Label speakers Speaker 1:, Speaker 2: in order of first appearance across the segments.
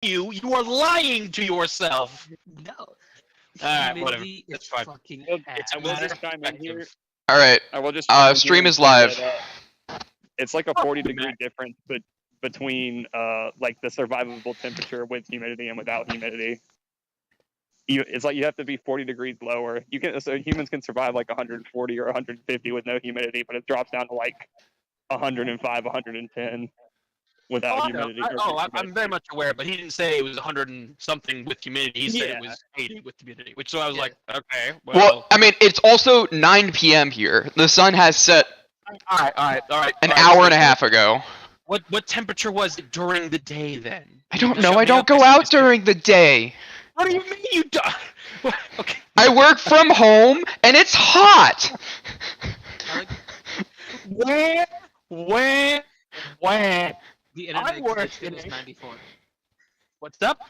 Speaker 1: You are lying to yourself.
Speaker 2: No.
Speaker 1: Alright, whatever.
Speaker 2: Humidity
Speaker 1: That's
Speaker 2: is
Speaker 1: fine.
Speaker 2: fucking
Speaker 1: It's a
Speaker 3: I will
Speaker 1: matter
Speaker 3: just
Speaker 1: of
Speaker 3: chime in here.
Speaker 1: perspective.
Speaker 4: All right.
Speaker 3: I will just chime in
Speaker 4: Stream
Speaker 3: here
Speaker 4: is
Speaker 3: and say
Speaker 4: live.
Speaker 3: that, it's like a 40-degree difference between like the survivable temperature with humidity and without humidity. It's like you have to be 40 degrees lower. So humans can survive like 140 or 150 with no humidity, but it drops down to like 105, 110 without humidity.
Speaker 1: I'm very much aware, but he didn't say it was 100 and something with humidity. He said it
Speaker 3: Yeah.
Speaker 1: was 80 with humidity, which so I was
Speaker 2: Yeah.
Speaker 1: like, okay,
Speaker 4: Well, I mean, it's also 9 p.m. here. The sun has set
Speaker 1: all right.
Speaker 4: an hour and a half ago.
Speaker 1: What temperature was it during the day then?
Speaker 4: I don't
Speaker 1: You
Speaker 4: know.
Speaker 1: shut
Speaker 4: I
Speaker 1: me
Speaker 4: don't
Speaker 1: up,
Speaker 4: go out during the day.
Speaker 1: What do you mean you don't? Okay.
Speaker 4: I work from home, and it's hot.
Speaker 2: I like
Speaker 1: Where?
Speaker 2: the internet
Speaker 1: I work
Speaker 2: exists. It
Speaker 1: in
Speaker 2: was
Speaker 1: a-
Speaker 2: 94.
Speaker 1: What's up?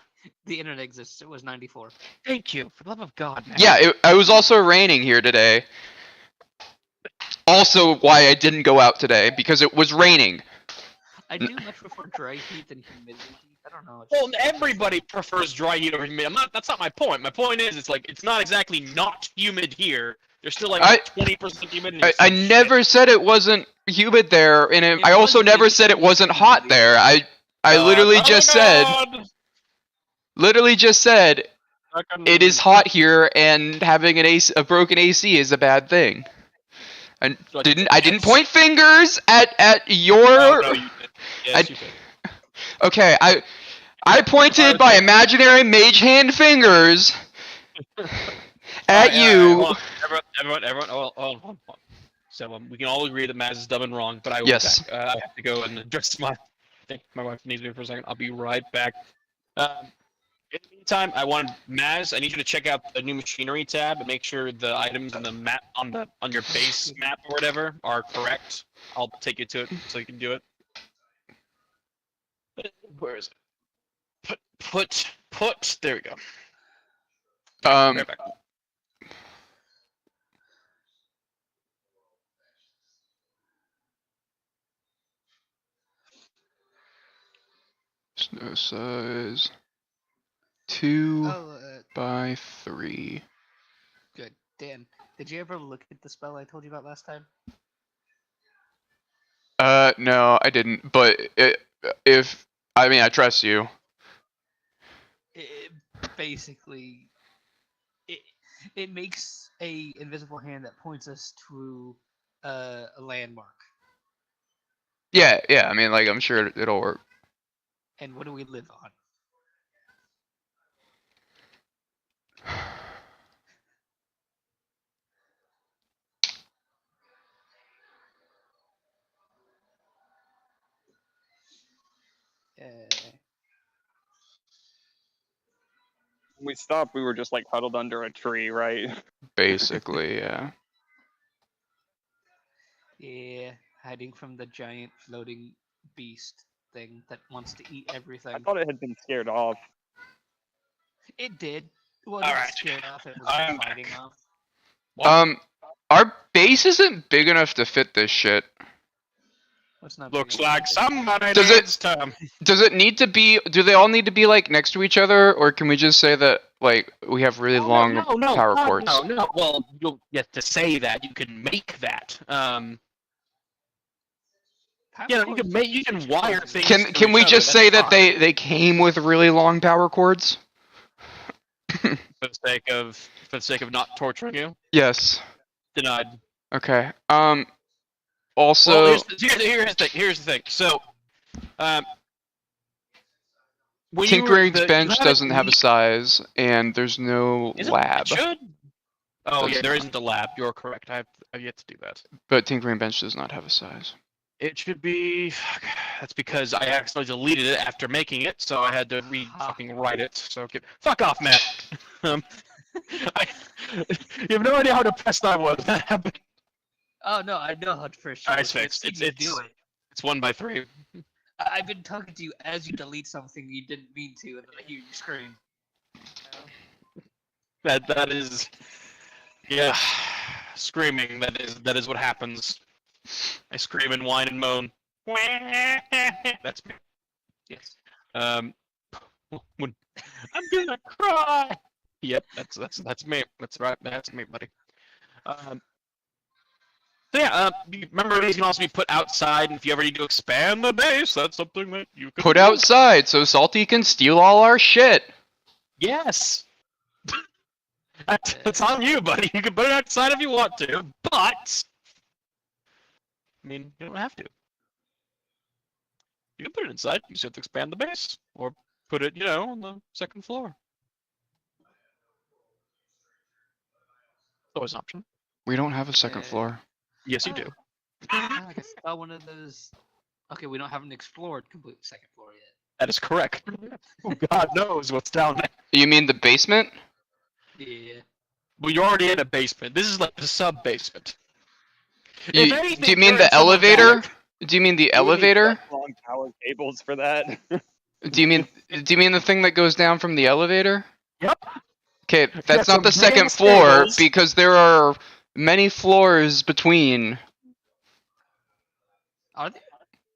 Speaker 2: The internet exists. It was 94.
Speaker 1: Thank you, for the love of God, man.
Speaker 4: Yeah, it was also raining here today. Also, why I didn't go out today, because it was raining.
Speaker 2: I do much prefer dry heat than humidity. I don't know.
Speaker 1: Well, everybody prefers dry heat over humid. That's not my point. My point is, it's not exactly not humid here. There's still like 20% humidity. or
Speaker 4: I
Speaker 1: some
Speaker 4: never
Speaker 1: shit.
Speaker 4: said it wasn't humid there, and
Speaker 2: It
Speaker 4: I also
Speaker 2: was
Speaker 4: never
Speaker 2: humid.
Speaker 4: said it wasn't hot there. I literally just said, it is hot here, and having a broken AC is a bad thing. I didn't point fingers at your.
Speaker 1: Oh, no, you did. Yes, you did.
Speaker 4: Okay, I pointed by imaginary mage hand fingers at you.
Speaker 1: All right, everyone, hold on. So we can all agree that Maz is dumb and wrong, but I will
Speaker 4: Yes.
Speaker 1: be back. I have to go and address I think my wife needs me for a second. I'll be right back. In the meantime, Maz, I need you to check out the new machinery tab and make sure the items in the map on your base map or whatever are correct. I'll take you to it so you can do it. Where is it? Put. There we go. Right back.
Speaker 4: Snow size 2
Speaker 2: Oh,
Speaker 4: by 3.
Speaker 2: good. Dan, did you ever look at the spell I told you about last time?
Speaker 4: No, I didn't. But I trust you.
Speaker 2: Basically, it makes a invisible hand that points us to a landmark.
Speaker 4: Yeah. I mean, like, I'm sure it'll work.
Speaker 2: And what do we live on?
Speaker 3: When we stopped, we were just like huddled under a tree, right?
Speaker 4: Basically, yeah.
Speaker 2: Yeah, hiding from the giant floating beast thing that wants to eat everything.
Speaker 3: I thought it had been scared off.
Speaker 2: It did. Well,
Speaker 1: All
Speaker 2: not
Speaker 1: right.
Speaker 2: scared off. It was
Speaker 1: I'm
Speaker 2: fighting
Speaker 1: back.
Speaker 2: off.
Speaker 4: Our base isn't big enough to fit this shit.
Speaker 2: What's not
Speaker 1: Looks
Speaker 2: big enough
Speaker 1: like
Speaker 2: to-
Speaker 1: somebody
Speaker 4: Does it-
Speaker 1: needs to.
Speaker 4: Does it need to be? Do they all need to be like next to each other, or can we just say that like we have really long power cords?
Speaker 1: No. Well, you'll get to say that. You can make that.
Speaker 2: Power
Speaker 1: Yeah,
Speaker 2: cords
Speaker 1: you can wire things.
Speaker 4: Can we just say that they came with really long power cords?
Speaker 1: for the sake of not torturing you?
Speaker 4: Yes.
Speaker 1: Denied.
Speaker 4: Okay. Also,
Speaker 1: Well, here's the thing. So, when you were
Speaker 4: Tinkering's
Speaker 1: you
Speaker 4: bench
Speaker 1: had
Speaker 4: doesn't have a size, and there's no
Speaker 1: Is it?
Speaker 4: lab.
Speaker 1: It should. Oh
Speaker 4: Does
Speaker 1: yeah, there
Speaker 4: not.
Speaker 1: isn't a lab. You're correct. I've yet to do that.
Speaker 4: But Tinkering bench does not have a size.
Speaker 1: It should be. That's because I accidentally deleted it after making it, so I had to fucking write it. So fuck off, Matt. You have no idea how depressed I was. That happened.
Speaker 2: Oh no, I know how to first show.
Speaker 1: It's fixed.
Speaker 2: I've seen you do it.
Speaker 1: It's 1 by 3.
Speaker 2: I've been talking to you as you delete something you didn't mean to, and then I hear you scream.
Speaker 1: That is. Yeah, screaming. That is what happens. I scream and whine and moan. That's me.
Speaker 2: Yes.
Speaker 1: When I'm gonna cry. Yep, that's me. That's right. That's me, buddy. So yeah, remember these can also be put outside, and if you ever need to expand the base, that's something that you can
Speaker 4: Put
Speaker 1: do.
Speaker 4: outside so Salty can steal all our shit.
Speaker 1: Yes. That's on you, buddy. You can put it outside if you want to, but I mean, you don't have to. You can put it inside. You just have to expand the base, or put it, on the second floor. Always an option.
Speaker 4: We don't have a second floor.
Speaker 1: Yes, you do.
Speaker 2: I saw one of those. Okay, we don't have an explored complete second floor yet.
Speaker 1: That is correct. Oh, God knows what's down there.
Speaker 4: You mean the basement?
Speaker 2: Yeah.
Speaker 1: Well, you're already in a basement. This is like the sub basement.
Speaker 4: Do you mean the elevator? Do you mean the elevator?
Speaker 3: Long power cables for that.
Speaker 4: Do you mean the thing that goes down from the elevator?
Speaker 1: Yep.
Speaker 4: Okay,
Speaker 1: Got
Speaker 4: that's not
Speaker 1: some
Speaker 4: the second
Speaker 1: big
Speaker 4: floor
Speaker 1: cables.
Speaker 4: because there are many floors between.
Speaker 2: Are there?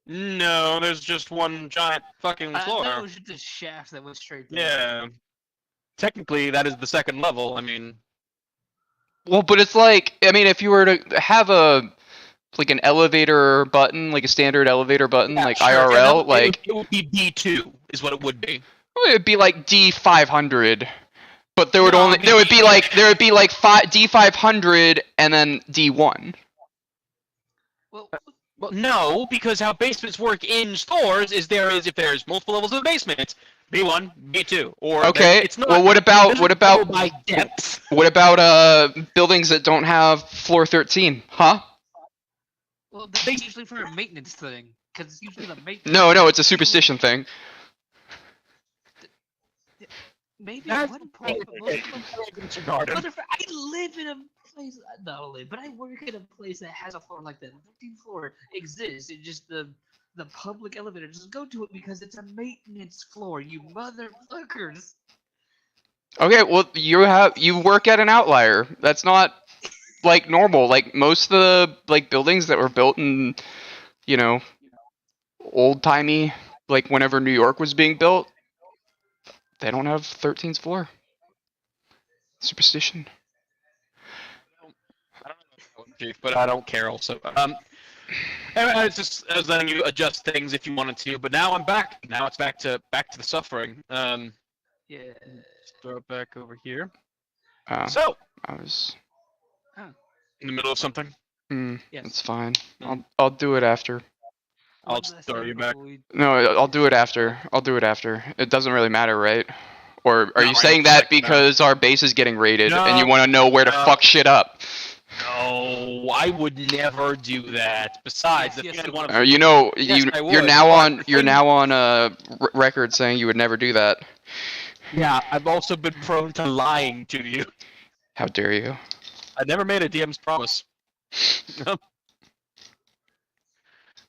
Speaker 1: No, there's just one giant fucking
Speaker 2: I
Speaker 1: floor.
Speaker 2: thought it was just a shaft that went straight down.
Speaker 1: Yeah. Technically, that is the second level. I mean,
Speaker 4: Well, but it's like, I mean, if you were to have like an elevator button, like a standard elevator button, like
Speaker 1: sure,
Speaker 4: IRL, like
Speaker 1: it would be D2 is what it would be.
Speaker 4: it'd be like D500. But there would
Speaker 1: No,
Speaker 4: only
Speaker 1: it'd
Speaker 4: there would
Speaker 1: be-
Speaker 4: be like D500 and then D1.
Speaker 2: Well,
Speaker 1: Well, no, because how basements work in stores is if there's multiple levels of the basement, B1, B2, or
Speaker 4: Okay.
Speaker 1: it's not.
Speaker 4: Well, what about
Speaker 1: by depth?
Speaker 4: buildings that don't have floor 13? Huh?
Speaker 2: well, that's usually for a maintenance thing, because it's usually the maintenance.
Speaker 4: No, it's a superstition thing.
Speaker 2: Maybe
Speaker 1: That's
Speaker 2: at one point, but most of them-
Speaker 1: Garden.
Speaker 2: I live in a place. Not live, but I work in a place that has a floor like that. The 15th floor exists. It just the public elevator doesn't go to it because it's a maintenance floor. You motherfuckers.
Speaker 4: Okay, well you work at an outlier. That's not like normal. Like most of the like buildings that were built in, old-timey, like whenever New York was being built, they don't have 13th floor. Superstition.
Speaker 1: I don't know, Chief, but I don't care. Also, anyway, I was letting you adjust things if you wanted to, but now I'm back. Now it's back to the suffering.
Speaker 2: Yeah.
Speaker 1: Just throw it back over here.
Speaker 4: Oh,
Speaker 1: So,
Speaker 4: I was.
Speaker 1: in the middle of something,
Speaker 2: Yes.
Speaker 4: It's fine.
Speaker 1: Mm.
Speaker 4: I'll do it after.
Speaker 1: I'll
Speaker 2: What did I
Speaker 1: just throw
Speaker 2: say
Speaker 1: you back.
Speaker 2: before we-
Speaker 4: No, I'll do it after. It doesn't really matter, right? Or are
Speaker 1: No,
Speaker 4: you
Speaker 1: I
Speaker 4: saying
Speaker 1: don't
Speaker 4: that
Speaker 1: think it
Speaker 4: because our base is getting raided and you
Speaker 1: No,
Speaker 4: want to know where to
Speaker 1: no.
Speaker 4: fuck shit up?
Speaker 1: No, I would never do that. Besides,
Speaker 2: Yes,
Speaker 1: if
Speaker 2: yes,
Speaker 1: you had
Speaker 2: you
Speaker 1: one
Speaker 2: would.
Speaker 1: of Yes, I
Speaker 4: You're
Speaker 1: would,
Speaker 4: now
Speaker 1: but
Speaker 4: on
Speaker 1: the
Speaker 4: you're
Speaker 1: thing-
Speaker 4: now on record saying you would never do that.
Speaker 1: Yeah, I've also been prone to lying to you.
Speaker 4: How dare you?
Speaker 1: I never made a DM's promise.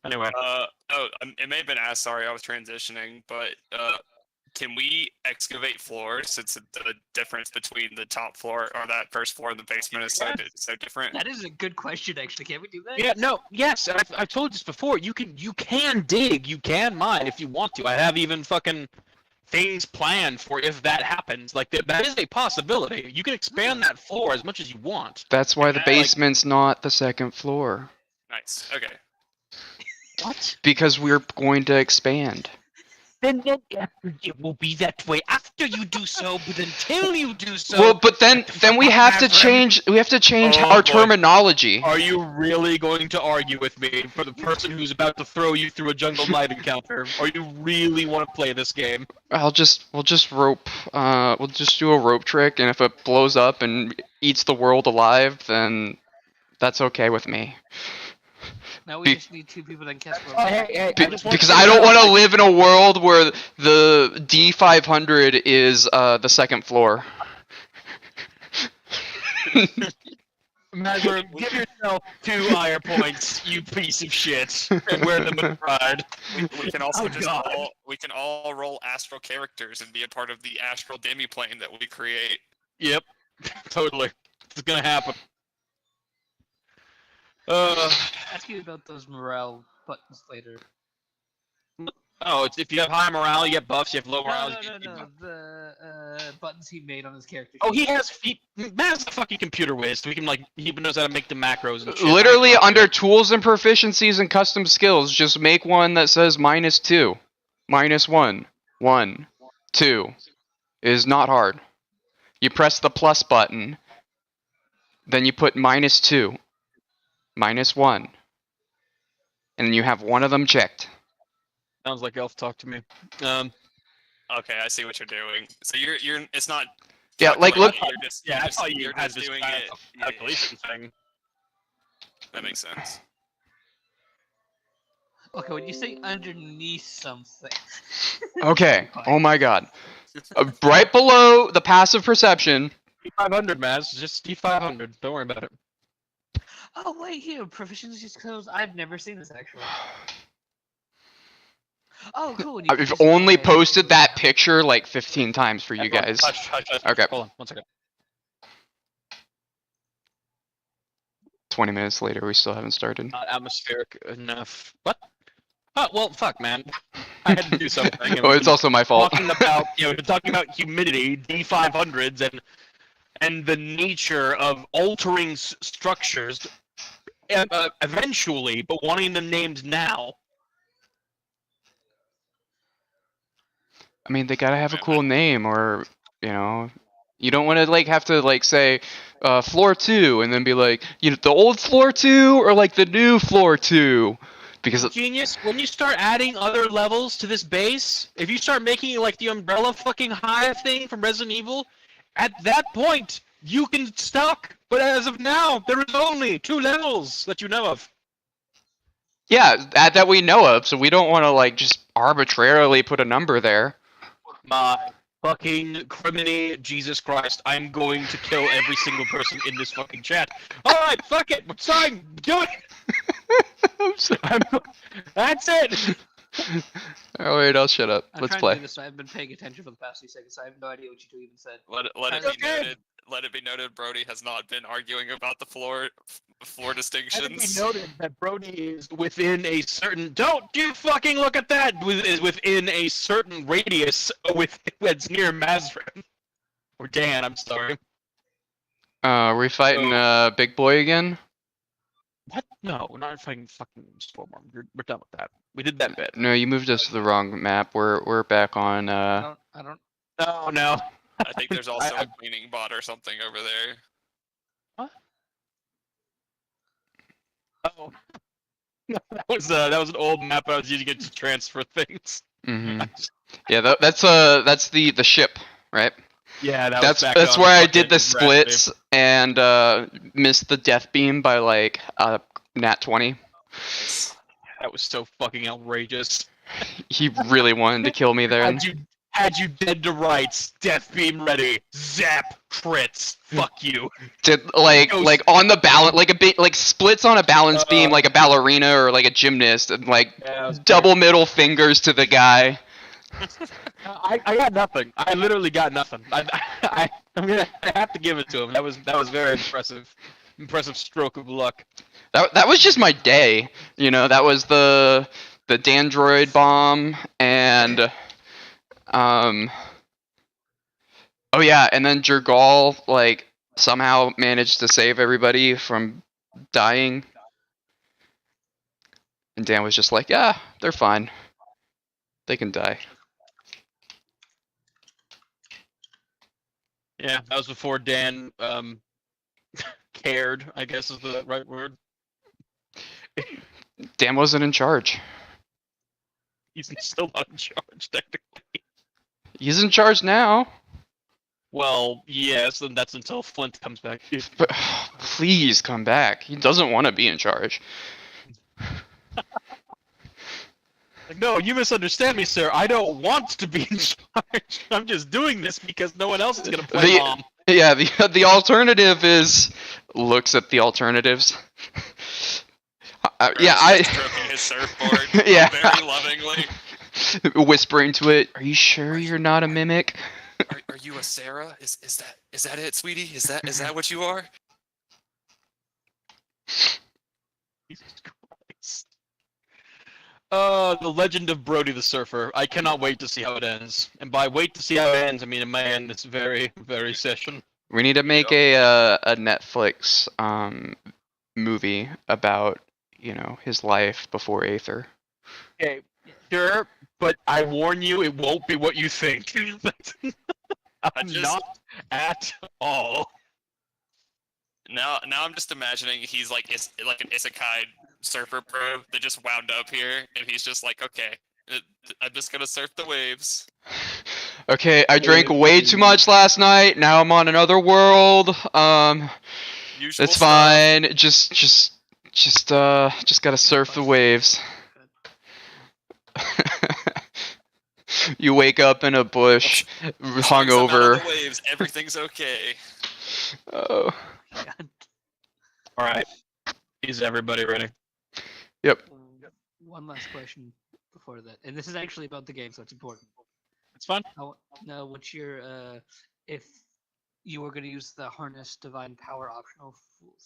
Speaker 1: Anyway,
Speaker 5: It may have been asked. Sorry, I was transitioning, but can we excavate floors since the difference between the top floor or that first floor and the basement is so different?
Speaker 2: That is a good question, actually. Can we do that?
Speaker 1: yeah, no, yes, and I've told you this before. You can dig, you can mine if you want to. I have even fucking things planned for if that happens. Like that is a possibility. You can expand that floor as much as you want.
Speaker 4: That's why
Speaker 1: And
Speaker 4: the
Speaker 1: that, like-
Speaker 4: basement's not the second floor.
Speaker 5: Nice. Okay.
Speaker 1: What?
Speaker 4: Because we're going to expand.
Speaker 1: Then it will be that way after you do so, but until you do so.
Speaker 4: Well, but then we have to
Speaker 1: Maverick.
Speaker 4: change
Speaker 1: Oh,
Speaker 4: our
Speaker 1: boy.
Speaker 4: terminology.
Speaker 1: Are you really going to argue with me for the person who's about to throw you through a jungle night encounter? Or you really want to play this game?
Speaker 4: We'll just rope we'll just do a rope trick, and if it blows up and eats the world alive, then that's okay with me.
Speaker 2: Now we
Speaker 4: Be-
Speaker 2: just need 2 people that can cast rope.
Speaker 4: Because I don't want to live in a world where the D500 is the second floor.
Speaker 1: Maverick, give yourself 2 higher points, you piece of shit, and wear them with pride.
Speaker 5: We can also
Speaker 1: Oh,
Speaker 5: just
Speaker 1: God.
Speaker 5: all roll astral characters and be a part of the astral demiplane that we create.
Speaker 1: Yep, totally. It's gonna happen.
Speaker 2: Ask you about those morale buttons later.
Speaker 1: Oh, it's if you have high morale, you get buffs. You have low morale.
Speaker 2: No,
Speaker 1: you
Speaker 2: no,
Speaker 1: get
Speaker 2: no, no. The buttons he made on his character.
Speaker 1: Oh,
Speaker 2: sheet.
Speaker 1: Matt's a fucking computer whiz, so he knows how to make the macros and shit.
Speaker 4: Literally
Speaker 1: I can't do
Speaker 4: under
Speaker 1: it.
Speaker 4: tools and proficiencies and custom skills, just make one that says -2, -1, 1, 2. It is not hard. You press the plus button, then you put -2, -1, and you have one of them checked.
Speaker 1: Sounds like Elf talk to me.
Speaker 5: Okay, I see what you're doing. So you're it's not.
Speaker 4: Yeah, like, look-
Speaker 5: calculating, You're just,
Speaker 1: Yeah,
Speaker 5: you're
Speaker 1: I
Speaker 5: just,
Speaker 1: thought you
Speaker 5: you're
Speaker 1: had
Speaker 5: just
Speaker 1: this
Speaker 5: doing
Speaker 1: kind
Speaker 5: it.
Speaker 1: of
Speaker 5: Yeah,
Speaker 1: calculation thing.
Speaker 5: that makes sense.
Speaker 2: Okay, when you say underneath something.
Speaker 4: Okay. Oh my god. Right below the passive perception.
Speaker 1: D500, Maz. Just D500. Don't worry about it.
Speaker 2: Oh wait, here proficiency skills. I've never seen this actually. Oh, cool. and you can
Speaker 4: I've
Speaker 2: just go
Speaker 4: only
Speaker 2: ahead and
Speaker 4: posted
Speaker 2: do
Speaker 4: that
Speaker 2: it.
Speaker 4: picture like 15 times for you
Speaker 1: Everyone,
Speaker 4: guys.
Speaker 1: Hush, hush, hush.
Speaker 4: Okay.
Speaker 1: Hold on, 1 second.
Speaker 4: 20 minutes later, we still haven't started.
Speaker 1: Not atmospheric enough. What? Oh, well, fuck, man. I had to do something. and
Speaker 4: Oh,
Speaker 1: we've
Speaker 4: it's
Speaker 1: been
Speaker 4: also my fault.
Speaker 1: Talking about, we're talking about humidity, D500s, and the nature of altering structures eventually, but wanting them named now.
Speaker 4: I mean, they gotta have a
Speaker 5: Right,
Speaker 4: cool name, or you don't want to like have to like say floor 2 and then be like, the old floor 2 or like the new floor 2, because
Speaker 1: Genius, when you start adding other levels to this base, if you start making it like the umbrella fucking hive thing from Resident Evil, at that point you can stock. But as of now, there is only 2 levels that you know of.
Speaker 4: yeah, that we know of. So we don't want to like just arbitrarily put a number there.
Speaker 1: My fucking criminy Jesus Christ! I'm going to kill every single person in this fucking chat. All right, fuck it, it's fine. Do it. That's it.
Speaker 4: Oh wait, I'll shut up.
Speaker 2: I'm
Speaker 4: Let's
Speaker 2: trying
Speaker 4: play.
Speaker 2: to do this. I've been paying attention for the past few seconds. I have no idea what you two even said.
Speaker 5: Let it
Speaker 2: That's
Speaker 5: be
Speaker 1: okay.
Speaker 5: noted. Let it be noted. Brody has not been arguing about the floor
Speaker 1: I think we
Speaker 5: distinctions.
Speaker 1: noted that Brody is within a certain. Don't you fucking look at that! Is within a certain radius that's near Mazrin. Or Dan, I'm sorry.
Speaker 4: We fighting Big Boy again?
Speaker 1: What? No, we're not fighting fucking Stormworm. We're done with that. We did that bit.
Speaker 4: No, you moved us to the wrong map. We're back on.
Speaker 2: I don't.
Speaker 1: No, no.
Speaker 5: I think there's also a cleaning bot or something over there.
Speaker 1: Oh. that was an old map I was using it to transfer things.
Speaker 4: Mhm. Yeah, that's the ship, right?
Speaker 1: Yeah,
Speaker 4: That's where I did the splits and missed the death beam by like nat 20.
Speaker 1: That was so fucking outrageous.
Speaker 4: He really wanted to kill me there.
Speaker 1: Had you dead to rights, death beam ready, zap crits. Fuck you.
Speaker 4: Did like on the balance, like a bit like splits on a balance beam, like a ballerina or like a gymnast, and like
Speaker 1: Yeah,
Speaker 4: double middle fingers to the guy.
Speaker 1: I got nothing. I literally got nothing. I have to give it to him. That was very impressive. Impressive stroke of luck.
Speaker 4: That was just my day. That was the Dandroid bomb and oh yeah, and then Jergal like somehow managed to save everybody from dying. And Dan was just like, yeah, they're fine. They can die.
Speaker 1: Yeah, that was before Dan cared, I guess is the right word.
Speaker 4: Dan wasn't in charge.
Speaker 1: He's still not in charge, technically.
Speaker 4: He's in charge now.
Speaker 1: Well, yes, and that's until Flint comes back.
Speaker 4: But please come back. He doesn't want to be in charge.
Speaker 1: Like, no, you misunderstand me, sir. I don't want to be in charge. I'm just doing this because no one else is gonna play mom.
Speaker 4: Yeah, the alternative is looks at the alternatives. Yeah,
Speaker 5: Stroking his surfboard.
Speaker 4: Yeah.
Speaker 5: Very lovingly.
Speaker 4: whispering to it. Are you sure you're not a mimic?
Speaker 5: Are you a Sarah? Is that it, sweetie? Is that what you are?
Speaker 1: Jesus Christ. The Legend of Brody the Surfer. I cannot wait to see how it ends. And by wait to see how it ends, I mean it may end this very, very session.
Speaker 4: We need to make a Netflix movie about his life before Aether.
Speaker 1: Okay, sure, but I warn you, it won't be what you think. Not at all.
Speaker 5: Now I'm just imagining he's like like an isekai surfer bro that just wound up here, and he's just like, okay, I'm just gonna surf the waves.
Speaker 4: Okay, I drank way too much last night. Now I'm on another world.
Speaker 5: Usual
Speaker 4: It's
Speaker 5: stuff.
Speaker 4: fine. Just gotta surf the waves. You wake up in a bush,
Speaker 5: Swings them out of
Speaker 4: hungover.
Speaker 5: the waves, everything's okay.
Speaker 4: Oh.
Speaker 2: God.
Speaker 1: All right, is everybody ready?
Speaker 2: One last question before that, and this is actually about the game, so it's important.
Speaker 1: It's fun.
Speaker 2: Now, what's your if you were going to use the harness divine power optional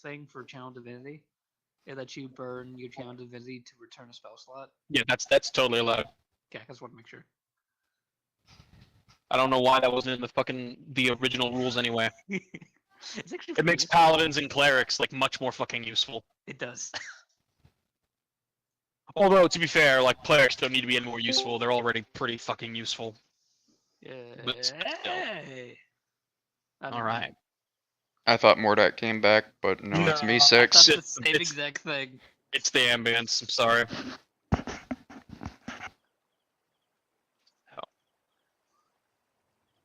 Speaker 2: thing for channel divinity, it lets you burn your channel divinity to return a spell slot.
Speaker 1: Yeah, that's totally allowed.
Speaker 2: Okay, I just want to make sure.
Speaker 1: I don't know why that wasn't in the original rules anyway.
Speaker 2: It's actually
Speaker 1: It makes
Speaker 2: useful.
Speaker 1: paladins and clerics like much more fucking useful.
Speaker 2: It does.
Speaker 1: Although to be fair, like clerics don't need to be any more useful. They're already pretty fucking useful. But still.
Speaker 2: Hey.
Speaker 1: All right.
Speaker 4: I thought Mordak came back, but no, it's me
Speaker 1: No,
Speaker 2: That's
Speaker 4: six.
Speaker 2: the
Speaker 1: It's-
Speaker 2: same
Speaker 1: it's-
Speaker 2: exact thing.
Speaker 1: It's the ambience. I'm sorry.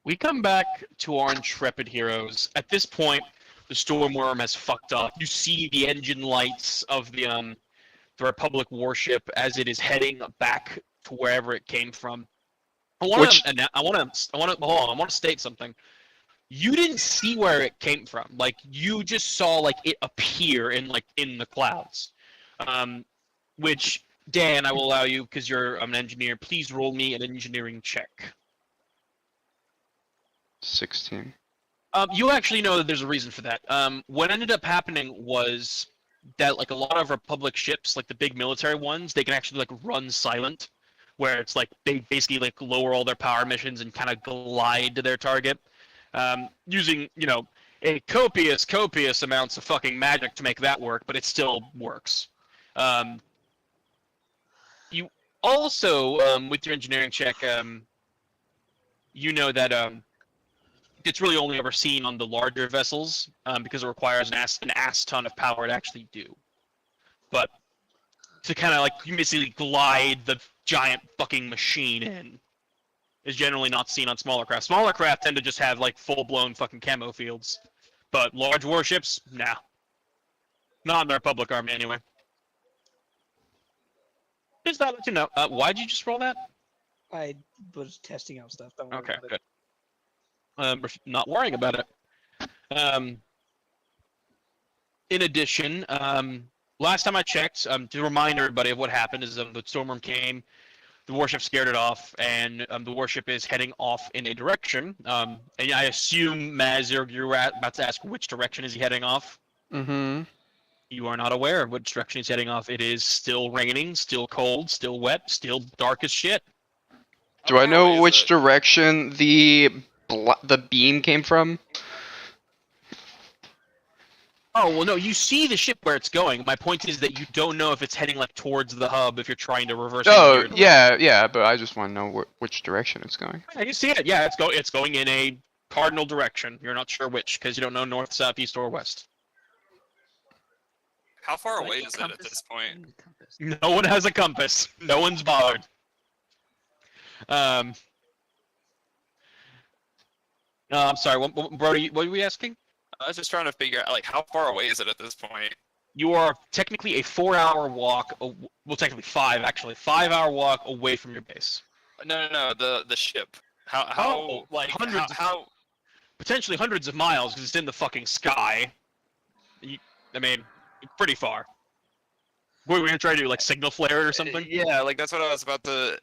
Speaker 1: We come back to our intrepid heroes. At this point, the Stormworm has fucked up. You see the engine lights of the Republic warship as it is heading back to wherever it came from. I want to state something. You didn't see where it came from. Like you just saw like it appear in the clouds. Which Dan, I will allow you because you're an engineer. Please roll me an engineering check.
Speaker 4: 16.
Speaker 1: You actually know that there's a reason for that. What ended up happening was that like a lot of Republic ships, like the big military ones, they can actually like run silent, where it's like they basically like lower all their power emissions and kind of glide to their target, using a copious amounts of fucking magic to make that work, but it still works. You also with your engineering check, you know that it's really only ever seen on the larger vessels because it requires an ass ton of power to actually do. But to kind of like you basically glide the giant fucking machine in is generally not seen on smaller craft. Smaller craft tend to just have like full-blown fucking camo fields, but large warships, nah, not in the Republic Army anyway. Just thought I'd let you know. Why'd you just roll that?
Speaker 2: I was testing out stuff. Don't worry
Speaker 1: Okay,
Speaker 2: about it.
Speaker 1: good. Not worrying about it. In addition, last time I checked, to remind everybody of what happened, is the Stormworm came, the warship scared it off, and the warship is heading off in a direction. And I assume, Maz, you're about to ask which direction is he heading off?
Speaker 4: Mm-hmm.
Speaker 1: You are not aware of which direction he's heading off. It is still raining, still cold, still wet, still dark as shit.
Speaker 4: Do I know which direction the beam came from?
Speaker 1: Oh, well, no, you see the ship where it's going. My point is that you don't know if it's heading like towards the hub if you're trying to reverse
Speaker 4: Oh,
Speaker 1: engineer it.
Speaker 4: yeah, but I just want to know which direction it's going.
Speaker 1: Yeah, you see it. Yeah, it's going in a cardinal direction. You're not sure which because you don't know north, south, east, or west.
Speaker 5: How far
Speaker 2: Like
Speaker 5: away
Speaker 2: a
Speaker 5: is it at
Speaker 2: compass.
Speaker 5: this point?
Speaker 2: Compass.
Speaker 1: No one has a compass. No one's bothered. I'm sorry, Brody, what were we asking?
Speaker 5: I was just trying to figure out like how far away is it at this point?
Speaker 1: You are technically a 4-hour walk, well, technically 5, actually. 5-hour walk away from your base.
Speaker 5: No, the ship. How like
Speaker 1: hundreds
Speaker 5: how
Speaker 1: Potentially hundreds of miles because it's in the fucking sky. I mean, pretty far. What, we're gonna try to do, like, signal flare it or something?
Speaker 5: Yeah, like that's what I was about to.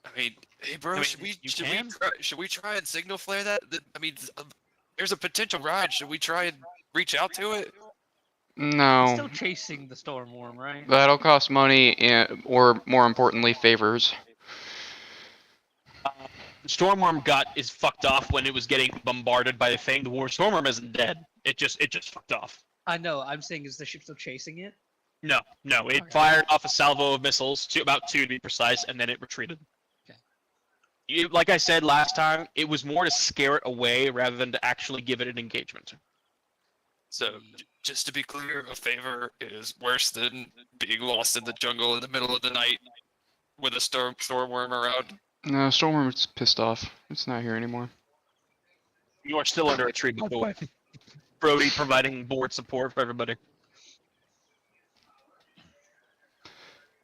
Speaker 5: I mean, hey bro,
Speaker 1: I mean,
Speaker 5: should we
Speaker 1: you
Speaker 5: should
Speaker 1: can.
Speaker 5: we try and signal flare that? I mean, there's a potential ride. Should we try and reach out to it?
Speaker 2: It's
Speaker 4: No.
Speaker 2: still chasing the storm worm, right?
Speaker 4: That'll cost money, or more importantly, favors.
Speaker 1: Stormworm is fucked off when it was getting bombarded by the thing. The war Stormworm isn't dead. It just fucked off.
Speaker 2: I know. I'm saying, is the ship still chasing it?
Speaker 1: No, it
Speaker 2: Okay.
Speaker 1: fired off a salvo of missiles, about 2 to be precise, and then it retreated.
Speaker 2: Okay.
Speaker 1: Like I said last time, it was more to scare it away rather than to actually give it an engagement.
Speaker 5: So, just to be clear, a favor is worse than being lost in the jungle in the middle of the night with a stormworm around.
Speaker 4: No, Stormworm's pissed off. It's not here anymore.
Speaker 1: You are still under a tree, by the way. Brody providing board support for everybody.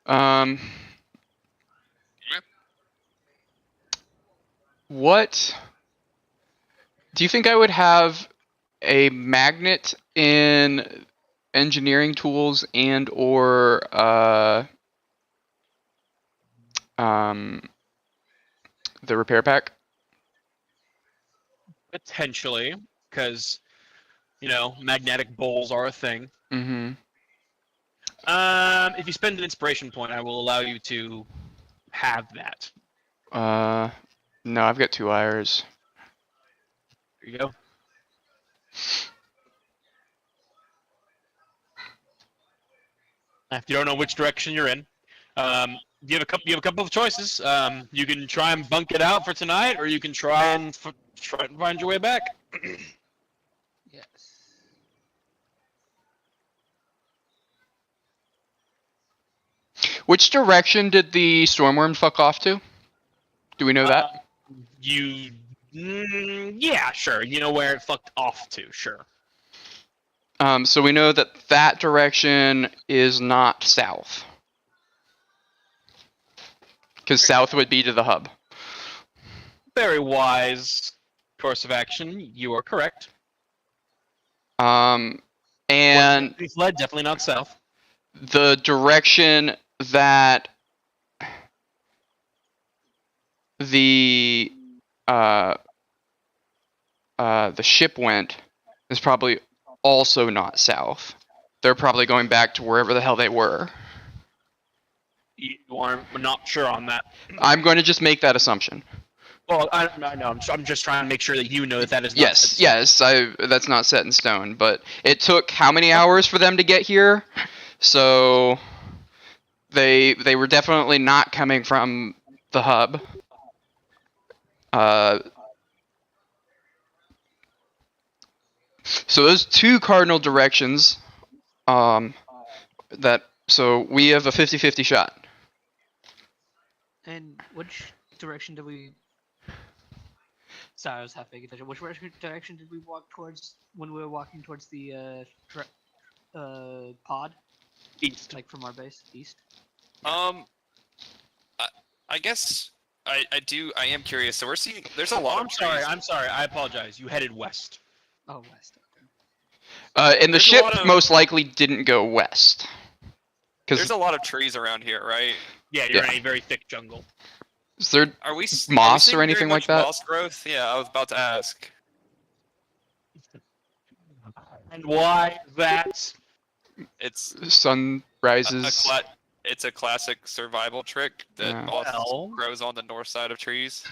Speaker 4: Um. What? Do you think I would have a magnet in engineering tools and or the repair pack?
Speaker 1: Potentially, because, magnetic bowls are a thing.
Speaker 4: Mm-hmm.
Speaker 1: If you spend an inspiration point, I will allow you to have that.
Speaker 4: No, I've got 2 IRs.
Speaker 1: There you go. If you don't know which direction you're in, you have a couple of choices. You can try and bunk it out for tonight, or you can try and find your way back.
Speaker 2: Yes.
Speaker 4: Which direction did the Stormworm fuck off to? Do we know that?
Speaker 1: Yeah, sure. You know where it fucked off to, sure.
Speaker 4: So we know that that direction is not south. Because south would be to the hub.
Speaker 1: Very wise course of action. You are correct.
Speaker 4: And
Speaker 1: He's led definitely not south.
Speaker 4: the direction that the ship went is probably also not south. They're probably going back to wherever the hell they were.
Speaker 1: You are not sure on that.
Speaker 4: I'm going to just make that assumption.
Speaker 1: Well, I know. I'm just trying to make sure that you know that is not
Speaker 4: Yes, that's not set in stone, but it took how many hours for them to get here? So they were definitely not coming from the hub. So those 2 cardinal directions, so we have a 50-50 shot.
Speaker 2: And which direction did we? Sorry, I was half paying attention. Which direction did we walk towards when we were walking towards the pod?
Speaker 1: East.
Speaker 2: Like from our base, east.
Speaker 5: I guess I am curious. So we're seeing there's a lot of trees.
Speaker 1: I'm sorry. I apologize. You headed west.
Speaker 2: Oh, west.
Speaker 4: And the
Speaker 5: There's a
Speaker 4: ship
Speaker 5: lot of-
Speaker 4: most likely didn't go west.
Speaker 5: There's a lot of trees around here, right?
Speaker 1: Yeah, you're
Speaker 4: Yeah.
Speaker 1: in a very thick jungle.
Speaker 4: Is there
Speaker 5: Are we
Speaker 4: moss
Speaker 5: seeing
Speaker 4: or
Speaker 5: very
Speaker 4: anything like
Speaker 5: much
Speaker 4: that?
Speaker 5: Moss growth? Yeah, I was about to ask.
Speaker 1: And why that?
Speaker 5: It's
Speaker 4: sunrises?
Speaker 5: it's a classic survival trick that
Speaker 4: Yeah.
Speaker 5: moss
Speaker 1: Well-
Speaker 5: grows on the north side of trees.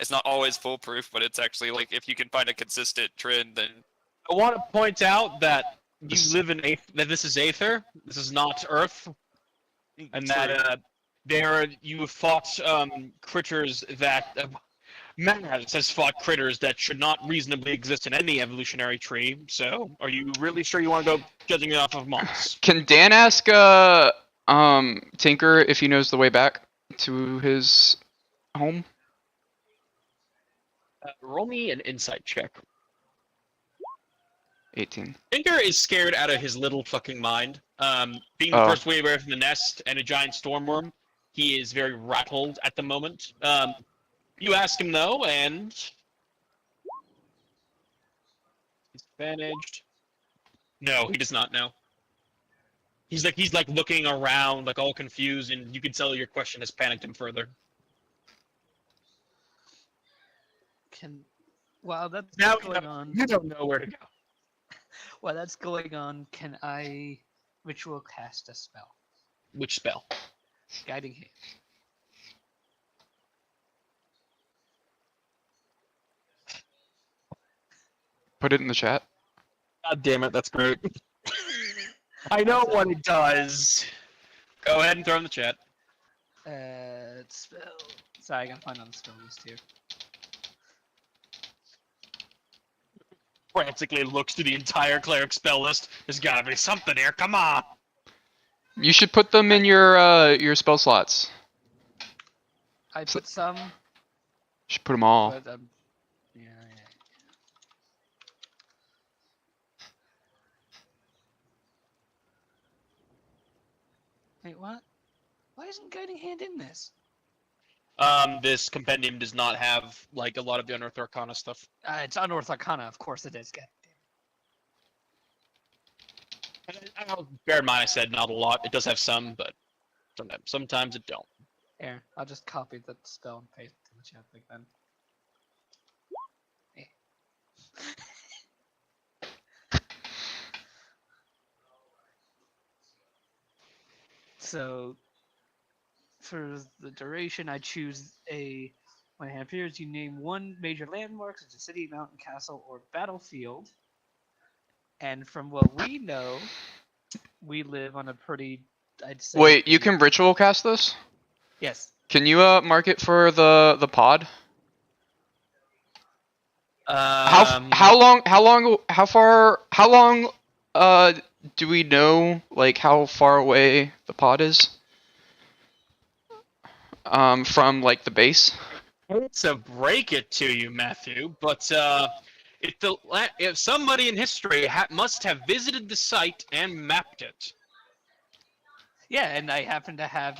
Speaker 5: It's not always foolproof, but it's actually like if you can find a consistent trend, then
Speaker 1: I want to point out that you
Speaker 4: This-
Speaker 1: live in that this is Aether. This is not Earth, and that you have fought critters that Maz has fought critters that should not reasonably exist in any evolutionary tree. So, are you really sure you want to go judging it off of moss?
Speaker 4: Can Dan ask Tinker if he knows the way back to his home?
Speaker 1: Roll me an insight check.
Speaker 4: 18.
Speaker 1: Tinker is scared out of his little fucking mind. Being the
Speaker 4: Oh.
Speaker 1: first way away from the nest and a giant stormworm, he is very rattled at the moment. You ask him though, and he's advantaged. No, he does not know. He's like looking around, like all confused, and you can tell your question has panicked him further.
Speaker 2: Wow, that's
Speaker 1: Now
Speaker 2: what's going on.
Speaker 1: you don't know where to go.
Speaker 2: While that's going on, can I ritual cast a spell?
Speaker 1: Which spell?
Speaker 2: Guiding Hand.
Speaker 4: Put it in the chat.
Speaker 1: God damn it, that's great. I know what it does. Go ahead and throw in the chat.
Speaker 2: Spell. Sorry, I gotta find on the spell list here.
Speaker 1: Frantically looks through the entire cleric spell list. There's gotta be something here. Come on.
Speaker 4: You should put them in your spell slots.
Speaker 2: I put some,
Speaker 4: You should put them all.
Speaker 2: but yeah. Wait, what? Why isn't Guiding Hand in this?
Speaker 1: This compendium does not have like a lot of the Unearthed Arcana stuff.
Speaker 2: It's Unearthed Arcana, of course it is. God damn it.
Speaker 1: And bear in mind, I said not a lot. It does have some, but sometimes it don't.
Speaker 2: Here, I'll just copy the spell and paste it in the chat like then. So, for the duration, I choose a. When hand appears, you name one major landmark, such as city, mountain, castle, or battlefield. And from what we know, we live on a pretty. I'd say.
Speaker 4: Wait, you can ritual cast this?
Speaker 2: Yes.
Speaker 4: Can you mark it for the pod? How long do we know like how far away the pod is? From like the base?
Speaker 1: I hate to break it to you, Matthew, but if somebody in history must have visited the site and mapped it.
Speaker 2: Yeah, and I happen to have,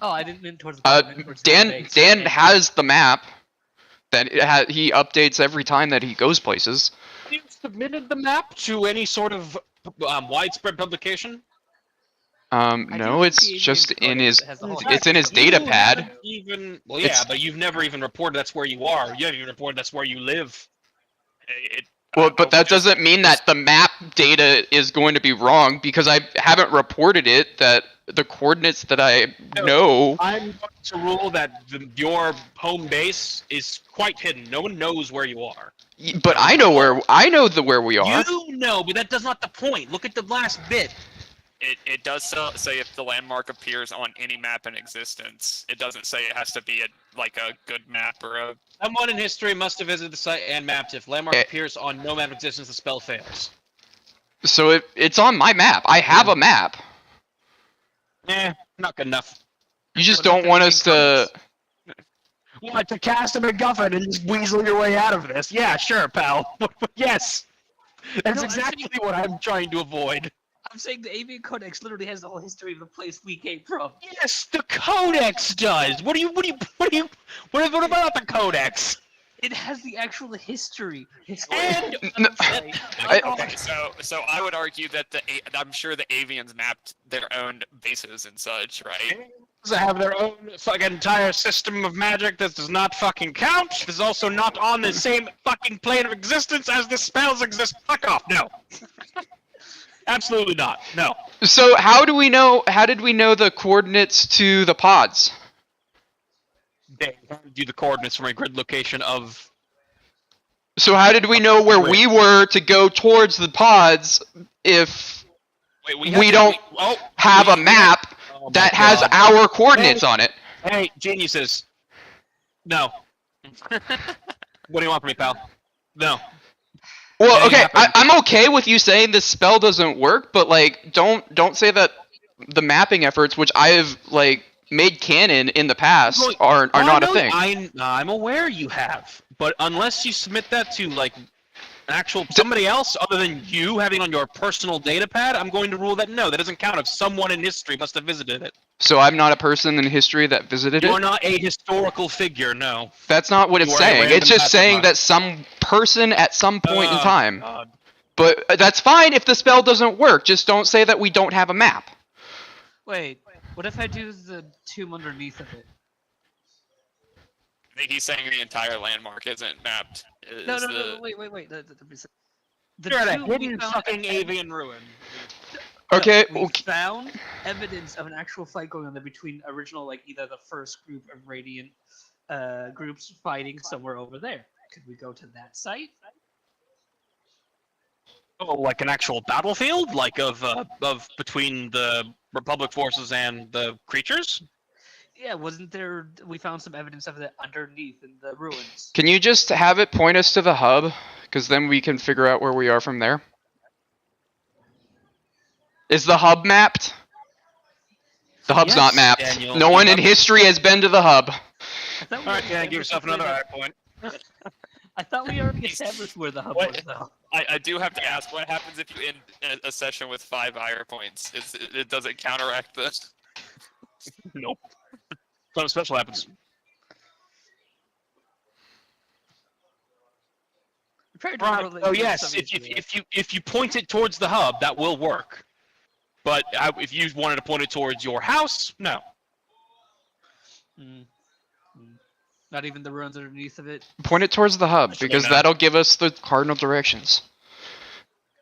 Speaker 2: Oh, I didn't mean towards the bottom, I meant towards the
Speaker 4: Dan
Speaker 2: base.
Speaker 4: Dan has the map that he updates every time that he goes places.
Speaker 1: You submitted the map to any sort of widespread publication?
Speaker 2: I do
Speaker 4: No,
Speaker 2: think
Speaker 4: it's
Speaker 2: the
Speaker 4: just
Speaker 2: Avian
Speaker 4: in
Speaker 2: Codex
Speaker 4: his
Speaker 2: has the whole
Speaker 4: it's in his
Speaker 1: You
Speaker 4: data
Speaker 1: haven't
Speaker 4: pad.
Speaker 1: well, yeah,
Speaker 4: It's-
Speaker 1: but you've never even reported that's where you are. You haven't even reported that's where you live.
Speaker 4: Well,
Speaker 5: I
Speaker 4: but
Speaker 5: would
Speaker 4: that
Speaker 5: just-
Speaker 4: doesn't mean that the map data is going to be wrong because I haven't reported it that the coordinates that I know.
Speaker 1: I'm going to rule that your home base is quite hidden. No one knows where you are.
Speaker 4: But I know where we are.
Speaker 1: You know, but that does not the point. Look at the last bit.
Speaker 5: It does say if the landmark appears on any map in existence. It doesn't say it has to be a good map or a.
Speaker 1: Someone in history must have visited the site and mapped it. If landmark
Speaker 4: Eh.
Speaker 1: appears on no map in existence, the spell fails.
Speaker 4: So it's on my map. I have a map.
Speaker 1: Not good enough.
Speaker 4: You just
Speaker 1: Well,
Speaker 4: don't want
Speaker 1: nothing
Speaker 4: us to.
Speaker 1: What, to cast a MacGuffin and just weasel your way out of this? Yeah, sure, pal. Yes. That's
Speaker 2: No,
Speaker 1: exactly what I'm trying to avoid.
Speaker 2: I'm saying the Avian Codex literally has the whole history of the place we came from.
Speaker 1: Yes, the Codex does. What about the Codex?
Speaker 2: It has the actual history.
Speaker 1: And
Speaker 4: No,
Speaker 5: Okay, so I would argue that I'm sure the Avians mapped their own bases and such, right?
Speaker 1: They have their own fucking entire system of magic. This does not fucking count. This is also not on the same fucking plane of existence as the spells exist. Fuck off. No. Absolutely not. No.
Speaker 4: So how do we know? How did we know the coordinates to the pods?
Speaker 1: They handed you the coordinates from a grid location of.
Speaker 4: So how did we know where we were to go towards the pods if
Speaker 1: Wait,
Speaker 4: We don't have a map
Speaker 1: Oh my
Speaker 4: that has
Speaker 1: God.
Speaker 4: our coordinates on it?
Speaker 1: Hey, geniuses. No. What do you want from me, pal? No.
Speaker 4: Well,
Speaker 1: Yeah,
Speaker 4: okay,
Speaker 1: yeah.
Speaker 4: I'm okay with you saying this spell doesn't work, but like, don't say that the mapping efforts, which I've like made canon in the past,
Speaker 1: Well,
Speaker 4: are
Speaker 1: I
Speaker 4: not a
Speaker 1: know-
Speaker 4: thing.
Speaker 1: I'm aware you have, but unless you submit that to like an actual somebody else other than you having on your personal data pad, I'm going to rule that no, that doesn't count if someone in history must have visited it.
Speaker 4: So I'm not a person in history that visited
Speaker 1: You're
Speaker 4: it.
Speaker 1: not a historical figure, no.
Speaker 4: That's not what it's
Speaker 1: You are a
Speaker 4: saying.
Speaker 1: random
Speaker 4: It's just saying
Speaker 1: passerby.
Speaker 4: that some person at some point in
Speaker 1: Oh,
Speaker 4: time.
Speaker 1: God.
Speaker 4: But that's fine if the spell doesn't work. Just don't say that we don't have a map.
Speaker 2: Wait, what if I do the tomb underneath of it?
Speaker 5: I think he's saying the entire landmark isn't mapped.
Speaker 2: No,
Speaker 5: is
Speaker 2: no, no,
Speaker 5: the-
Speaker 2: no, wait. The
Speaker 1: You're at a
Speaker 2: two we
Speaker 1: hidden
Speaker 2: found
Speaker 1: fucking
Speaker 2: ev-
Speaker 1: avian ruin.
Speaker 2: no,
Speaker 4: Okay,
Speaker 2: we
Speaker 4: okay.
Speaker 2: found evidence of an actual fight going on there between original, like either the first group of Radiant groups fighting somewhere over there. Could we go to that site?
Speaker 1: Oh, like an actual battlefield, like of between the Republic forces and the creatures.
Speaker 2: Yeah, wasn't there? We found some evidence of that underneath in the ruins.
Speaker 4: Can you just have it point us to the hub? Because then we can figure out where we are from there. Is the hub mapped? The hub's not
Speaker 2: Yes,
Speaker 4: mapped.
Speaker 1: Daniel.
Speaker 4: No one in history has been to the hub.
Speaker 2: I thought we
Speaker 1: All right,
Speaker 2: already
Speaker 1: yeah, give
Speaker 2: established
Speaker 1: yourself
Speaker 2: where
Speaker 1: another
Speaker 2: the-
Speaker 1: high point.
Speaker 2: I thought we already established where the hub
Speaker 5: What?
Speaker 2: was, though.
Speaker 5: I do have to ask, what happens if you end a session with 5 ire points? Does it counteract this?
Speaker 1: Nope. Something special happens.
Speaker 2: I'm trying to remember
Speaker 1: Right.
Speaker 2: the
Speaker 1: Oh
Speaker 2: names of
Speaker 1: yes,
Speaker 2: some of these
Speaker 1: if you point it towards the hub, that will work. But if you wanted to point it towards your house, no.
Speaker 2: Mm. Not even the ruins underneath of it.
Speaker 4: Point it towards the hub,
Speaker 1: Actually,
Speaker 4: because
Speaker 1: no.
Speaker 4: that'll give us the cardinal directions.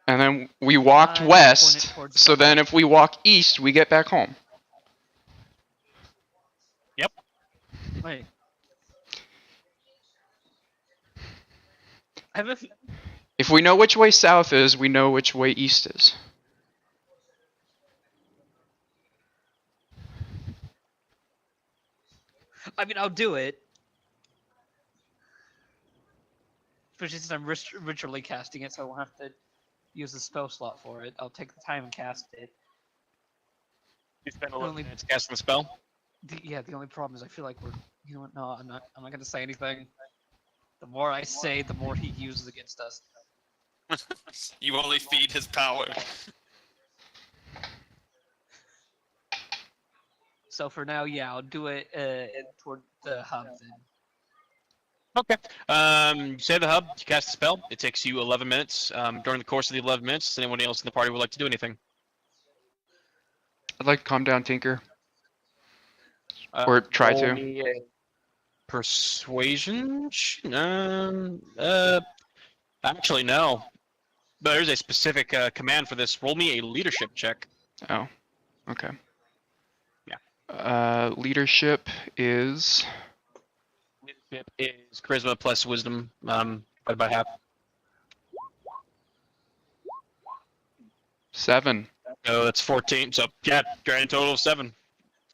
Speaker 4: And then we walked
Speaker 2: Point it
Speaker 4: west,
Speaker 2: towards
Speaker 4: so
Speaker 2: the
Speaker 4: then if we walk east, we get back home.
Speaker 2: Wait. I have a.
Speaker 4: If we know which way south is, we know which way east is.
Speaker 2: I mean, I'll do it. Especially since I'm ritually casting it, so I won't have to use the spell slot for it. I'll take the time and cast it.
Speaker 1: You spend 11
Speaker 2: Only-
Speaker 1: minutes casting the spell.
Speaker 2: The only problem is I feel like we're. You know what? No, I'm not gonna say anything. The more I say, the more he uses against us.
Speaker 5: You only feed his power.
Speaker 2: So for now, yeah, I'll do it toward the hub then.
Speaker 1: Okay. You say the hub, you cast the spell. It takes you 11 minutes. During the course of the 11 minutes, does anyone else in the party would like to do anything?
Speaker 4: I'd like to calm down Tinker. Or try
Speaker 1: roll
Speaker 4: to.
Speaker 1: me a Persuasion? Actually, no. But there's a specific command for this. Roll me a leadership check.
Speaker 4: Oh, okay.
Speaker 1: Yeah.
Speaker 4: Leadership is
Speaker 1: Leadership is charisma plus wisdom, divided by half.
Speaker 4: 7.
Speaker 1: So that's 14. So yeah, grand total of 7.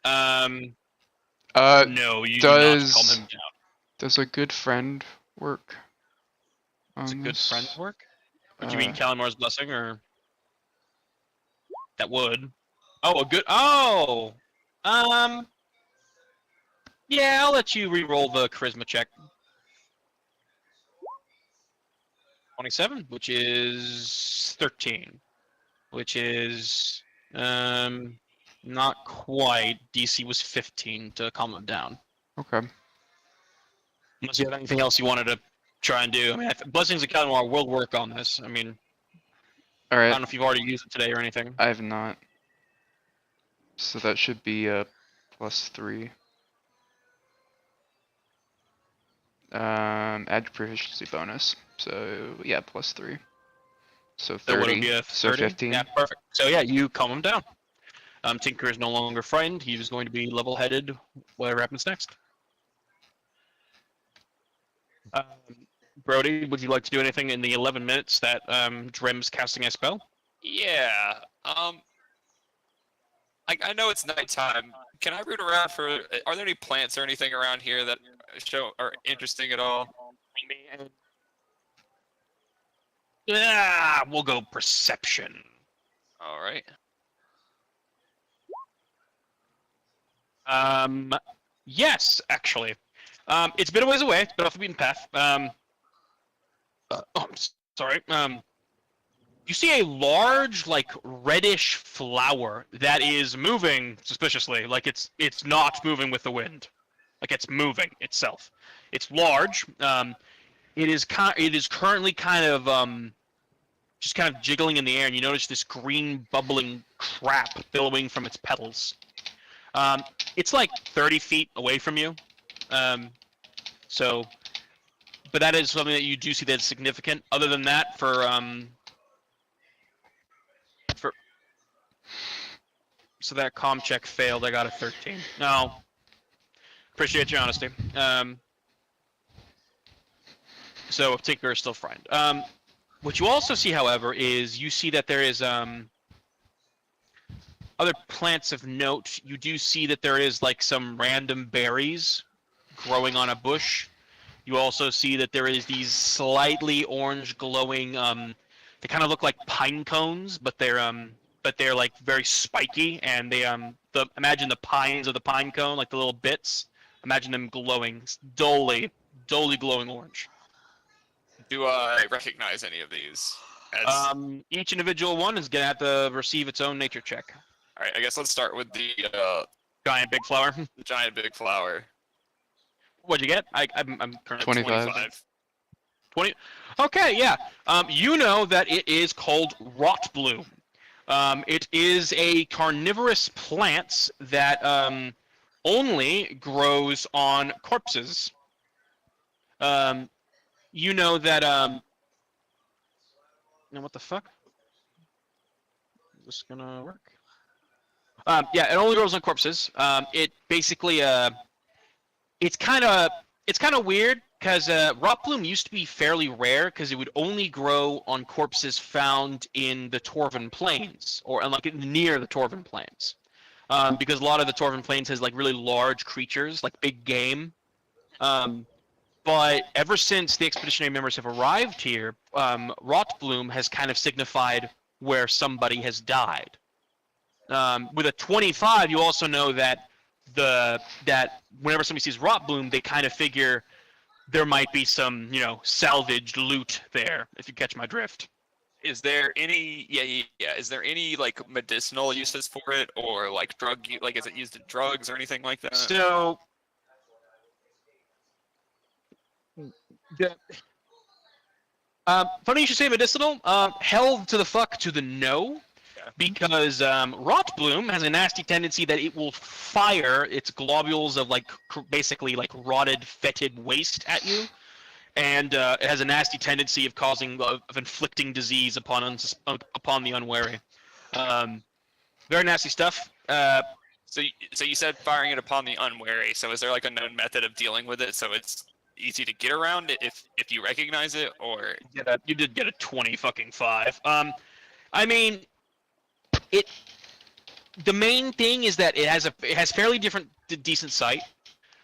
Speaker 1: No, you do not
Speaker 4: does-
Speaker 1: calm him down.
Speaker 4: Does a good friend work?
Speaker 1: Does a
Speaker 4: on
Speaker 1: good
Speaker 4: this?
Speaker 1: friend work? Or do you mean Kalimar's blessing, or that would? Oh, a good. Oh, yeah, I'll let you re-roll the charisma check. 27, which is 13, which is not quite. DC was 15 to calm him down.
Speaker 4: Okay.
Speaker 1: Unless you have anything else you wanted to try and do. I mean, Blessings of Kalimar will work on this. I mean,
Speaker 4: All
Speaker 1: I
Speaker 4: right.
Speaker 1: don't know if you've already used it today or anything.
Speaker 4: I have not. So that should be a +3. Add proficiency bonus. So yeah, +3. So
Speaker 1: So would it
Speaker 4: 30.
Speaker 1: be a
Speaker 4: So
Speaker 1: 30?
Speaker 4: 15.
Speaker 1: Yeah, perfect. So yeah, you calm him down. Tinker is no longer frightened. He's going to be level-headed. Whatever happens next. Brody, would you like to do anything in the 11 minutes that Drem's casting a spell?
Speaker 5: Yeah. I know it's nighttime. Can I root around for? Are there any plants or anything around here that are interesting at all?
Speaker 1: Yeah, we'll go perception.
Speaker 5: All right.
Speaker 1: Yes, actually. It's been a ways away. It's been off the beaten path. Sorry. You see a large, like, reddish flower that is moving suspiciously. Like it's not moving with the wind. Like it's moving itself. It's large. It is currently kind of just kind of jiggling in the air, and you notice this green bubbling crap billowing from its petals. It's like 30 feet away from you. But that is something that you do see that's significant. Other than that, for So that comm check failed. I got a 13. No. Appreciate your honesty. So Tinker is still friend. What you also see, however, is you see that there is other plants of note. You do see that there is like some random berries growing on a bush. You also see that there is these slightly orange glowing they kind of look like pine cones, but they're like very spiky, and they imagine the pines of the pine cone, like the little bits, imagine them glowing dully glowing orange.
Speaker 5: Do I recognize any of these? As,
Speaker 1: Each individual one is gonna have to receive its own nature check.
Speaker 5: all right, I guess let's start with the
Speaker 1: Giant big flower.
Speaker 5: giant big flower.
Speaker 1: What'd you get? I'm currently
Speaker 4: 25.
Speaker 1: 20. Okay, yeah. You know that it is called rot bloom. It is a carnivorous plant that only grows on corpses. You know that now what the fuck? Is this gonna work? Yeah, it only grows on corpses. It basically it's kind of weird because rot bloom used to be fairly rare because it would only grow on corpses found in the Torven Plains or like near the Torven Plains, because a lot of the Torven Plains has like really large creatures, like big game. But ever since the expeditionary members have arrived here, rot bloom has kind of signified where somebody has died. With a 25, you also know that that whenever somebody sees rot bloom, they kind of figure there might be some, salvaged loot there, if you catch my drift.
Speaker 5: Is there any is there any like medicinal uses for it, or like like is it used in drugs or anything like that?
Speaker 1: So funny you should say medicinal. Hell to the fuck to the no. Because rot bloom has a nasty tendency that it will fire its globules of basically like rotted, fetid waste at you, and it has a nasty tendency of inflicting disease upon the unwary. Very nasty stuff.
Speaker 5: So you said firing it upon the unwary. So is there like a known method of dealing with it so it's easy to get around it if you recognize it, or
Speaker 1: You did get a 25. I mean. The main thing is that it has fairly decent sight,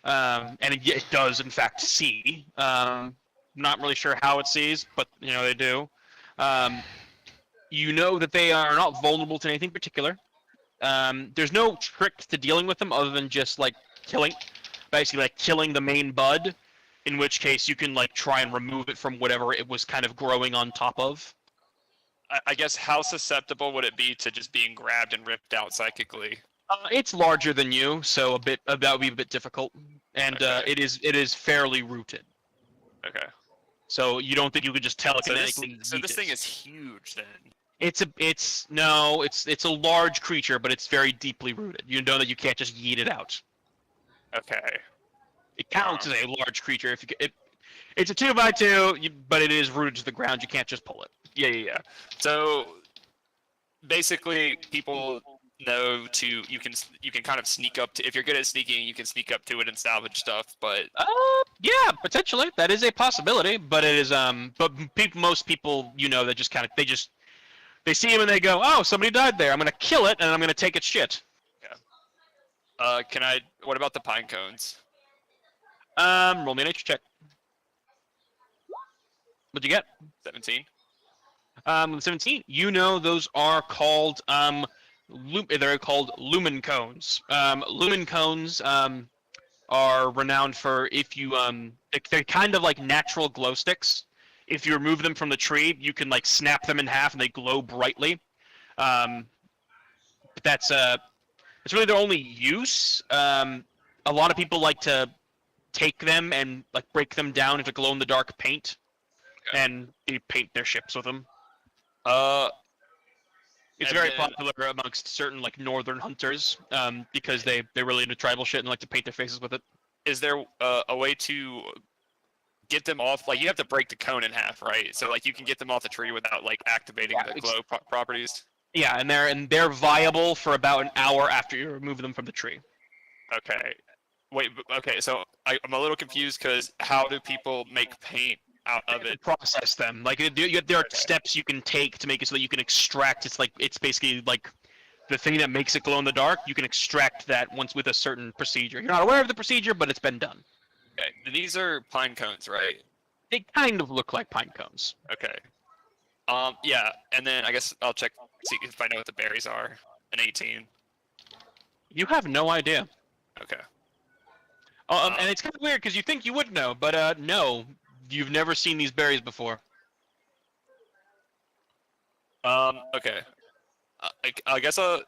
Speaker 1: and it does in fact see. Not really sure how it sees, but they do. You know that they are not vulnerable to anything particular. There's no trick to dealing with them other than just like killing the main bud, in which case you can like try and remove it from whatever it was kind of growing on top of.
Speaker 5: I guess how susceptible would it be to just being grabbed and ripped out psychically?
Speaker 1: It's larger than you, so that would be a bit difficult, and
Speaker 5: Okay.
Speaker 1: it is fairly rooted.
Speaker 5: Okay.
Speaker 1: So you don't think you could just telekinetically?
Speaker 5: So this
Speaker 1: yeet
Speaker 5: thing
Speaker 1: it.
Speaker 5: is huge then.
Speaker 1: It's a large creature, but it's very deeply rooted. You know that you can't just yeet it out.
Speaker 5: Okay.
Speaker 1: It counts as a large creature if it's a 2x2, but it is rooted to the ground. You can't just pull it.
Speaker 5: Yeah. So basically, people know you can kind of sneak up to, if you're good at sneaking, you can sneak up to it and salvage stuff. But
Speaker 1: Yeah, potentially that is a possibility, but it is but most people that just kind of they see him and they go, oh, somebody died there. I'm gonna kill it and I'm gonna take its shit.
Speaker 5: what about the pine cones?
Speaker 1: Roll me a nature check. What'd you get?
Speaker 5: 17.
Speaker 1: 17. You know those are called they're called lumen cones. Lumen cones are renowned for they're kind of like natural glow sticks. If you remove them from the tree, you can like snap them in half and they glow brightly. But that's really their only use. A lot of people like to take them and like break them down into glow in the dark paint, and they paint their ships with them. It's
Speaker 5: And
Speaker 1: very
Speaker 5: then-
Speaker 1: popular amongst certain like northern hunters, because they're really into tribal shit and like to paint their faces with it.
Speaker 5: Is there a way to get them off? Like you have to break the cone in half, right? So like you can get them off the tree without like activating
Speaker 1: Yeah,
Speaker 5: the glow properties.
Speaker 1: Yeah, and they're viable for about an hour after you remove them from the tree.
Speaker 5: Okay. Wait. Okay. So I'm a little confused because how do people make paint out of it?
Speaker 1: Process them. Like there are
Speaker 5: Okay.
Speaker 1: steps you can take to make it so that you can extract. It's basically like the thing that makes it glow in the dark. You can extract that once with a certain procedure. You're not aware of the procedure, but it's been done.
Speaker 5: Okay. These are pine cones, right?
Speaker 1: They kind of look like pine cones.
Speaker 5: Okay. Yeah. And then I guess I'll check see if I know what the berries are. An 18.
Speaker 1: You have no idea.
Speaker 5: Okay.
Speaker 1: And it's kind of weird because you think you would know, but no, you've never seen these berries before.
Speaker 5: Okay. I guess I'll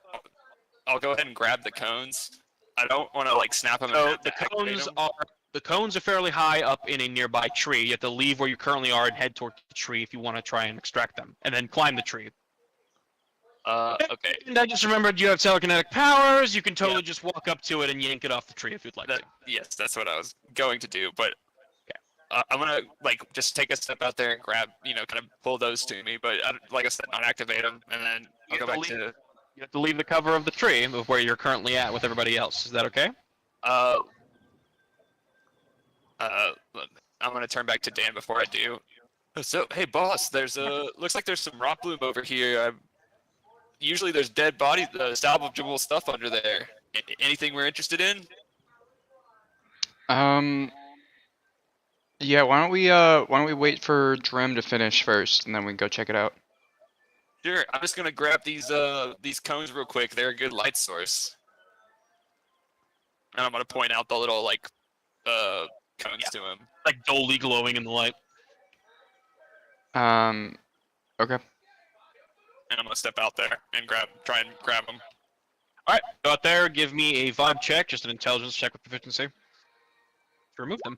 Speaker 5: go ahead and grab the cones. I don't want to like snap them.
Speaker 1: So
Speaker 5: and
Speaker 1: the
Speaker 5: activate
Speaker 1: cones
Speaker 5: 'em.
Speaker 1: are fairly high up in a nearby tree. You have to leave where you currently are and head toward the tree if you want to try and extract them, and then climb the tree.
Speaker 5: Okay.
Speaker 1: And I just remembered you have telekinetic powers. You can totally just walk up to it and yank it off the tree if you'd like to.
Speaker 5: Yes, that's what I was going to do, but I'm gonna like just take a step out there and grab, kind of pull those to me. But like I said, not activate them, and then I'll go back to.
Speaker 1: You have to leave the cover of the tree of where you're currently at with everybody else. Is that okay?
Speaker 5: I'm gonna turn back to Dan before I do. So, hey, boss, there's looks like there's some rock bloom over here. Usually there's dead bodies, salvageable stuff under there. Anything we're interested in?
Speaker 4: Yeah, why don't we wait for Drim to finish first, and then we can go check it out.
Speaker 5: Sure. I'm just gonna grab these cones real quick. They're a good light source. And I'm gonna point out the little cones to him.
Speaker 1: Like dully glowing in the light.
Speaker 4: Okay.
Speaker 5: And I'm gonna step out there and try and grab them.
Speaker 1: All right, go out there. Give me a vibe check, just an intelligence check with proficiency. To remove them.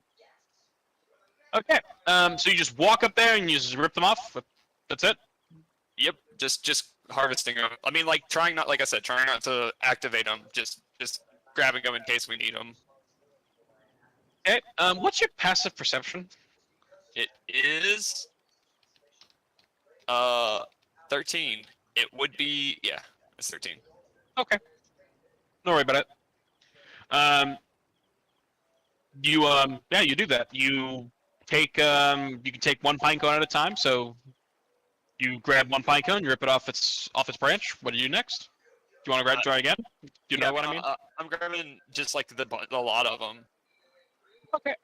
Speaker 1: Okay. So you just walk up there and you just rip them off. That's it.
Speaker 5: Yep. Just harvesting them. I mean, trying not to activate them. Just grabbing them in case we need them.
Speaker 1: Okay. What's your passive perception?
Speaker 5: It is 13. It would be it's 13.
Speaker 1: Okay. Don't worry about it. You do that. You take you can take one pine cone at a time. So you grab one pine cone, you rip it off its branch. What do you do next? Do you want to try again? Do you know what I mean?
Speaker 5: I'm grabbing just the lot of them.
Speaker 1: Okay.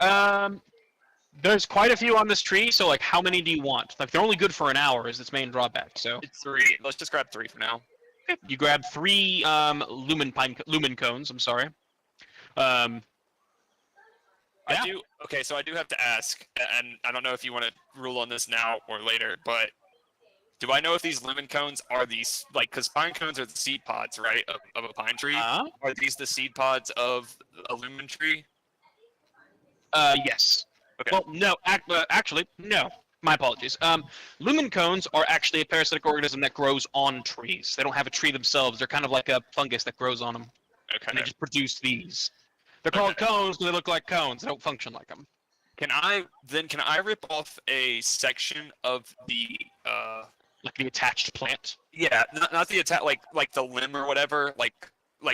Speaker 1: There's quite a few on this tree. So how many do you want? They're only good for an hour. Is its main drawback. So
Speaker 5: It's 3. Let's just grab 3 for now.
Speaker 1: you grab 3 lumen cones. I'm sorry. Yeah.
Speaker 5: So I do have to ask, and I don't know if you want to rule on this now or later, but do I know if these lumen cones are these because pine cones are the seed pods, right, of a pine tree? Are these the seed pods of a lumen tree?
Speaker 1: Yes.
Speaker 5: Okay.
Speaker 1: Well, no. Actually, no. My apologies. Lumen cones are actually a parasitic organism that grows on trees. They don't have a tree themselves. They're kind of like a fungus that grows on them, and they
Speaker 5: Okay.
Speaker 1: just produce these. They're called cones because they look like cones. They don't function like them.
Speaker 5: Can I rip off a section of the
Speaker 1: Like the attached plant.
Speaker 5: yeah, not the attack like the limb or whatever, like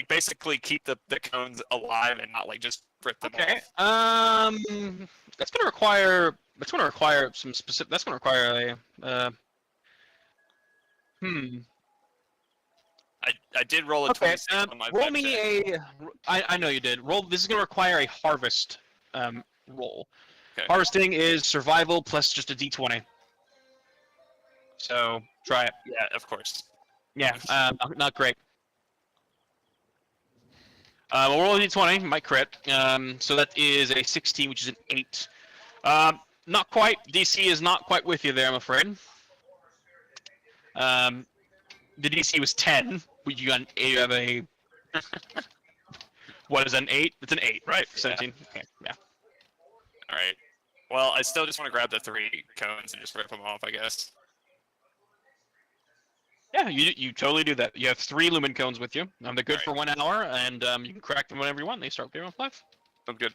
Speaker 5: basically keep the cones alive and not just rip them
Speaker 1: Okay.
Speaker 5: off.
Speaker 1: That's gonna require some specific. That's gonna require a.
Speaker 5: I did roll a
Speaker 1: Okay.
Speaker 5: 26 on my
Speaker 1: Roll
Speaker 5: vet
Speaker 1: me
Speaker 5: check.
Speaker 1: I know you did. Roll. This is gonna require a harvest roll.
Speaker 5: Okay.
Speaker 1: Harvesting is survival plus just a d20. So try it.
Speaker 5: Yeah, of course.
Speaker 1: Yeah. Not great. We'll roll a d20. Might crit. So that is a 16, which is an 8. Not quite. DC is not quite with you there, I'm afraid. The DC was 10. But you got an 8 of a. What is an 8? It's an 8, right? 17. Okay. Yeah.
Speaker 5: All right. Well, I still just want to grab the 3 cones and just rip them off, I guess.
Speaker 1: Yeah, you totally do that. You have 3 lumen cones with you. They're good
Speaker 5: Alright.
Speaker 1: for 1 hour, and you can crack them whenever you want. They start giving off life.
Speaker 5: I'm good.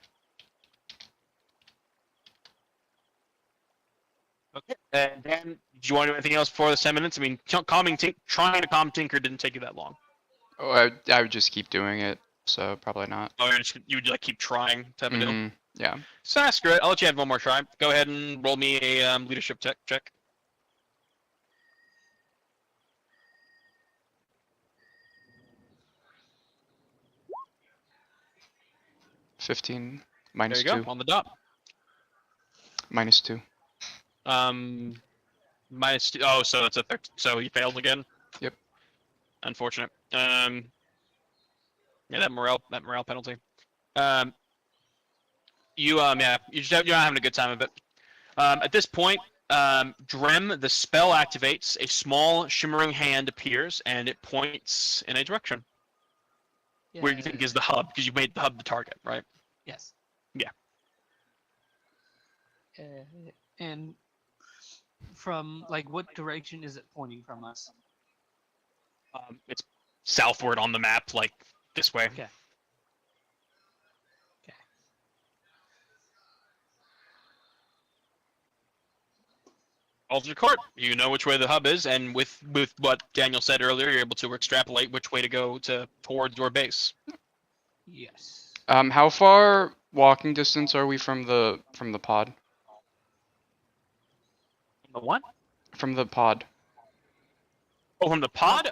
Speaker 1: Okay. And Dan, do you want to do anything else before the 10 minutes? I mean, trying to calm Tinker didn't take you that long.
Speaker 4: Oh, I would just keep doing it, so probably not.
Speaker 1: Oh, you would like keep trying type of deal.
Speaker 4: Mhm, yeah.
Speaker 1: So that's good. I'll let you have one more try. Go ahead and roll me a leadership check.
Speaker 4: 15
Speaker 1: There
Speaker 4: minus
Speaker 1: you go,
Speaker 4: 2.
Speaker 1: on the dot.
Speaker 4: Minus 2.
Speaker 1: Minus two. Oh, so it's a so he failed again.
Speaker 4: Yep.
Speaker 1: Unfortunate. Yeah, that morale penalty. You're not having a good time of it. At this point, Drem, the spell activates. A small shimmering hand appears, and it points in a direction where you think is the hub, because you made the hub the target, right?
Speaker 2: Yes.
Speaker 1: Yeah.
Speaker 2: And from like what direction is it pointing from us?
Speaker 1: It's southward on the map, like this way.
Speaker 2: Okay. Okay.
Speaker 1: Alter Court, you know which way the hub is, and with what Daniel said earlier, you're able to extrapolate which way to go towards your base.
Speaker 2: Yes.
Speaker 4: How far walking distance are we from the pod?
Speaker 1: The what?
Speaker 4: From the pod.
Speaker 1: Oh, from the pod?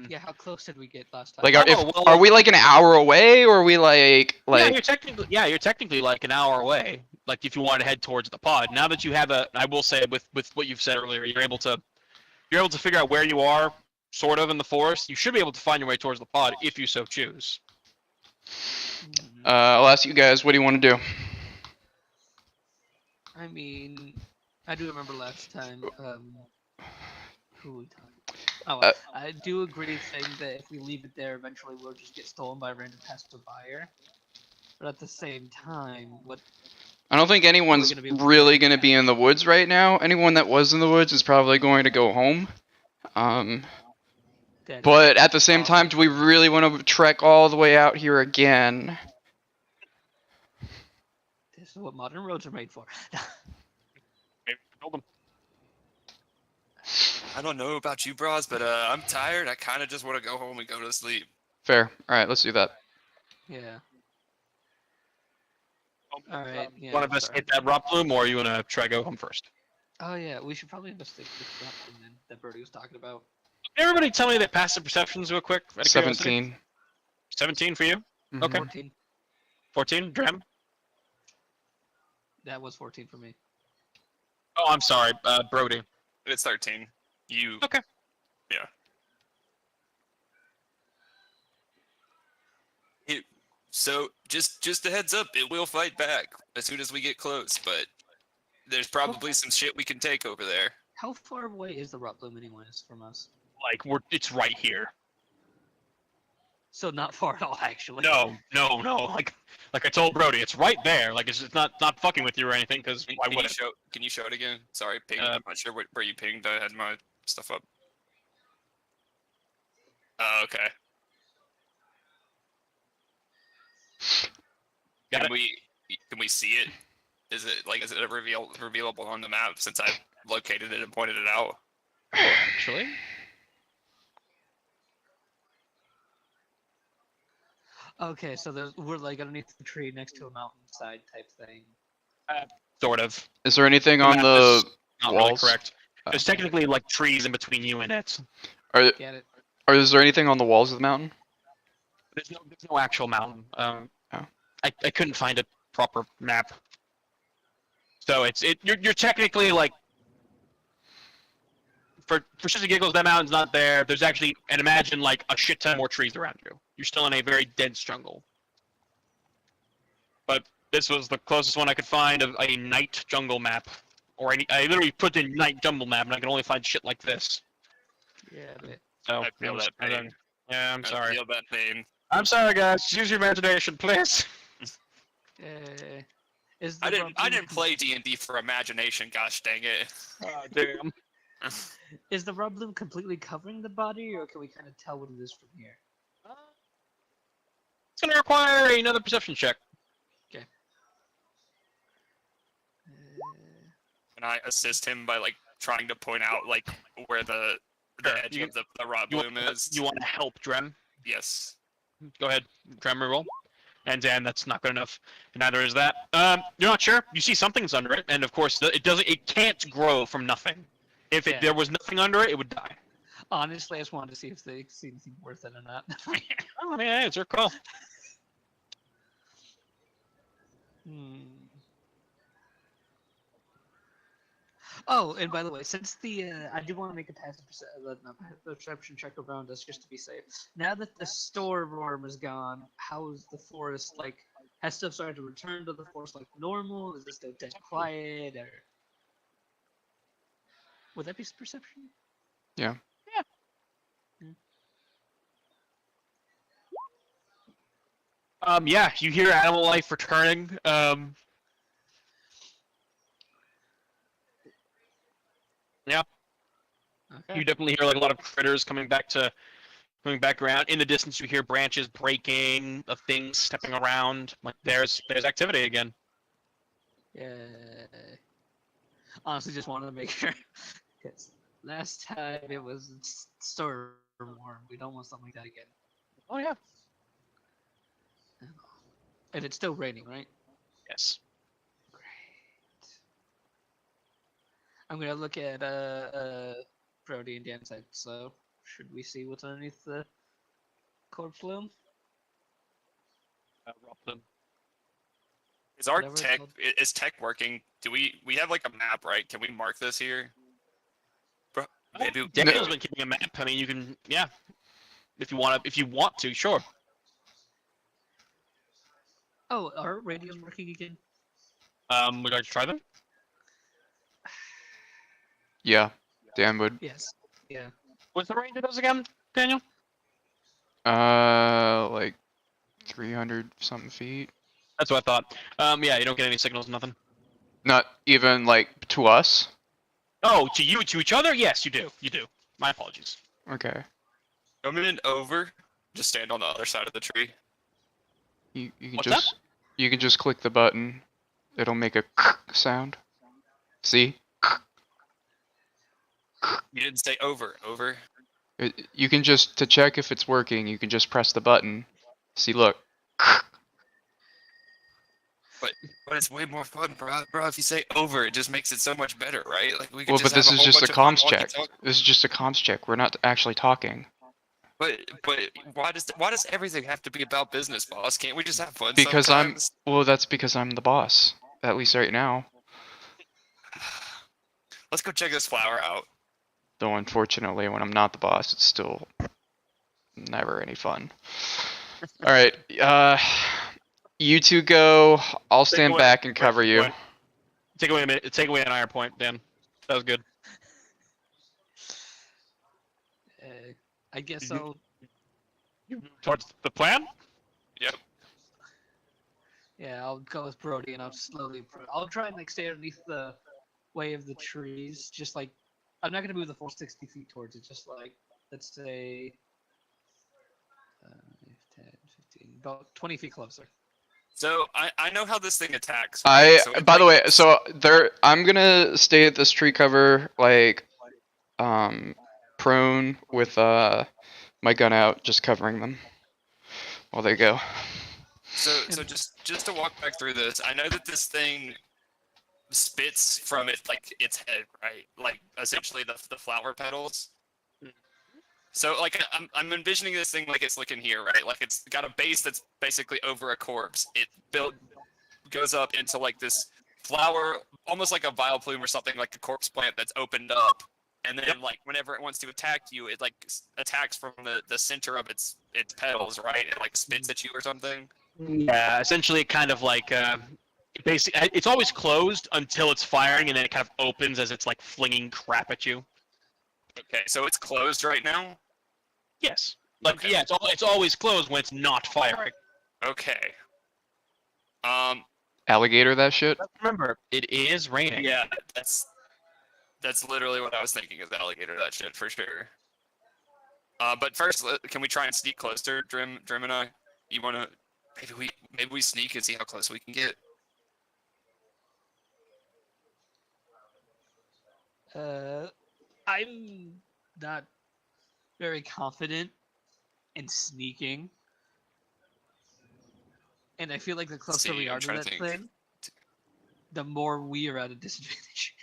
Speaker 2: Yeah, how close did we get last time?
Speaker 4: Like,
Speaker 1: Oh, well,
Speaker 4: are we like an hour away, or are we like
Speaker 1: you're technically like an hour away. Like if you want to head towards the pod. Now that you have I will say with what you've said earlier, you're able to figure out where you are, sort of in the forest. You should be able to find your way towards the pod if you so choose.
Speaker 4: I'll ask you guys, what do you want to do?
Speaker 2: I mean, I do remember last time. Who we talking? Oh, I do agree saying that if we leave it there, eventually we'll just get stolen by a random passerby buyer. But at the same time, what?
Speaker 4: I don't think anyone's really going to be in the woods right now. Anyone that was in the woods is probably going to go home. But at the same time, do we really want to trek all the way out here again?
Speaker 2: This is what modern roads are made for.
Speaker 1: Maybe build them.
Speaker 5: I don't know about you, bros, but I'm tired. I kind of just want to go home and go to sleep.
Speaker 4: Fair. All right, let's do that.
Speaker 2: Yeah. All right. Yeah.
Speaker 1: Want to investigate that rock bloom, or you want to try go home first?
Speaker 2: Oh yeah, we should probably investigate this corruption then that Birdie was talking about.
Speaker 1: Can everybody tell me their passive perceptions real quick? Out of curiosity?
Speaker 4: 17.
Speaker 1: 17 for you?
Speaker 4: Mhm.
Speaker 1: Okay.
Speaker 2: 14.
Speaker 1: 14? Drem?
Speaker 2: That was 14 for me.
Speaker 1: Oh, I'm sorry. Brody.
Speaker 5: It's 13. You.
Speaker 1: Okay.
Speaker 5: Yeah. So just a heads up, it will fight back as soon as we get close, but there's probably some shit we can take over there.
Speaker 2: How far away is the Rot Bloom anyways from us?
Speaker 1: Like, it's right here.
Speaker 2: So not far at all, actually.
Speaker 1: No. Like I told Brody, it's right there. Like, it's just not fucking with you or anything, because why would it?
Speaker 5: Can you show it again? Sorry, ping. I'm not sure where you pinged. I had my stuff up. Okay.
Speaker 1: Got
Speaker 5: Can we see it? Is it revealable on the map since I located it and pointed it out?
Speaker 1: Actually.
Speaker 2: Okay, so we're like underneath the tree next to a mountainside type thing.
Speaker 1: Sort of.
Speaker 4: Is there anything on
Speaker 1: map
Speaker 4: the
Speaker 1: is not really
Speaker 4: walls?
Speaker 1: correct. There's technically like trees in between you and it.
Speaker 4: Are,
Speaker 2: Get it?
Speaker 4: or is there anything on the walls of the mountain?
Speaker 1: There's no actual mountain. I couldn't find a proper map. So you're technically like, for shits and giggles, that mountain's not there. There's actually, and imagine like a shit ton more trees around you. You're still in a very dense jungle. But this was the closest one I could find of a night jungle map. Or I literally put in night jungle map, and I can only find shit like this.
Speaker 2: Yeah, but
Speaker 1: So
Speaker 5: I feel that pain.
Speaker 1: yeah, I'm sorry.
Speaker 5: I feel that pain.
Speaker 1: I'm sorry, guys. Just use your imagination, please.
Speaker 2: is
Speaker 5: I
Speaker 2: the
Speaker 5: didn't
Speaker 2: Rot Bloom
Speaker 5: play D&D for imagination. Gosh dang it.
Speaker 1: Oh, damn.
Speaker 2: Is the Rot Bloom completely covering the body, or can we kind of tell what it is from here?
Speaker 1: It's gonna require another perception check.
Speaker 2: Okay.
Speaker 5: Can I assist him by like trying to point out like where the
Speaker 1: Sure.
Speaker 5: edge
Speaker 1: You-
Speaker 5: of the raw
Speaker 1: You
Speaker 5: bloom
Speaker 1: want,
Speaker 5: is.
Speaker 1: you want to help Drem?
Speaker 5: Yes.
Speaker 1: Go ahead, Drem roll. And Dan, that's not good enough. Neither is that. You're not sure. You see something's under it, and of course, it doesn't. It can't grow from nothing. If
Speaker 2: Yeah.
Speaker 1: there was nothing under it, it would die.
Speaker 2: Honestly, I just wanted to see if they see anything worth it or not.
Speaker 1: Oh, I mean, hey, it's your call.
Speaker 2: Hmm. Oh, and by the way, since I do want to make a passive perception check around us just to be safe. Now that the storm is gone, how's the forest like? Has stuff started to return to the forest like normal? Is it still dead quiet, or would that be perception?
Speaker 4: Yeah.
Speaker 1: Yeah, you hear animal life returning. Yeah,
Speaker 2: Okay.
Speaker 1: you definitely hear like a lot of critters coming back around. In the distance, you hear branches breaking, of things stepping around. Like there's activity again.
Speaker 2: Yeah. Honestly, just wanted to make sure. Because last time it was storm warm. We don't want something like that again.
Speaker 1: Oh yeah.
Speaker 2: And it's still raining, right?
Speaker 1: Yes.
Speaker 2: Great. I'm gonna look at Brody and Dan's side. So should we see what's underneath the corpse loom?
Speaker 1: Rob
Speaker 5: Is our
Speaker 2: Whatever it's
Speaker 5: tech
Speaker 2: called.
Speaker 5: is tech working? Do we have like a map, right? Can we mark this here? Bro, maybe
Speaker 1: Daniel's been keeping a map. I mean, you can, yeah. If you want to, sure.
Speaker 2: Oh, are radios working again?
Speaker 1: Would you like to try them?
Speaker 4: Yeah. Dan would.
Speaker 2: Yes. Yeah.
Speaker 1: What's the range of those again, Daniel?
Speaker 4: Like 300 something feet.
Speaker 1: That's what I thought. Yeah, you don't get any signals, nothing.
Speaker 4: Not even like to us.
Speaker 1: Oh, to each other? Yes, you do. You do. My apologies.
Speaker 4: Okay.
Speaker 5: come in over. Just stand on the other side of the tree.
Speaker 4: You can
Speaker 1: What's
Speaker 4: you can just click the button. It'll make a sound. See?
Speaker 5: You didn't say over.
Speaker 4: You can just to check if it's working. You can just press the button. See, look.
Speaker 5: But it's way more fun, bro. If you say over, it just makes it so much better, right? Like we could
Speaker 4: Well,
Speaker 5: just
Speaker 4: but this
Speaker 5: have
Speaker 4: is
Speaker 5: whole
Speaker 4: just a
Speaker 5: bunch of fun
Speaker 4: comms check.
Speaker 5: walkie-talkie-
Speaker 4: This is just a comms check. We're not actually talking.
Speaker 5: But why does everything have to be about business, boss? Can't we just have fun?
Speaker 4: Because
Speaker 5: sometimes?
Speaker 4: well, that's because I'm the boss. At least right now.
Speaker 5: Let's go check this flower out.
Speaker 4: Though unfortunately, when I'm not the boss, it's still never any fun. All right, you two go. I'll stand
Speaker 1: away.
Speaker 4: back and cover you.
Speaker 1: Away. Take away a minute. Take away an iron point, Dan. That was good.
Speaker 2: I guess
Speaker 1: Mhm.
Speaker 2: I'll.
Speaker 1: Towards the plan?
Speaker 2: Yeah, I'll go with Brody, and I'll slowly. I'll try and like stay underneath the way of the trees. Just like I'm not gonna move the full 60 feet towards it. Just like let's say 10, 15, about 20 feet closer.
Speaker 5: So I know how this thing attacks. right? So it,
Speaker 4: By the
Speaker 5: like,
Speaker 4: way, so I'm gonna stay at this tree cover, like, prone with my gun out, just covering them while they go.
Speaker 5: So just to walk back through this, I know that this thing spits from it like its head, right? Like essentially the flower petals. So like I'm envisioning this thing like it's looking here, right? Like it's got a base that's basically over a corpse. It goes up into like this flower, almost like a vile plume or something, like a corpse plant that's opened up. And then like whenever it wants to attack you, it like attacks from the center of its petals, right? It like spits at you or something.
Speaker 1: Yeah, essentially, it kind of like basically, it's always closed until it's firing, and then it kind of opens as it's like flinging crap at you.
Speaker 5: Okay, so it's closed right now.
Speaker 1: Yes. Like
Speaker 5: Okay.
Speaker 1: yeah, it's always closed when it's not firing.
Speaker 5: Okay.
Speaker 4: Alligator that shit.
Speaker 1: Remember, it is raining.
Speaker 5: Yeah, that's literally what I was thinking of the alligator, that shit for sure. But first, can we try and sneak closer, Drim and I? You wanna maybe we sneak and see how close we can get.
Speaker 2: I'm not very confident in sneaking, and I feel like the closer we
Speaker 5: See,
Speaker 2: are
Speaker 5: I'm
Speaker 2: to
Speaker 5: trying
Speaker 2: that
Speaker 5: to think.
Speaker 2: thing, the more we are at a disadvantage.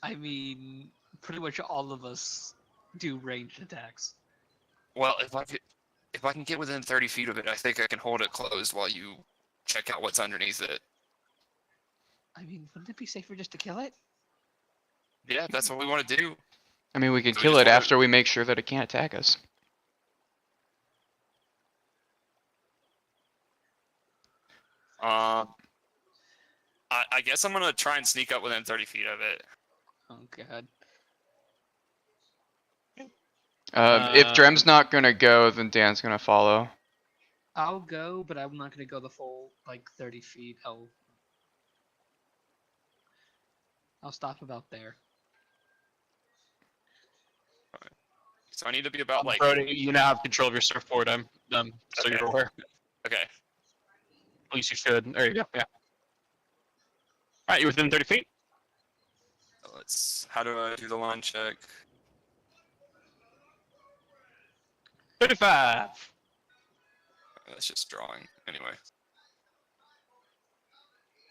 Speaker 2: I mean, pretty much all of us do ranged attacks.
Speaker 5: Well, if I can get within 30 feet of it, I think I can hold it closed while you check out what's underneath it.
Speaker 2: I mean, wouldn't it be safer just to kill it?
Speaker 5: Yeah, if that's what we want to do.
Speaker 4: I mean, we could
Speaker 5: So we
Speaker 4: kill
Speaker 5: just
Speaker 4: it
Speaker 5: wanna-
Speaker 4: after we make sure that it can't attack us.
Speaker 5: I guess I'm gonna try and sneak up within 30 feet of it.
Speaker 2: Oh god.
Speaker 4: If Drem's not gonna go, then Dan's gonna follow.
Speaker 2: I'll go, but I'm not gonna go the full like 30 feet. I'll stop about there.
Speaker 5: So I need to be about like.
Speaker 1: Brody, you now have control of your surfboard. So
Speaker 5: Okay.
Speaker 1: you're aware.
Speaker 5: Okay.
Speaker 1: At least you should. There you go. Yeah. All right, you're within 30 feet.
Speaker 5: How do I do the line check?
Speaker 1: 35.
Speaker 5: That's just drawing. Anyway.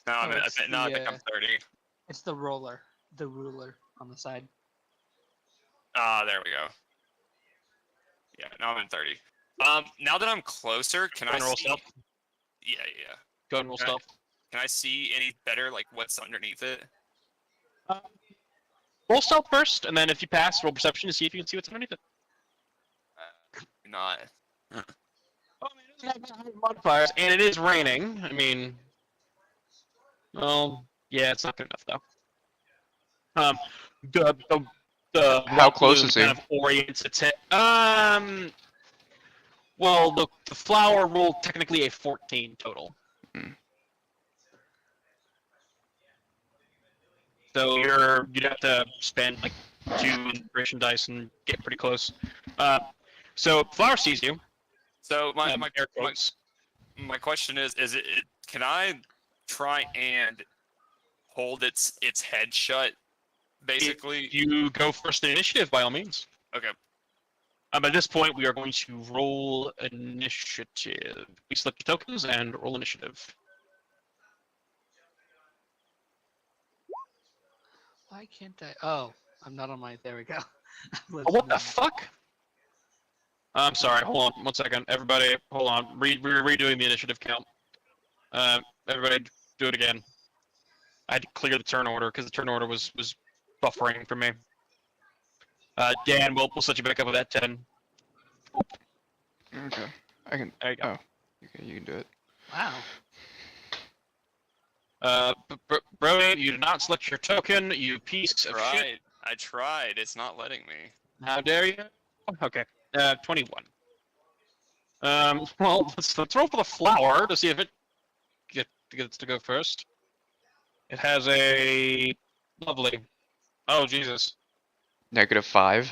Speaker 5: Now
Speaker 2: Oh, it's
Speaker 5: now I
Speaker 2: the,
Speaker 5: think I'm 30.
Speaker 2: It's the ruler on the side.
Speaker 5: Ah, there we go. Yeah, now I'm in 30. Now that I'm closer, can
Speaker 1: Go
Speaker 5: I
Speaker 1: and roll
Speaker 5: see?
Speaker 1: stealth.
Speaker 5: Yeah.
Speaker 1: Go ahead and roll
Speaker 5: Okay.
Speaker 1: stealth.
Speaker 5: Can I see any better, like what's underneath it?
Speaker 1: Roll stealth first, and then if you pass, roll perception to see if you can see what's underneath it.
Speaker 5: Not.
Speaker 1: Oh, man, it doesn't have that many modifiers, and it is raining. I mean, well, yeah, it's not good enough though. The
Speaker 4: How
Speaker 1: wet
Speaker 4: close
Speaker 1: bloom
Speaker 4: is he?
Speaker 1: kind of orients its head. Well, the flower rolled technically a 14 total.
Speaker 4: Hmm.
Speaker 1: So you'd have to spend like 2 inspiration dice and get pretty close. So flower sees you.
Speaker 5: So my
Speaker 1: Air quotes.
Speaker 5: my question is can I try and hold its head shut, basically?
Speaker 1: You go first in initiative by all means.
Speaker 5: Okay.
Speaker 1: At this point, we are going to roll initiative. We select your tokens and roll initiative.
Speaker 2: Why can't I? Oh, I'm not on my. There we go.
Speaker 1: Oh, what the fuck? I'm sorry. Hold on 1 second. Everybody, hold on. We're redoing the initiative count. Everybody, do it again. I had to clear the turn order because the turn order was buffering for me. Dan, we'll set you back up with that 10.
Speaker 4: Okay. I can.
Speaker 1: There you go.
Speaker 4: Okay, you can do it.
Speaker 2: Wow.
Speaker 1: Brody, you did not select your token, you piece of shit.
Speaker 5: Right. I tried. It's not letting me.
Speaker 1: How dare you? Okay. 21. Well, let's roll for the flower to see if it gets to go first. It has a lovely. Oh Jesus.
Speaker 4: -5.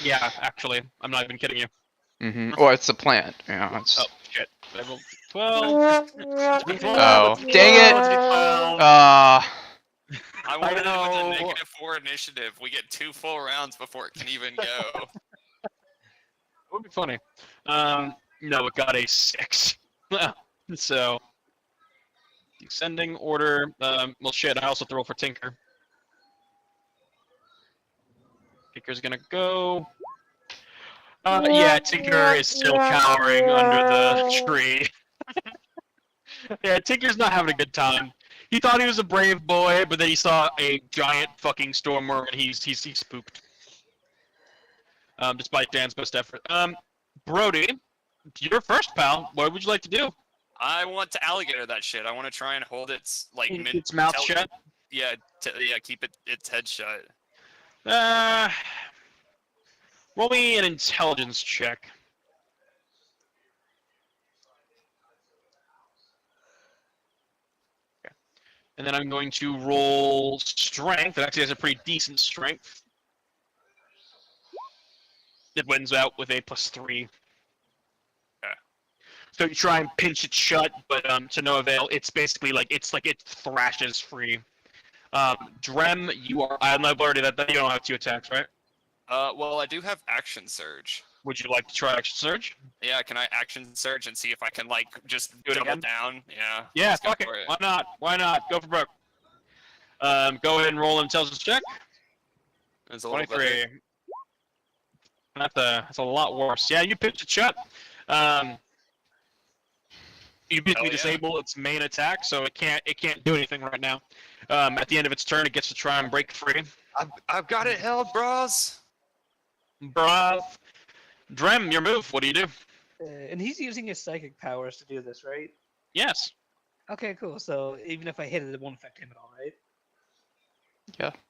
Speaker 1: Yeah, actually, I'm not even kidding you.
Speaker 4: Mm-hmm. Or it's a plant. Yeah. It's...
Speaker 1: Oh shit. I rolled 12.
Speaker 4: Oh, dang it!
Speaker 5: I
Speaker 1: I
Speaker 5: wanted it
Speaker 1: know.
Speaker 5: with a -4 initiative. We get 2 full rounds before it can even go.
Speaker 1: It would be funny. No, it got a 6. So, descending order. Well, shit. I also have to roll for Tinker. Tinker's gonna go. Yeah, Tinker is still cowering under the tree. Yeah, Tinker's not having a good time. He thought he was a brave boy, but then he saw a giant fucking storm worm and he's spooked. Despite Dan's best effort. Brody, you're first, pal. What would you like to do?
Speaker 5: I want to alligator that shit. I want to try and hold its like
Speaker 1: Its mouth shut.
Speaker 5: Yeah, yeah, keep its head shut.
Speaker 1: Roll me an intelligence check. Okay. And then I'm going to roll strength. It actually has a pretty decent strength. It wins out with a +3.
Speaker 5: Okay.
Speaker 1: So you try and pinch it shut, but to no avail. It's basically like it thrashes free. Drem, you are. I'm already that you don't have 2 attacks, right?
Speaker 5: Well, I do have action surge.
Speaker 1: Would you like to try action surge?
Speaker 5: Yeah, can I action surge and see if I can like just
Speaker 1: Do it
Speaker 5: double
Speaker 1: again?
Speaker 5: down? Yeah.
Speaker 1: Yeah,
Speaker 5: let's go
Speaker 1: fuck it.
Speaker 5: for
Speaker 1: Why not? Why not? Go for broke. Go ahead and roll an intelligence check.
Speaker 5: It's a little
Speaker 1: 23.
Speaker 5: better.
Speaker 1: That's a lot worse. Yeah, you pitched it shut. You basically
Speaker 5: Hell yeah.
Speaker 1: disable its main attack, so it can't do anything right now. At the end of its turn, it gets to try and break free.
Speaker 5: I've got it held, bros.
Speaker 1: Bruh. Drem, your move. What do you do?
Speaker 2: And he's using his psychic powers to do this, right?
Speaker 1: Yes.
Speaker 2: Okay, cool. So even if I hit it, it won't affect him at all, right?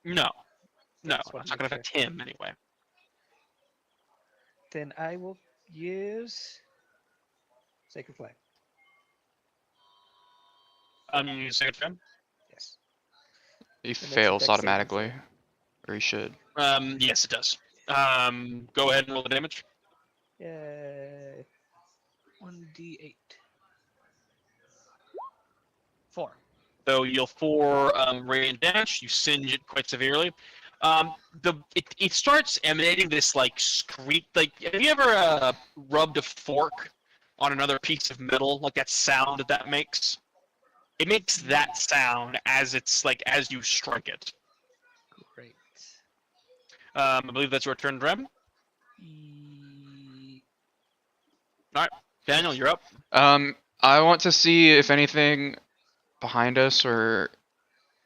Speaker 1: No. No,
Speaker 2: That's what
Speaker 1: it's not going to
Speaker 2: I'm
Speaker 1: affect him anyway.
Speaker 2: Then I will use Sacred Flame.
Speaker 1: You use second turn?
Speaker 2: Yes.
Speaker 4: He
Speaker 2: makes a
Speaker 4: fails
Speaker 2: dex saving
Speaker 4: automatically, or he should.
Speaker 1: Yes, it does. Go ahead and roll the damage.
Speaker 2: Yay. 1d8. 4.
Speaker 1: So you'll 4 radiant damage. You singe it quite severely. It starts emanating this like screech. Like, have you ever rubbed a fork on another piece of metal? Like that sound that makes. It makes that sound as you strike it.
Speaker 2: Great.
Speaker 1: I believe that's your turn, Drem. Daniel, you're up.
Speaker 4: I want to see if anything behind us or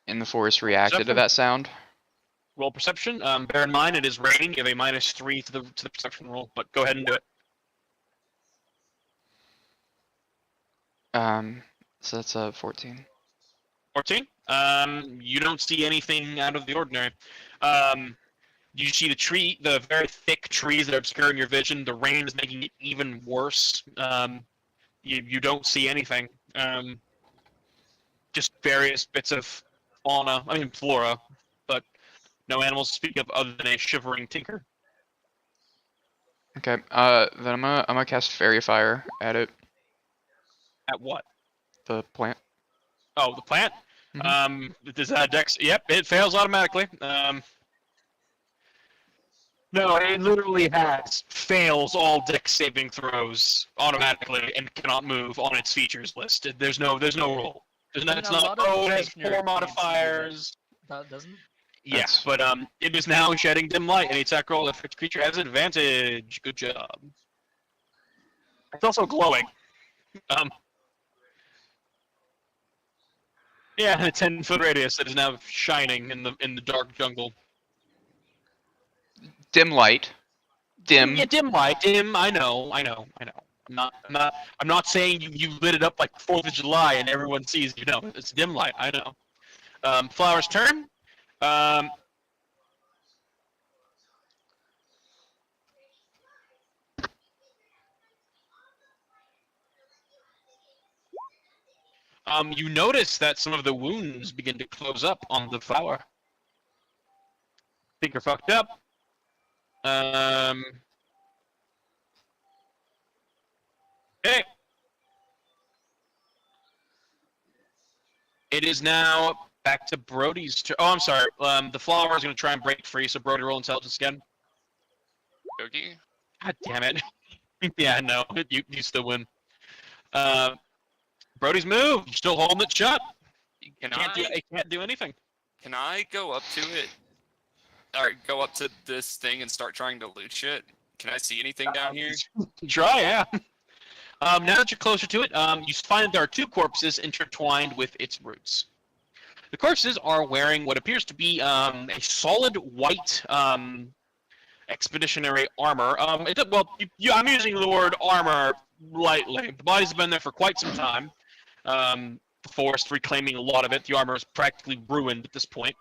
Speaker 4: in the forest reacted to
Speaker 1: Perception?
Speaker 4: that sound.
Speaker 1: Roll perception. Bear in mind it is raining. You have a -3 to the perception roll, but go ahead and do it.
Speaker 4: So that's a 14.
Speaker 1: 14. You don't see anything out of the ordinary. You see the very thick trees that are obscuring your vision. The rain is making it even worse. You don't see anything. Just various bits of flora, but no animals to speak of other than a shivering tinker.
Speaker 4: Okay. Then I'm gonna cast Fairy Fire at it,
Speaker 1: At what?
Speaker 4: the plant.
Speaker 1: Oh, the plant.
Speaker 4: Mhm.
Speaker 1: Does that dex? Yep, it fails automatically. No, it literally fails all dex saving throws automatically and cannot move on its features list. There's no roll. It's
Speaker 2: a
Speaker 1: not.
Speaker 2: lot of
Speaker 1: Oh, it has
Speaker 2: stationary
Speaker 1: 4
Speaker 2: plants do that.
Speaker 1: modifiers.
Speaker 2: Doesn't it?
Speaker 1: Yeah,
Speaker 4: That's-
Speaker 1: but it is now shedding dim light. Any attack roll, if the creature has advantage. Good job. It's also glowing. Yeah, a 10-foot radius that is now shining in the dark jungle.
Speaker 4: Dim light. Dim.
Speaker 1: Yeah, dim light. Dim. I know. I'm not saying you lit it up like 4th of July and everyone sees you. No, it's dim light. I know. Flower's turn. You notice that some of the wounds begin to close up on the flower. Think you're fucked up. Okay. It is now back to Brody's turn. Oh, I'm sorry. The flower is going to try and break free, so Brody, roll intelligence again.
Speaker 5: Yogi?
Speaker 1: God damn it. Yeah, no, you still win. Brody's move. You're still holding it shut. It can't do anything.
Speaker 5: Can I go up to it? Or go up to this thing and start trying to loot shit? Can I see anything down here?
Speaker 1: Try, yeah. Now that you're closer to it, you find that there are 2 corpses intertwined with its roots. The corpses are wearing what appears to be a solid white expeditionary armor. I'm using the word armor lightly. The body's been there for quite some time. The forest reclaiming a lot of it. The armor is practically ruined at this point.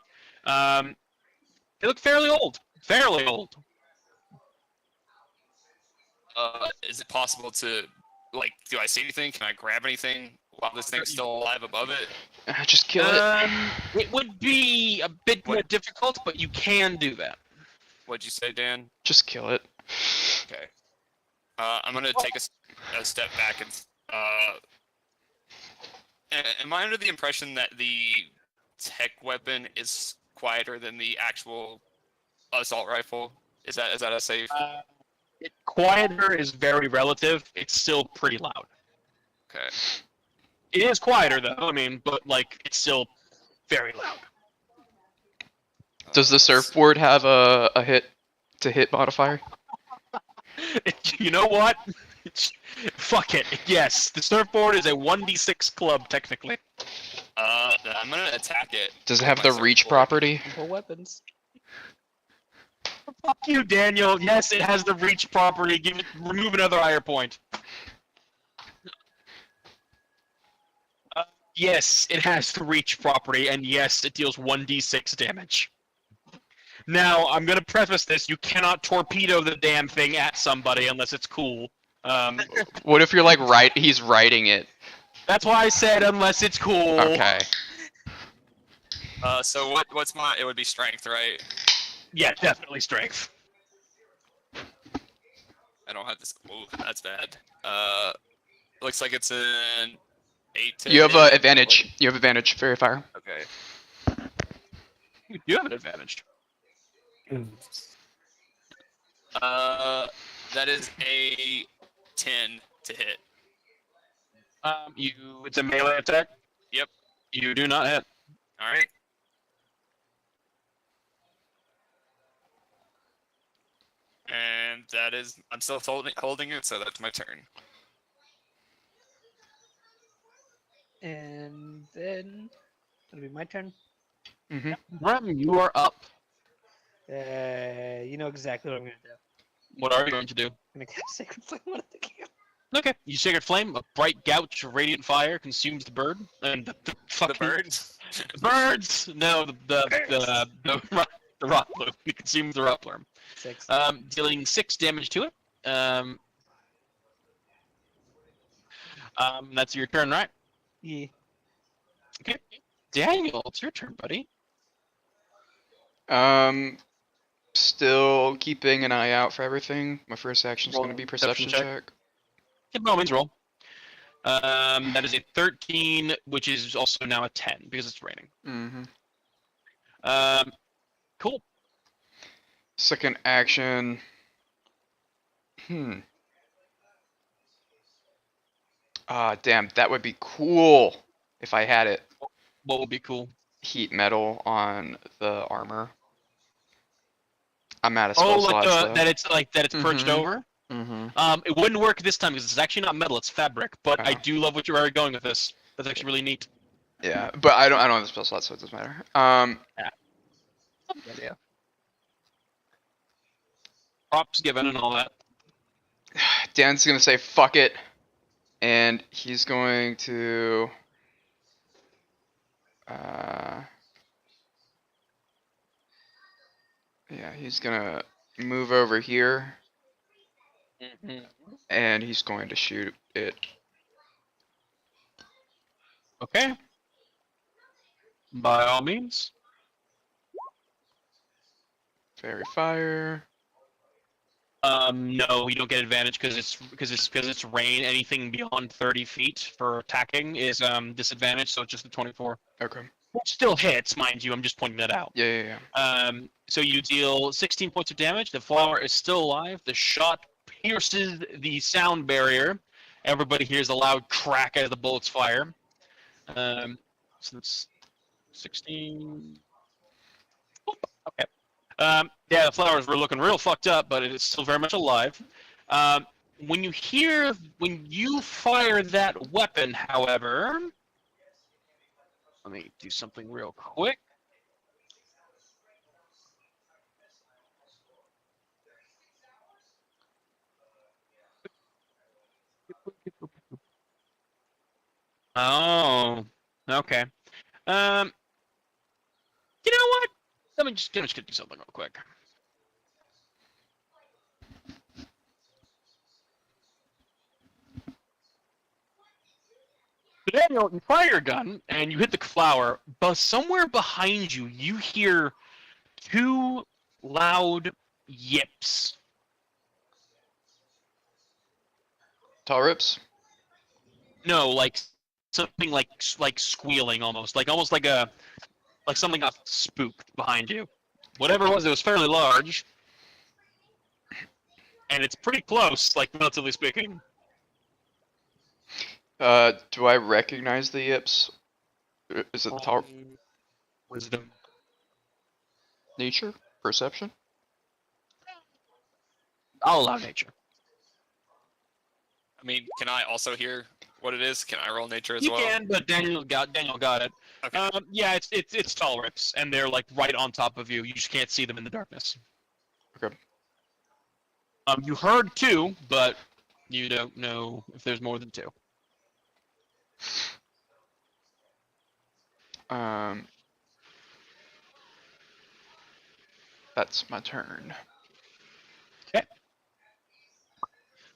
Speaker 1: They look fairly old. Fairly old.
Speaker 5: Is it possible to, like, do I see anything? Can I grab anything while this thing's still alive above it?
Speaker 4: Just kill it.
Speaker 1: It would be a bit more difficult, but you can do that.
Speaker 5: What'd you say, Dan?
Speaker 4: Just kill it.
Speaker 5: Okay. I'm gonna take a step back and am I under the impression that the tech weapon is quieter than the actual assault rifle? Is that a safe?
Speaker 1: Quieter is very relative. It's still pretty loud.
Speaker 5: Okay.
Speaker 1: It is quieter though. I mean, but like it's still very loud.
Speaker 4: Does the surfboard have a hit modifier?
Speaker 1: You know what? Fuck it. Yes, the surfboard is a 1d6 club technically.
Speaker 5: I'm gonna attack it.
Speaker 4: Does it
Speaker 5: with
Speaker 4: have
Speaker 5: my
Speaker 4: the reach
Speaker 5: surfboard.
Speaker 4: property?
Speaker 6: For weapons.
Speaker 1: Fuck you, Daniel. Yes, it has the reach property. Remove another higher point. Yes, it has the reach property, and yes, it deals 1d6 damage. Now, I'm gonna preface this: you cannot torpedo the damn thing at somebody unless it's cool.
Speaker 4: What if you're like he's riding it?
Speaker 1: That's why I said unless it's cool.
Speaker 4: Okay.
Speaker 5: So what's my? It would be strength, right?
Speaker 1: Yeah, definitely strength.
Speaker 5: I don't have this. Oh, that's bad. Looks like it's an 8 to
Speaker 4: You have
Speaker 5: hit.
Speaker 4: advantage. You have advantage, Fairy Fire.
Speaker 5: Okay.
Speaker 1: You do have an advantage.
Speaker 5: That is a 10 to hit.
Speaker 1: It's a melee attack.
Speaker 5: Yep.
Speaker 1: You do not hit.
Speaker 5: All right. And that is, I'm still holding it, so that's my turn.
Speaker 6: And then it'll be my turn.
Speaker 4: Mm-hmm.
Speaker 1: Rem, you are up.
Speaker 6: You know exactly what I'm gonna do.
Speaker 1: What are you going to do?
Speaker 6: I'm gonna cast Sacred Flame on the camp.
Speaker 1: Okay. You Sacred Flame, a bright gouge of radiant fire consumes the bird, and the
Speaker 5: The
Speaker 1: fucking
Speaker 5: birds.
Speaker 1: birds. No, the rock bloom. It consumes the rock worm.
Speaker 6: 6.
Speaker 1: Dealing 6 damage to it. That's your turn, right?
Speaker 6: Yeah.
Speaker 1: Okay. Daniel, it's your turn, buddy.
Speaker 4: Still keeping an eye out for everything. My first action is
Speaker 1: Roll
Speaker 4: going to be
Speaker 1: perception
Speaker 4: perception
Speaker 1: check.
Speaker 4: check.
Speaker 1: Yeah, by all means, roll. That is a 13, which is also now a 10 because it's raining.
Speaker 4: Mm-hmm.
Speaker 1: Cool.
Speaker 4: Second action. Damn, that would be cool if I had it.
Speaker 1: What would be cool?
Speaker 4: Heat metal on the armor. I'm out of spell
Speaker 1: Oh, like
Speaker 4: slots, though.
Speaker 1: that it's perched
Speaker 4: Mhm.
Speaker 1: over.
Speaker 4: Mm-hmm.
Speaker 1: It wouldn't work this time because it's actually not metal; it's fabric. But I
Speaker 4: Oh.
Speaker 1: do love what you're already going with this. That's actually really neat.
Speaker 4: Yeah, but I don't have the spell slots, so it doesn't matter.
Speaker 1: Yeah. Props given and all that.
Speaker 4: Dan's gonna say fuck it, and he's going to. Yeah, he's gonna move over here, and he's going to shoot it.
Speaker 1: Okay. By all means.
Speaker 4: Fairy fire.
Speaker 1: No, you don't get advantage because it's rain. Anything beyond 30 feet for attacking is disadvantage, so it's just a 24.
Speaker 4: Okay.
Speaker 1: Which still hits, mind you. I'm just pointing that out.
Speaker 4: Yeah.
Speaker 1: So you deal 16 points of damage. The flower is still alive. The shot pierces the sound barrier. Everybody hears a loud crack as the bullets fire. So that's 16. Okay. Yeah, the flowers were looking real fucked up, but it is still very much alive. When you fire that weapon, however, let me do something real quick. Oh, okay. You know what? I'm just gonna do something real quick. Daniel, you fire your gun and you hit the flower, but somewhere behind you, you hear 2 loud yips.
Speaker 4: Tall rips.
Speaker 1: No, like something like squealing almost like a like something got spooked behind you. Whatever it was fairly large, and it's pretty close, like relatively speaking.
Speaker 4: Do I recognize the yips? Is it tall
Speaker 1: Wisdom.
Speaker 4: nature? Perception?
Speaker 1: I'll allow nature.
Speaker 5: I mean, can I also hear what it is? Can I roll nature as
Speaker 1: You
Speaker 5: well?
Speaker 1: can, but Daniel got it.
Speaker 5: Okay.
Speaker 1: Yeah, it's tall rips, and they're like right on top of you. You just can't see them in the darkness.
Speaker 4: Okay.
Speaker 1: You heard two, but you don't know if there's more than two.
Speaker 4: That's my turn.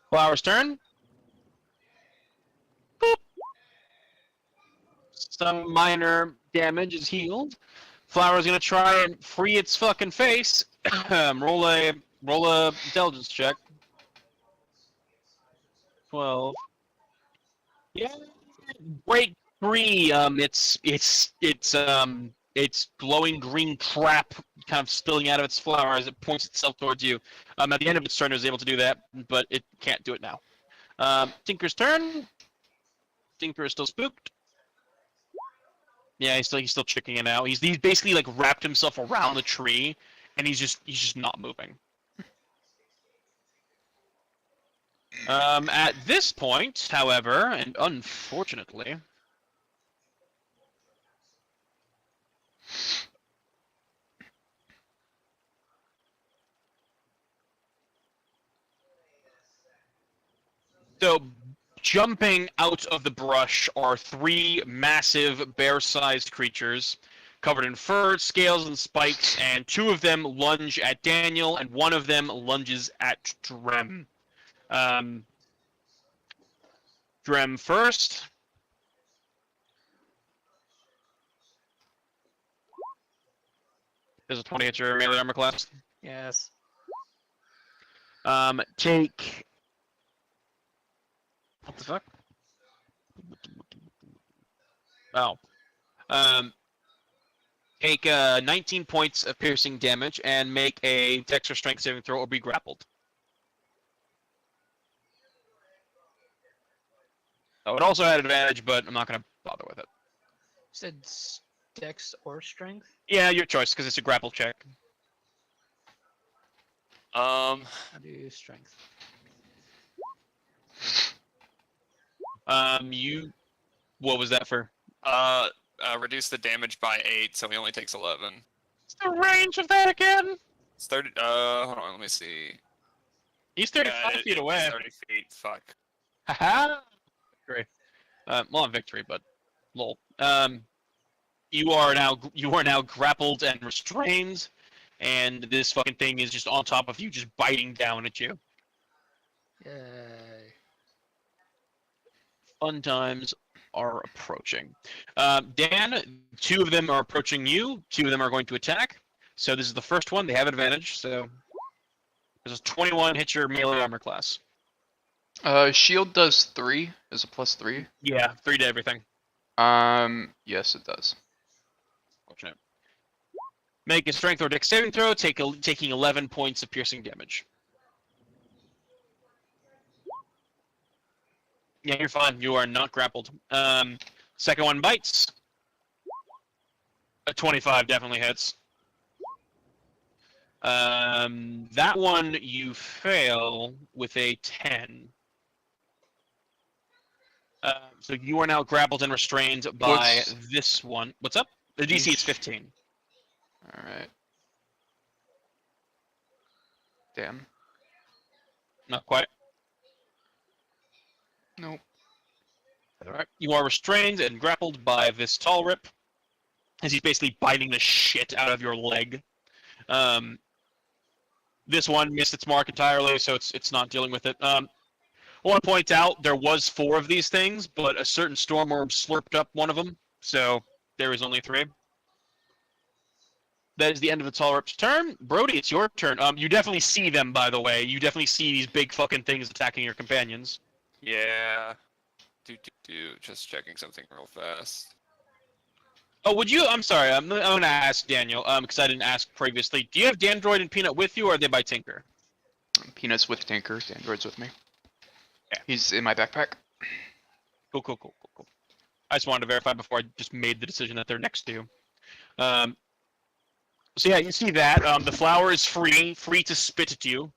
Speaker 1: Flower's turn. Boop. Some minor damage is healed. Flower's gonna try and free its fucking face. roll a intelligence check. 12. Yeah. Break free. It's glowing green crap kind of spilling out of its flower as it points itself towards you. At the end of its turn, it was able to do that, but it can't do it now. Tinker's turn. Tinker is still spooked. Yeah, he's still checking it out. He's basically like wrapped himself around the tree, and he's just not moving. At this point, however, and unfortunately, so jumping out of the brush are three massive bear-sized creatures covered in fur, scales, and spikes, and two of them lunge at Daniel, and one of them lunges at Drem. Drem first. There's a 20 hit your melee armor class.
Speaker 6: Yes.
Speaker 1: Take. What the fuck? Oh. Take 19 points of piercing damage and make a Dex or Strength saving throw or be grappled. Oh, it also had advantage, but I'm not going to bother with it.
Speaker 6: Said Dex or Strength?
Speaker 1: Yeah, your choice, because it's a grapple check.
Speaker 6: I'll do Strength.
Speaker 1: What was that for?
Speaker 5: Reduce the damage by 8, so he only takes 11.
Speaker 1: What's the range of that again?
Speaker 5: It's 30. Hold on, let me see.
Speaker 1: He's 35 feet away.
Speaker 5: 30 feet. Fuck.
Speaker 1: Haha. Victory. Well, not victory, but lol. You are now grappled and restrained, and this fucking thing is just on top of you, just biting down at you.
Speaker 6: Yay.
Speaker 1: Fun times are approaching. Dan, two of them are approaching you. Two of them are going to attack. So this is the first one. They have advantage. So there's a 21 hit your melee armor class.
Speaker 4: Shield does 3. Is it plus 3?
Speaker 1: Yeah, 3 to everything.
Speaker 4: Yes, it does.
Speaker 1: Fortunate. Make a strength or dex saving throw, taking 11 points of piercing damage. Yeah, you're fine. You are not grappled. Second one bites. A 25 definitely hits. That one you fail with a 10. So you are now grappled and restrained by this one. What's up? The DC is 15.
Speaker 4: Alright. Damn.
Speaker 1: Not quite.
Speaker 4: Nope.
Speaker 1: Alright. You are restrained and grappled by this tall rip, as he's basically biting the shit out of your leg. This one missed its mark entirely, so it's not dealing with it. I want to point out there was 4 of these things, but a certain stormworm slurped up one of them, so there is only 3. That is the end of the tall rip's turn. Brody, it's your turn. You definitely see them, by the way. You definitely see these big fucking things attacking your companions.
Speaker 5: Yeah. Just checking something real fast.
Speaker 1: Oh, would you? I'm sorry. I'm gonna ask Daniel. Because I didn't ask previously. Do you have Dandroid and Peanut with you, or are they by Tinker?
Speaker 4: Peanuts with Tinker. Android's with me.
Speaker 1: Yeah.
Speaker 4: He's in my backpack.
Speaker 1: Cool. I just wanted to verify before I just made the decision that they're next to you. So yeah, you see that. The flower is free to spit at you.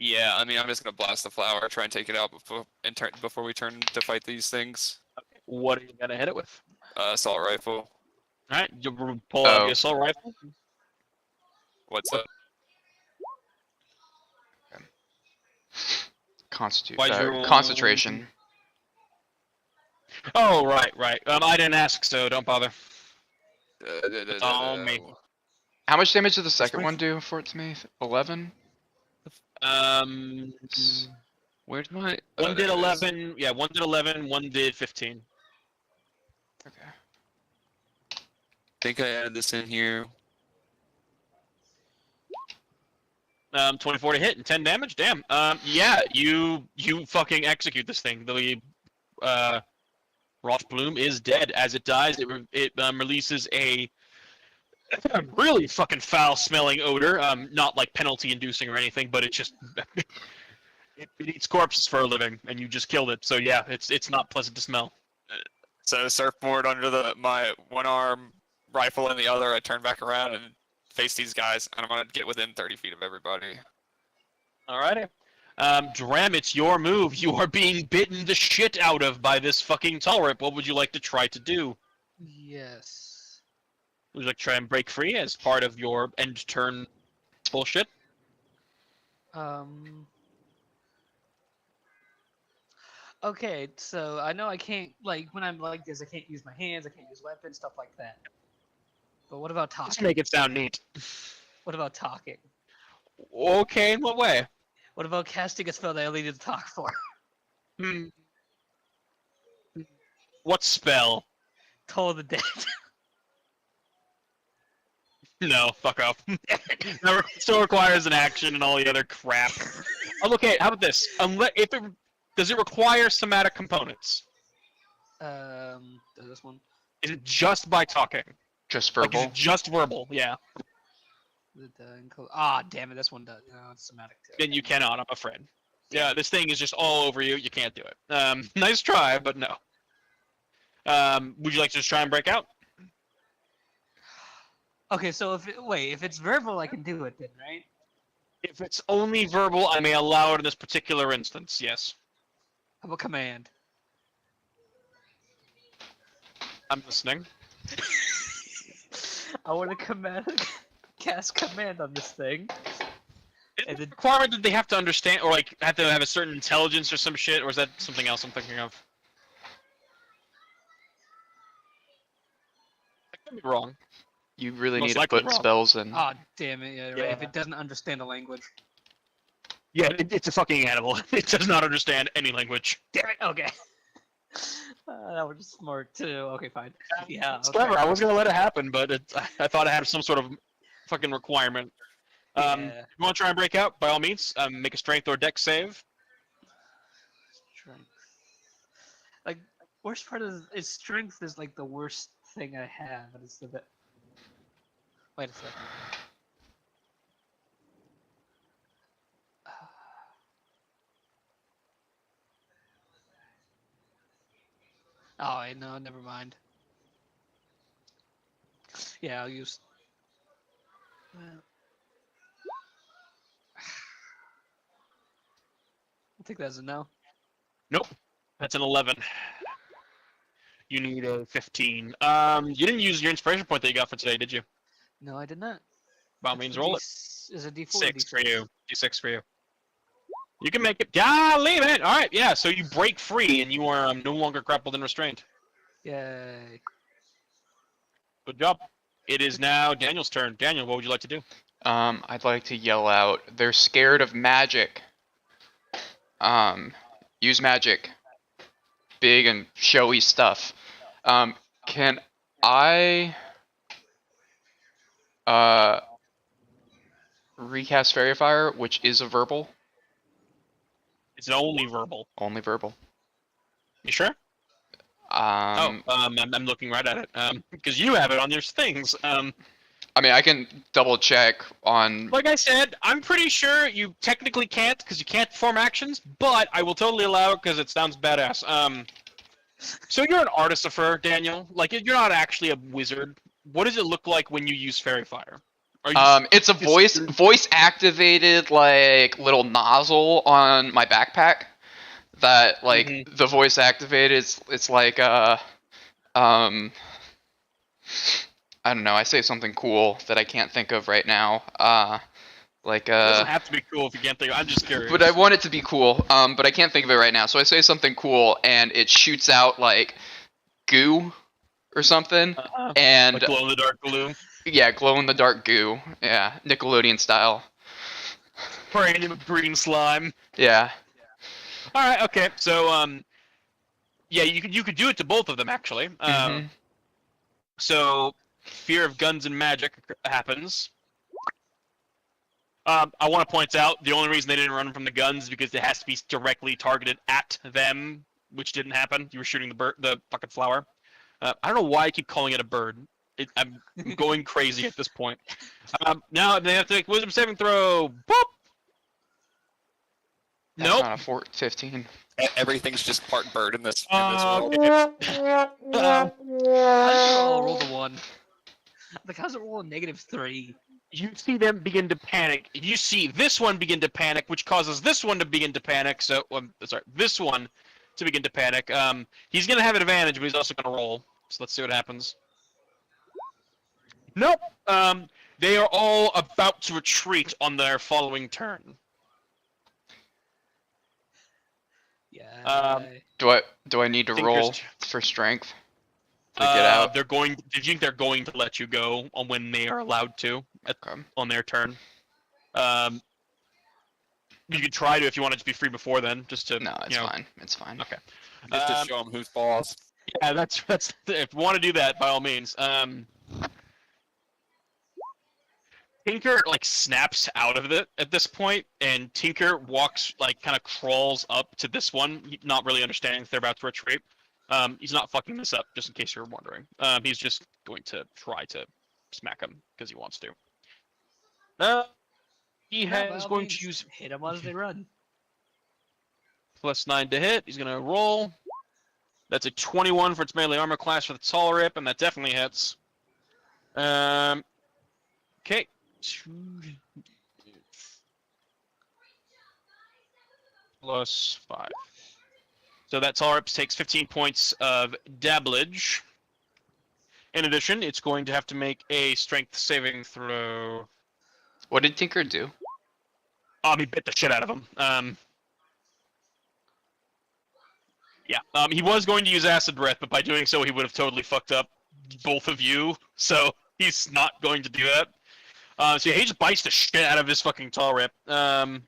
Speaker 5: Yeah, I mean, I'm just gonna blast the flower, try and take it out before we turn to fight these things.
Speaker 1: What are you gonna hit it with?
Speaker 5: Assault rifle.
Speaker 1: All right, you pull out the assault rifle.
Speaker 5: What's up?
Speaker 4: Concentration.
Speaker 1: Oh, right. I didn't ask, so don't bother. all me.
Speaker 4: How much damage did the second one do for it to me? 11?
Speaker 5: Where's my?
Speaker 1: One did
Speaker 5: there it is.
Speaker 1: 11. Yeah, one did 11. One did 15.
Speaker 4: Okay.
Speaker 5: I think I added this in here.
Speaker 1: 24 to hit and 10 damage. Damn. Yeah, you fucking execute this thing. The Roth Bloom is dead. As it dies, it releases a really fucking foul-smelling odor. Not like penalty-inducing or anything, but it just it eats corpses for a living, and you just killed it. So yeah, it's not pleasant to smell.
Speaker 5: So surfboard under my one arm, rifle in the other. I turn back around and face these guys, and I'm gonna get within 30 feet of everybody.
Speaker 1: Alrighty. Dram, it's your move. You are being bitten the shit out of by this fucking Tulrip. What would you like to try to do?
Speaker 6: Yes.
Speaker 1: Would you like to try and break free as part of your end turn bullshit?
Speaker 6: Okay, so I know I can't, like, when I'm like this, I can't use my hands, I can't use weapons, stuff like that. But what about
Speaker 1: Let's
Speaker 6: talking?
Speaker 1: make it sound neat.
Speaker 6: What about talking?
Speaker 1: Okay, in what way?
Speaker 6: What about casting a spell that I only need to talk for?
Speaker 1: Hmm. What spell?
Speaker 6: Toll of the Dead.
Speaker 1: No, fuck off. That still requires an action and all the other crap. Oh, okay, how about this? Does it require somatic components?
Speaker 6: This one.
Speaker 1: Is it just by talking?
Speaker 4: Just
Speaker 1: Like, is
Speaker 4: verbal?
Speaker 1: it just verbal? Yeah.
Speaker 6: Ah, damn it, this one does. No, it's somatic too.
Speaker 1: Then you cannot, I'm afraid. Yeah, this thing is just all over you. You can't do it. Nice try, but no. Would you like to just try and break out?
Speaker 6: Okay, so if it's verbal, I can do it then, right?
Speaker 1: If it's only verbal, I may allow it in this particular instance, yes.
Speaker 6: How about command?
Speaker 1: I'm listening.
Speaker 6: I want to cast command on this thing.
Speaker 1: Is
Speaker 6: And
Speaker 1: it a
Speaker 6: then-
Speaker 1: requirement that they have to understand, or like have to have a certain intelligence or some shit, or is that something else I'm thinking of? I could be wrong.
Speaker 4: You really
Speaker 1: Most
Speaker 4: need to
Speaker 1: likely
Speaker 4: put
Speaker 1: wrong.
Speaker 4: spells in.
Speaker 6: Ah, damn it! Yeah, right. If
Speaker 1: Yeah.
Speaker 6: it doesn't understand the language.
Speaker 1: Yeah, it's a fucking animal. It does not understand any language.
Speaker 6: Damn it! Okay. That was smart too. Okay, fine. Yeah.
Speaker 1: It's
Speaker 6: okay.
Speaker 1: clever. I was gonna let it happen, but I thought it had some sort of fucking requirement.
Speaker 6: Yeah.
Speaker 1: You want to try and break out? By all means, make a strength or dex save.
Speaker 6: Strength. Like, worst part is strength is like the worst thing I have, and it's the bit. Wait a second. Oh, I know. Never mind. Yeah, I'll use. Well, I think that's a no.
Speaker 1: Nope, that's an 11. You need a 15. You didn't use your inspiration point that you got for today, did you?
Speaker 6: No, I did not.
Speaker 1: By all means, roll it.
Speaker 6: Is a D4 or
Speaker 1: 6 for
Speaker 6: D6?
Speaker 1: you. D6 for you. You can make it. Golly, man! All right, yeah. So you break free, and you are no longer grappled and restrained.
Speaker 6: Yay.
Speaker 1: Good job. It is now Daniel's turn. Daniel, what would you like to do?
Speaker 4: I'd like to yell out. They're scared of magic. Use magic. Big and showy stuff. Can I recast Fairy Fire, which is a verbal?
Speaker 1: It's only verbal.
Speaker 4: Only verbal.
Speaker 1: You sure? I'm looking right at it. Because you have it on your things.
Speaker 4: I mean, I can double check on.
Speaker 1: Like I said, I'm pretty sure you technically can't because you can't perform actions, but I will totally allow it because it sounds badass. So you're an artificer, Daniel. Like you're not actually a wizard. What does it look like when you use fairy fire? Are you
Speaker 4: It's a voice activated like little nozzle on my backpack that like the voice activated. It's like I don't know. I say something cool that I can't think of right now.
Speaker 1: It doesn't have to be cool if you can't think. I'm just curious.
Speaker 4: But I want it to be cool. But I can't think of it right now. So I say something cool, and it shoots out like goo or something, and
Speaker 1: like glow in the dark glue.
Speaker 4: Yeah, glow in the dark goo. Yeah, Nickelodeon style.
Speaker 1: Random green slime.
Speaker 4: Yeah.
Speaker 1: All right. Okay. So yeah, you could do it to both of them actually. So fear of guns and magic happens. I want to point out the only reason they didn't run from the guns is because it has to be directly targeted at them, which didn't happen. You were shooting the fucking flower. I don't know why I keep calling it a bird. I'm going crazy at this point. Now they have to make wisdom saving throw. Boop.
Speaker 4: That's
Speaker 1: Nope.
Speaker 4: not a 15.
Speaker 5: Everything's just part bird in this world.
Speaker 2: How's it roll the 1? Like, how's it roll a -3?
Speaker 1: You see them begin to panic. You see this one begin to panic, which causes this one to begin to panic. So, sorry, this one to begin to panic. He's gonna have an advantage, but he's also gonna roll. So let's see what happens. Nope. They are all about to retreat on their following turn.
Speaker 2: Yeah.
Speaker 4: Do I need to roll for strength to get out?
Speaker 1: They're going. Do you think they're going to let you go on when they are allowed to on their turn? You could try to if you want to just be free before then, just to.
Speaker 4: No, it's fine. It's fine.
Speaker 1: Okay.
Speaker 5: Just to show them who's boss.
Speaker 1: Yeah, that's if you want to do that, by all means. Tinker like snaps out of it at this point, and Tinker walks like kind of crawls up to this one, not really understanding if they're about to retreat. He's not fucking this up, just in case you're wondering. He's just going to try to smack him because he wants to. He has going to use
Speaker 2: hit them as they run.
Speaker 1: +9 to hit. He's gonna roll. That's a 21 for its melee armor class for the tall rip, and that definitely hits. Okay. 2+5. So that tall rip takes 15 points of dabblage. In addition, it's going to have to make a strength saving throw.
Speaker 4: What did Tinker do?
Speaker 1: He bit the shit out of him. Yeah, he was going to use acid breath, but by doing so, he would have totally fucked up both of you. So he's not going to do that. So yeah, he just bites the shit out of his fucking tall rip. Oh.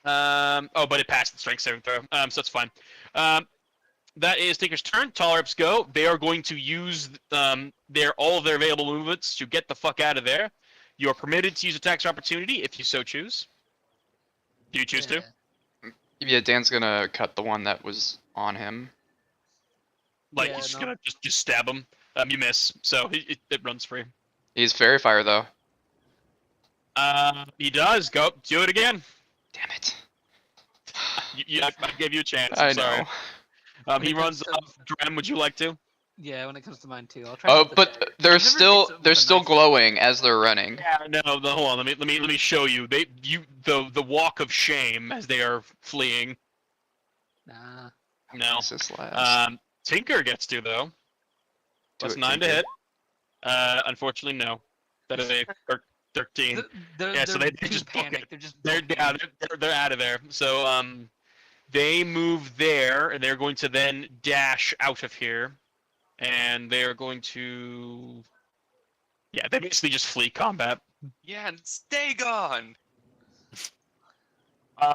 Speaker 1: But it passed the strength saving throw. So it's fine. That is Tinker's turn. Tall rips go. They are going to use all of their available movements to get the fuck out of there. You are permitted to use attacks of opportunity if you so choose. Do you choose to?
Speaker 4: Yeah, Dan's gonna cut the one that was on him.
Speaker 1: Like he's just gonna just stab him. You miss, so it runs free.
Speaker 4: He's fairy fire though.
Speaker 1: He does. Go do it again.
Speaker 4: Damn it.
Speaker 1: I gave you a chance.
Speaker 4: I
Speaker 1: I'm sorry.
Speaker 4: know.
Speaker 1: He runs off. Drem, would you like to?
Speaker 2: Yeah, when it comes to mine too. I'll try.
Speaker 4: Oh, but they're still glowing as they're running.
Speaker 1: Yeah, no, hold on. Let me show you. The walk of shame as they are fleeing.
Speaker 2: Nah.
Speaker 1: No.
Speaker 4: This is last.
Speaker 1: Tinker gets to though. +9 to hit. Unfortunately, no. That is a 13. So they just
Speaker 2: panic.
Speaker 1: They're out of there. So they move there, and they're going to then dash out of here, and they are going to. Yeah, they basically just flee combat.
Speaker 5: Yeah, and stay gone.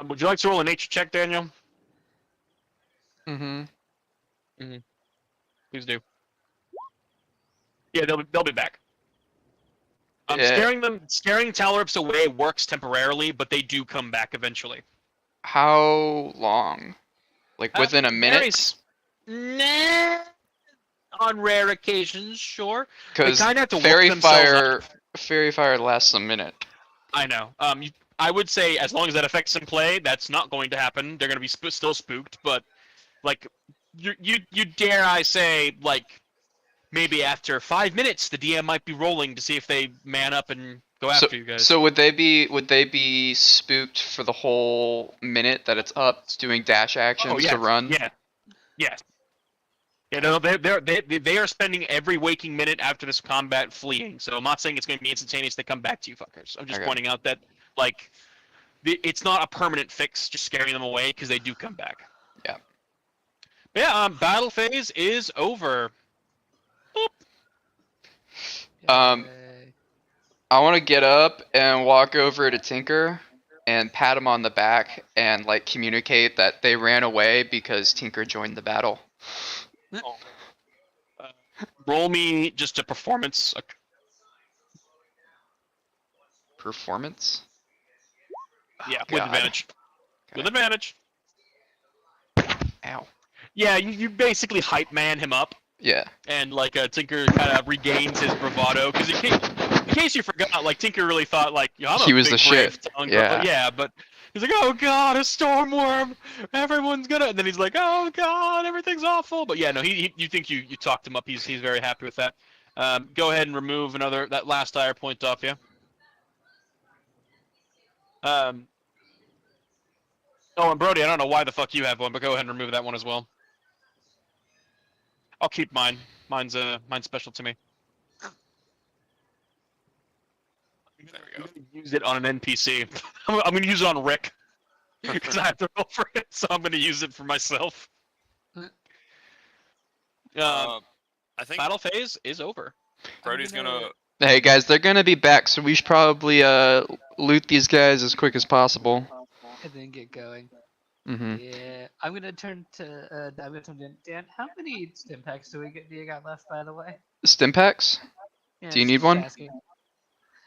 Speaker 1: Would you like to roll a nature check, Daniel?
Speaker 4: Mm-hmm.
Speaker 1: Please do. Yeah, they'll be back.
Speaker 4: Yeah.
Speaker 1: Scaring Talrips away works temporarily, but they do come back eventually.
Speaker 4: How long? Like within a minute?
Speaker 1: Nah. On rare occasions, sure. They
Speaker 4: Because
Speaker 1: kind of have to work themselves up.
Speaker 4: Fairy Fire lasts a minute.
Speaker 1: I know. I would say as long as that affects in play, that's not going to happen. They're going to be still spooked, but like, you dare I say, like, maybe after 5 minutes, the DM might be rolling to see if they man up and go after you guys.
Speaker 4: So would they be spooked for the whole minute that it's up, doing dash actions to run?
Speaker 1: Yeah. Yes. Yeah, no, they are spending every waking minute after this combat fleeing. So I'm not saying it's going to be instantaneous. They come back to you, fuckers. I'm just
Speaker 4: Okay.
Speaker 1: pointing out that, like, it's not a permanent fix, just scaring them away, because they do come back.
Speaker 4: Yeah.
Speaker 1: But yeah, battle phase is over.
Speaker 4: Um,
Speaker 6: Yay.
Speaker 4: I want to get up and walk over to Tinker and pat him on the back and like communicate that they ran away because Tinker joined the battle.
Speaker 1: Roll me just a performance.
Speaker 4: Performance?
Speaker 1: Yeah,
Speaker 4: Oh,
Speaker 1: with
Speaker 4: God.
Speaker 1: advantage.
Speaker 4: Okay.
Speaker 1: With advantage.
Speaker 4: Ow.
Speaker 1: Yeah, you basically hype man him up,
Speaker 4: Yeah.
Speaker 1: and like Tinker kind of regains his bravado, because in case you forgot, like Tinker really thought like, I'm
Speaker 4: He
Speaker 1: a
Speaker 4: was
Speaker 1: big
Speaker 4: the
Speaker 1: brave
Speaker 4: shit.
Speaker 1: tongue,
Speaker 4: Yeah.
Speaker 1: but yeah, but he's like, oh god, a storm worm, everyone's gonna, and then he's like, oh god, everything's awful, but yeah, no, you think you talked him up, he's very happy with that. Go ahead and remove that last ire point off you. Oh, and Brody, I don't know why the fuck you have one, but go ahead and remove that one as well. I'll keep mine. Mine's special to me.
Speaker 5: There we go.
Speaker 1: I'm gonna use it on an NPC. I'm gonna use it on Rick because I have to roll for it, so I'm gonna use it for myself.
Speaker 5: I think
Speaker 1: Battle phase is over.
Speaker 5: Brody's gonna.
Speaker 4: Hey guys, they're gonna be back, so we should probably loot these guys as quick as possible.
Speaker 6: And then get going.
Speaker 4: Mm-hmm.
Speaker 6: Yeah, I'm gonna turn to Dan. How many stim packs do you got left, by the way?
Speaker 4: Stim packs?
Speaker 6: Yeah,
Speaker 4: Do you
Speaker 6: just-
Speaker 4: need
Speaker 6: just
Speaker 4: one?
Speaker 6: asking.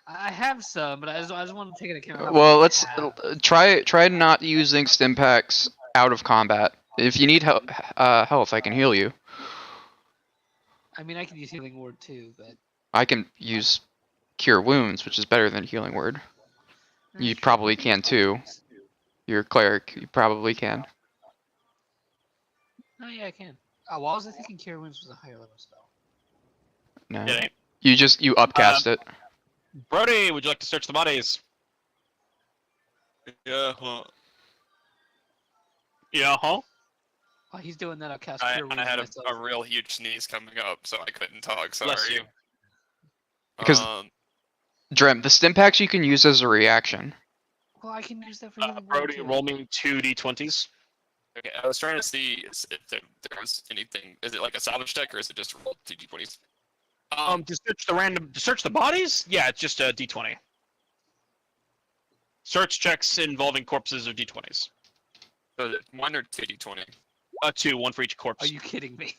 Speaker 6: I have some, but I just want to take into account. How
Speaker 4: Well,
Speaker 6: much I
Speaker 4: let's
Speaker 6: have.
Speaker 4: try not using stim packs out of combat. If you need health, I can heal you.
Speaker 6: I mean, I can use healing word too, but
Speaker 4: I can use cure wounds, which is better than healing word. You probably can too. You're a cleric. You probably can.
Speaker 6: Oh yeah, I can. Oh, well, I was thinking cure wounds was a higher level spell.
Speaker 4: No.
Speaker 1: It ain't.
Speaker 4: You upcast it.
Speaker 1: Brody, would you like to search the bodies?
Speaker 5: Yeah. Well,
Speaker 1: Yeah, huh?
Speaker 6: While he's doing that, I'll cast
Speaker 5: I
Speaker 6: cure wounds
Speaker 5: had
Speaker 6: myself.
Speaker 5: a real huge sneeze coming up, so I couldn't talk. Sorry.
Speaker 1: Bless you.
Speaker 4: Because-
Speaker 5: Um,
Speaker 4: Drem, the stim packs you can use as a reaction.
Speaker 6: Well, I can use that for healing word
Speaker 1: Brody,
Speaker 6: too.
Speaker 1: roll me 2d20s.
Speaker 5: okay, I was trying to see if there was anything. Is it like a salvage deck, or is it just roll 2d20s?
Speaker 1: To search the bodies? Yeah, it's just a d20. Search checks involving corpses are d20s.
Speaker 5: So is it 1 or 2d20?
Speaker 1: 2, one for each corpse.
Speaker 6: Are you kidding me?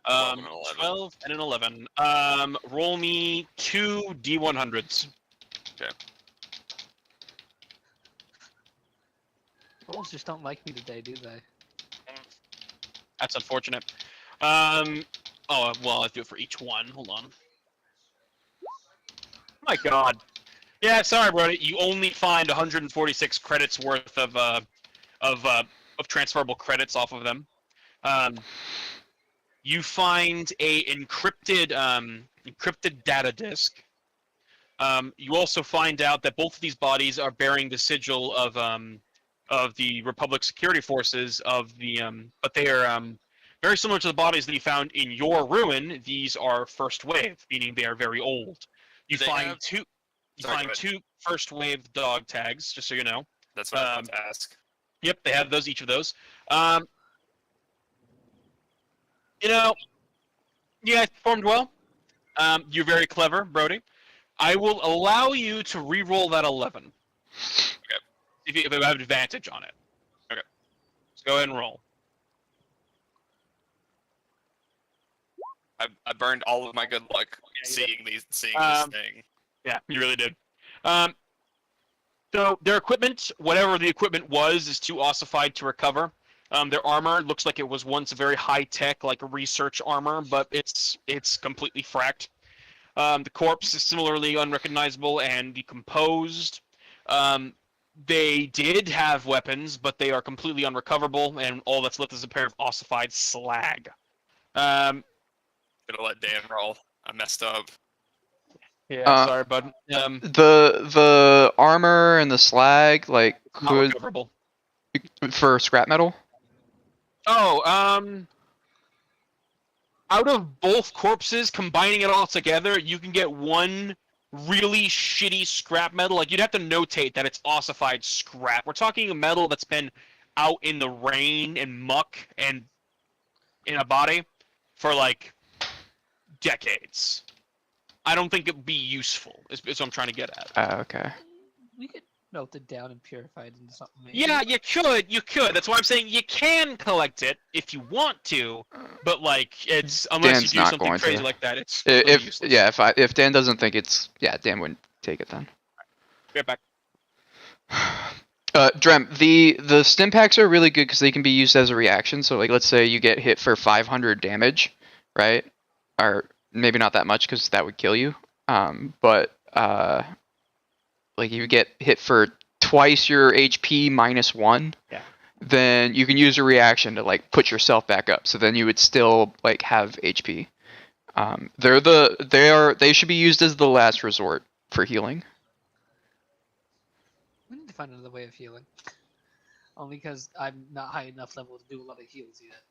Speaker 5: Uh, 12 and 11.
Speaker 1: 12 and an 11. Roll me 2 d100s.
Speaker 6: Rolls just don't like me today, do they?
Speaker 1: That's unfortunate. Oh, well, I'll do it for each one. Hold on. My god. Yeah, sorry, Brody. You only find 146 credits worth of transferable credits off of them. You find a encrypted data disk. You also find out that both of these bodies are bearing the sigil of the Republic Security Forces but they are very similar to the bodies that you found in your ruin. These are first wave, meaning they are very old. You
Speaker 5: Do they
Speaker 1: find
Speaker 5: have-
Speaker 1: two. You
Speaker 5: Sorry,
Speaker 1: find
Speaker 5: go ahead.
Speaker 1: 2 first wave dog tags, just so you know.
Speaker 5: That's what I was about to ask.
Speaker 1: Yep, they have those. Each of those. Yeah, performed well. You're very clever, Brody. I will allow you to re-roll that 11.
Speaker 5: Okay.
Speaker 1: If you have advantage on it. Okay. So go ahead and roll.
Speaker 5: I burned all of my good luck
Speaker 1: Yeah, you did.
Speaker 5: seeing this
Speaker 1: Um,
Speaker 5: thing.
Speaker 1: Yeah, you really did. So their equipment, whatever the equipment was, is too ossified to recover. Their armor looks like it was once a very high tech, like research armor, but it's completely fracked. The corpse is similarly unrecognizable and decomposed. Um, they did have weapons, but they are completely unrecoverable, and all that's left is a pair of ossified slag. Um,
Speaker 5: Gonna let Dan roll. I messed up.
Speaker 1: yeah, sorry, bud.
Speaker 4: The armor and the slag, like,
Speaker 1: Not
Speaker 4: could
Speaker 1: recoverable.
Speaker 4: for scrap metal.
Speaker 1: Oh, out of both corpses, combining it all together, you can get one really shitty scrap metal. Like, you'd have to notate that it's ossified scrap. We're talking a metal that's been out in the rain and muck and in a body for, like, decades. I don't think it'd be useful, is what I'm trying to get at.
Speaker 4: Okay.
Speaker 6: We could melt it down and purify it into something. Maybe.
Speaker 1: Yeah, you could. That's why I'm saying you can collect it if you want to, but, like, it's unless
Speaker 4: Dan's
Speaker 1: you do
Speaker 4: not
Speaker 1: something
Speaker 4: going
Speaker 1: crazy
Speaker 4: to.
Speaker 1: like that, it's completely
Speaker 4: If
Speaker 1: useless.
Speaker 4: yeah, if Dan doesn't think it's Dan wouldn't take it then.
Speaker 1: Get back.
Speaker 4: Drem, the stim packs are really good because they can be used as a reaction. So, like, let's say you get hit for 500 damage, right? Or maybe not that much because that would kill you. But like, you get hit for twice your HP minus 1.
Speaker 1: Yeah.
Speaker 4: Then you can use a reaction to, like, put yourself back up. So then you would still, like, have HP. They should be used as the last resort for healing.
Speaker 6: We need to find another way of healing. Only because I'm not high enough level to do a lot of heals yet.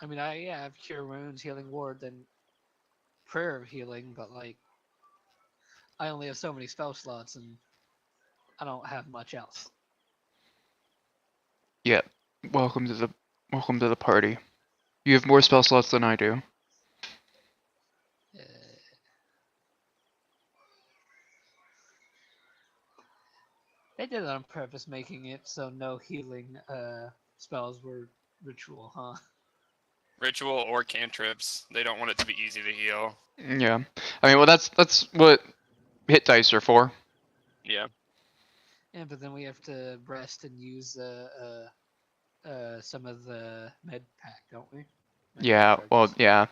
Speaker 6: I mean, I have Cure Wounds, Healing Ward, and Prayer of Healing, but, like, I only have so many spell slots, and I don't have much else.
Speaker 4: Yeah. Welcome to the party. You have more spell slots than I do.
Speaker 6: They did it on purpose, making it so no healing spells were ritual, huh?
Speaker 5: Ritual or cantrips. They don't want it to be easy to heal.
Speaker 4: Yeah. I mean, well, that's what hit dice are for.
Speaker 5: Yeah.
Speaker 6: Yeah, but then we have to rest and use some of the med pack, don't we? Med
Speaker 4: Yeah.
Speaker 6: pack
Speaker 4: Well,
Speaker 6: charges.
Speaker 4: yeah.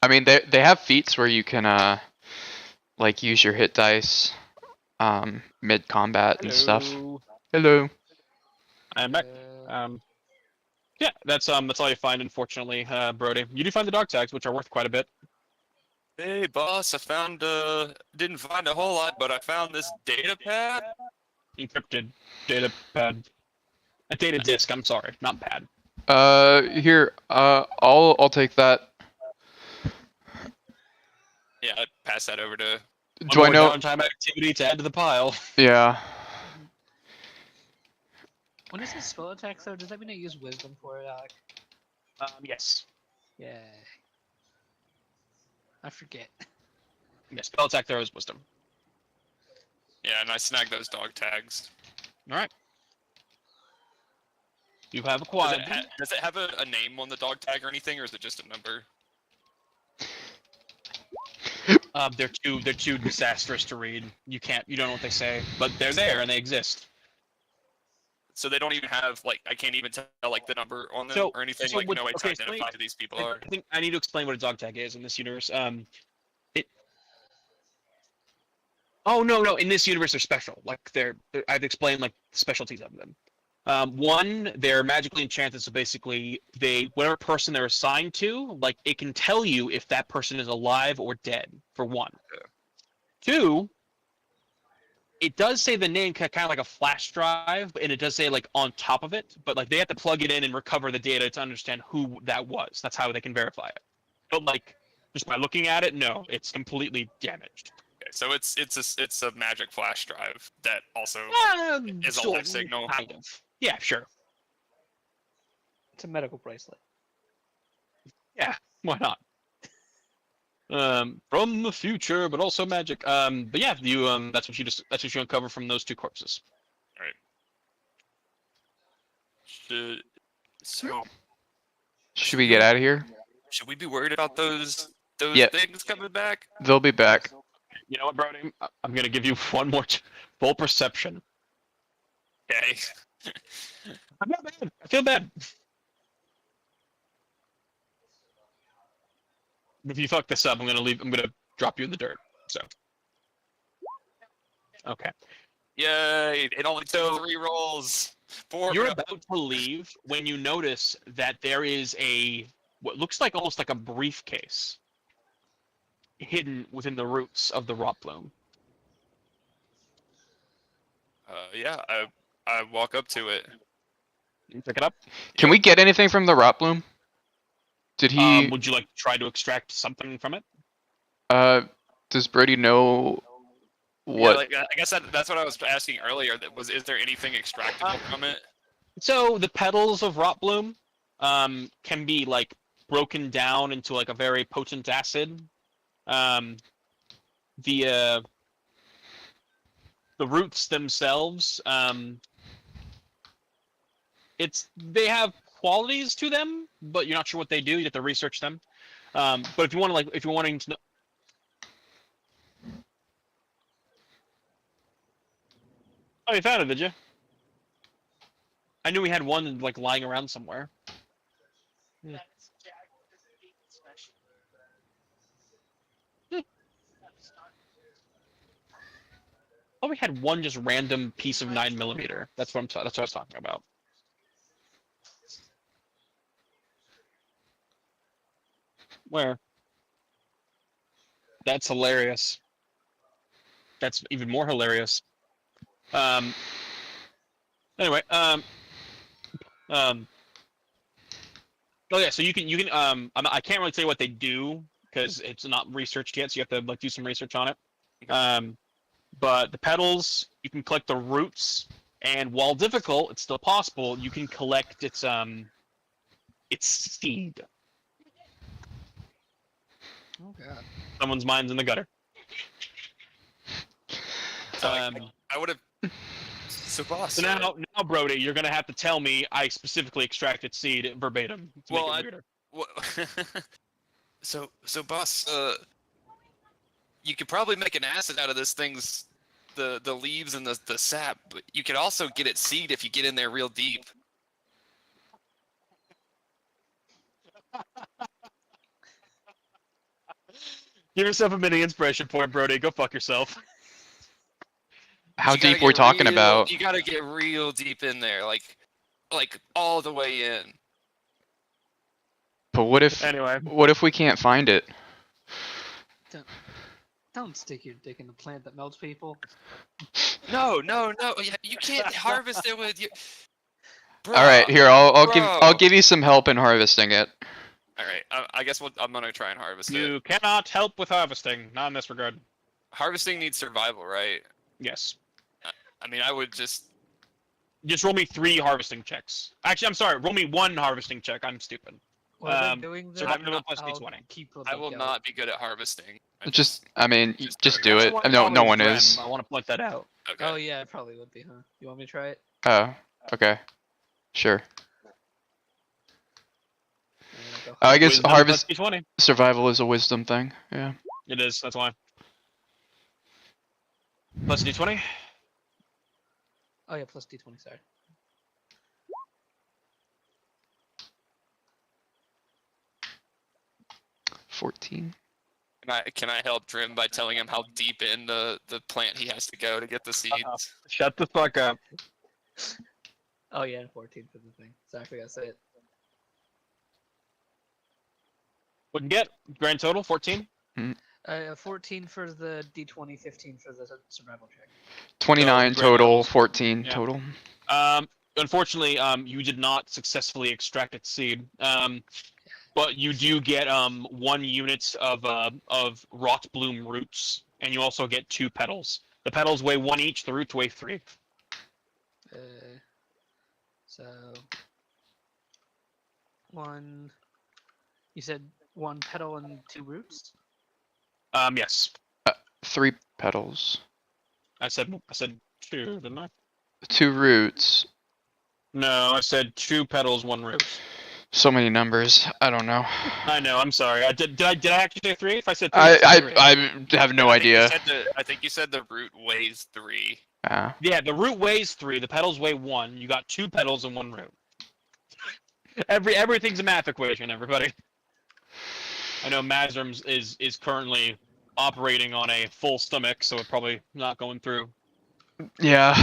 Speaker 4: I mean, they have feats where you can like, use your hit dice mid combat and stuff.
Speaker 1: Hello.
Speaker 4: Hello.
Speaker 1: I'm back.
Speaker 6: Uh,
Speaker 1: Yeah, that's all you find, unfortunately, Brody. You do find the dog tags, which are worth quite a bit.
Speaker 5: Hey boss, I found didn't find a whole lot, but I found this data pad.
Speaker 1: Encrypted data pad. A data disk, I'm sorry, not pad.
Speaker 4: Here. I'll take that.
Speaker 5: Yeah, I'd pass that over to.
Speaker 4: Do I know?
Speaker 1: Downtime activity to add to the pile?
Speaker 4: Yeah.
Speaker 6: when it says spell attack, though, does that mean I use wisdom for it, Alec?
Speaker 1: Yes.
Speaker 6: Yeah. I forget.
Speaker 1: Yeah, spell attack there is wisdom.
Speaker 5: Yeah, and I snagged those dog tags.
Speaker 1: Alright. You have
Speaker 5: Does
Speaker 1: acquired
Speaker 5: it, does it have a name on the dog tag or anything, or is it just a number?
Speaker 1: they're too disastrous to read. You don't know what they say, but they're there and they exist.
Speaker 5: So they don't even have, like, I can't even tell, like, the number on them
Speaker 1: So-
Speaker 5: or anything,
Speaker 1: so
Speaker 5: like,
Speaker 1: what-
Speaker 5: no way to
Speaker 1: okay, so let me-
Speaker 5: identify who these people
Speaker 1: I
Speaker 5: are.
Speaker 1: think I need to explain what a dog tag is in this universe. Oh no, in this universe they're special. Like I've explained like the specialties of them. One, they're magically enchanted, so basically whatever person they're assigned to, like it can tell you if that person is alive or dead, for one. Two, it does say the name kind of like a flash drive, and it does say like on top of it, but like they have to plug it in and recover the data to understand who that was. That's how they can verify it. But like just by looking at it, no, it's completely damaged.
Speaker 5: Okay, so it's a magic flash drive that also is a
Speaker 1: Sort
Speaker 5: life
Speaker 1: of,
Speaker 5: signal.
Speaker 1: kind of. Yeah, sure.
Speaker 6: It's a medical bracelet.
Speaker 1: Why not? From the future, but also magic. But yeah, you that's what you uncover from those 2 corpses.
Speaker 5: So
Speaker 4: Should we get out of here?
Speaker 5: should we be worried about those
Speaker 4: Yeah.
Speaker 5: things coming back?
Speaker 4: They'll be back.
Speaker 1: You know what, Brody? I'm gonna give you one more full perception.
Speaker 5: Okay.
Speaker 1: I'm not bad. I feel bad. If you fuck this up, I'm gonna drop you in the dirt. So. Okay.
Speaker 5: Yay! It only took 3 rolls. 4.
Speaker 1: You're about to leave when you notice that there is what looks like almost like a briefcase hidden within the roots of the rot bloom.
Speaker 5: Yeah, I walk up to it.
Speaker 1: You pick it up.
Speaker 4: Can we get anything from the rot bloom? Did he?
Speaker 1: Would you like to try to extract something from it?
Speaker 4: Does Brody know what?
Speaker 5: Yeah, like, I guess that's what I was asking earlier. Is there anything extractable from it?
Speaker 1: So the petals of rot bloom can be like broken down into like a very potent acid. The roots themselves, they have qualities to them, but you're not sure what they do. You have to research them. But if you want to if you're wanting to know. Oh, you found it, did you? I knew we had one like lying around somewhere. Oh, we had one just random piece of 9mm. That's what I was talking about. Where? That's hilarious. That's even more hilarious. Anyway, oh yeah, so you can I can't really tell you what they do because it's not researched yet, so you have to like do some research on it. But the petals, you can collect the roots, and while difficult, it's still possible. You can collect its seed.
Speaker 6: Oh god.
Speaker 1: Someone's mind's in the gutter.
Speaker 5: So, I would have. So boss.
Speaker 1: So now, Brody, you're gonna have to tell me I specifically extracted seed verbatim. To
Speaker 5: Well,
Speaker 1: make it weirder.
Speaker 5: so boss, you could probably make an acid out of this thing's the leaves and the sap, but you could also get it seed if you get in there real deep.
Speaker 1: Give yourself a mini inspiration point, Brody. Go fuck yourself.
Speaker 4: How
Speaker 5: You gotta
Speaker 4: deep we're
Speaker 5: get
Speaker 4: talking
Speaker 5: real-
Speaker 4: about?
Speaker 5: You gotta get real deep in there, like all the way in.
Speaker 4: But what if
Speaker 1: Anyway,
Speaker 4: we can't find it?
Speaker 6: Don't stick your dick in the plant that melts people.
Speaker 5: No. You can't harvest it with you.
Speaker 4: All right, here I'll
Speaker 5: bro.
Speaker 4: give you some help in harvesting it.
Speaker 5: All right, I guess I'm gonna try and harvest it.
Speaker 1: you cannot help with harvesting. Not in this regard.
Speaker 5: Harvesting needs survival, right?
Speaker 1: Yes.
Speaker 5: I mean, I would just.
Speaker 1: Just roll me 3 harvesting checks. Actually, I'm sorry. Roll me 1 harvesting check. I'm stupid.
Speaker 6: While they're
Speaker 1: Um,
Speaker 6: doing this,
Speaker 1: survival plus
Speaker 6: I'll
Speaker 1: D20.
Speaker 6: keep the
Speaker 5: I will
Speaker 6: lookout.
Speaker 5: not be good at harvesting.
Speaker 4: I mean, just do it.
Speaker 1: Someone
Speaker 4: No
Speaker 1: probably
Speaker 4: one
Speaker 1: Rem.
Speaker 4: is.
Speaker 1: I want to point that out.
Speaker 5: Okay.
Speaker 6: Oh yeah, it probably would be, huh? You want me to try it?
Speaker 4: Oh, okay, sure.
Speaker 6: Yeah, go.
Speaker 4: I guess
Speaker 1: Wisdom
Speaker 4: harvest
Speaker 1: plus D20.
Speaker 4: survival is a wisdom thing. Yeah.
Speaker 1: It is. That's why. Plus D20.
Speaker 6: Oh yeah, plus D20. Sorry.
Speaker 4: $14.
Speaker 5: Can I help Drim by telling him how deep in the plant he has to go to get the seeds?
Speaker 1: Shut the fuck up.
Speaker 6: Oh yeah, 14 for the thing. Sorry, I forgot to say it.
Speaker 1: What you get? Grand total 14.
Speaker 6: 14 for the D20, 15 for the survival check.
Speaker 4: 29
Speaker 1: great
Speaker 4: total,
Speaker 1: levels.
Speaker 4: 14
Speaker 1: Yeah.
Speaker 4: total.
Speaker 1: Unfortunately, you did not successfully extract its seed. But you do get 1 unit of rot bloom roots, and you also get 2 petals. The petals weigh 1 each. The roots weigh 3.
Speaker 6: So 1, You said 1 petal and 2 roots.
Speaker 1: Yes.
Speaker 4: 3 petals.
Speaker 1: I said 2, didn't I?
Speaker 4: 2 roots.
Speaker 1: No, I said 2 petals, 1 root.
Speaker 4: So many numbers. I don't know.
Speaker 1: I know. I'm sorry. Did I actually say 3? If I said 3, I said 3.
Speaker 4: I have no
Speaker 5: I think you
Speaker 4: idea.
Speaker 5: said I think you said the root weighs 3.
Speaker 1: Yeah, the root weighs 3. The petals weigh 1. You got 2 petals and 1 root. Everything's a math equation, everybody. I know Mazrum's is currently operating on a full stomach, so it's probably not going through.
Speaker 4: Yeah.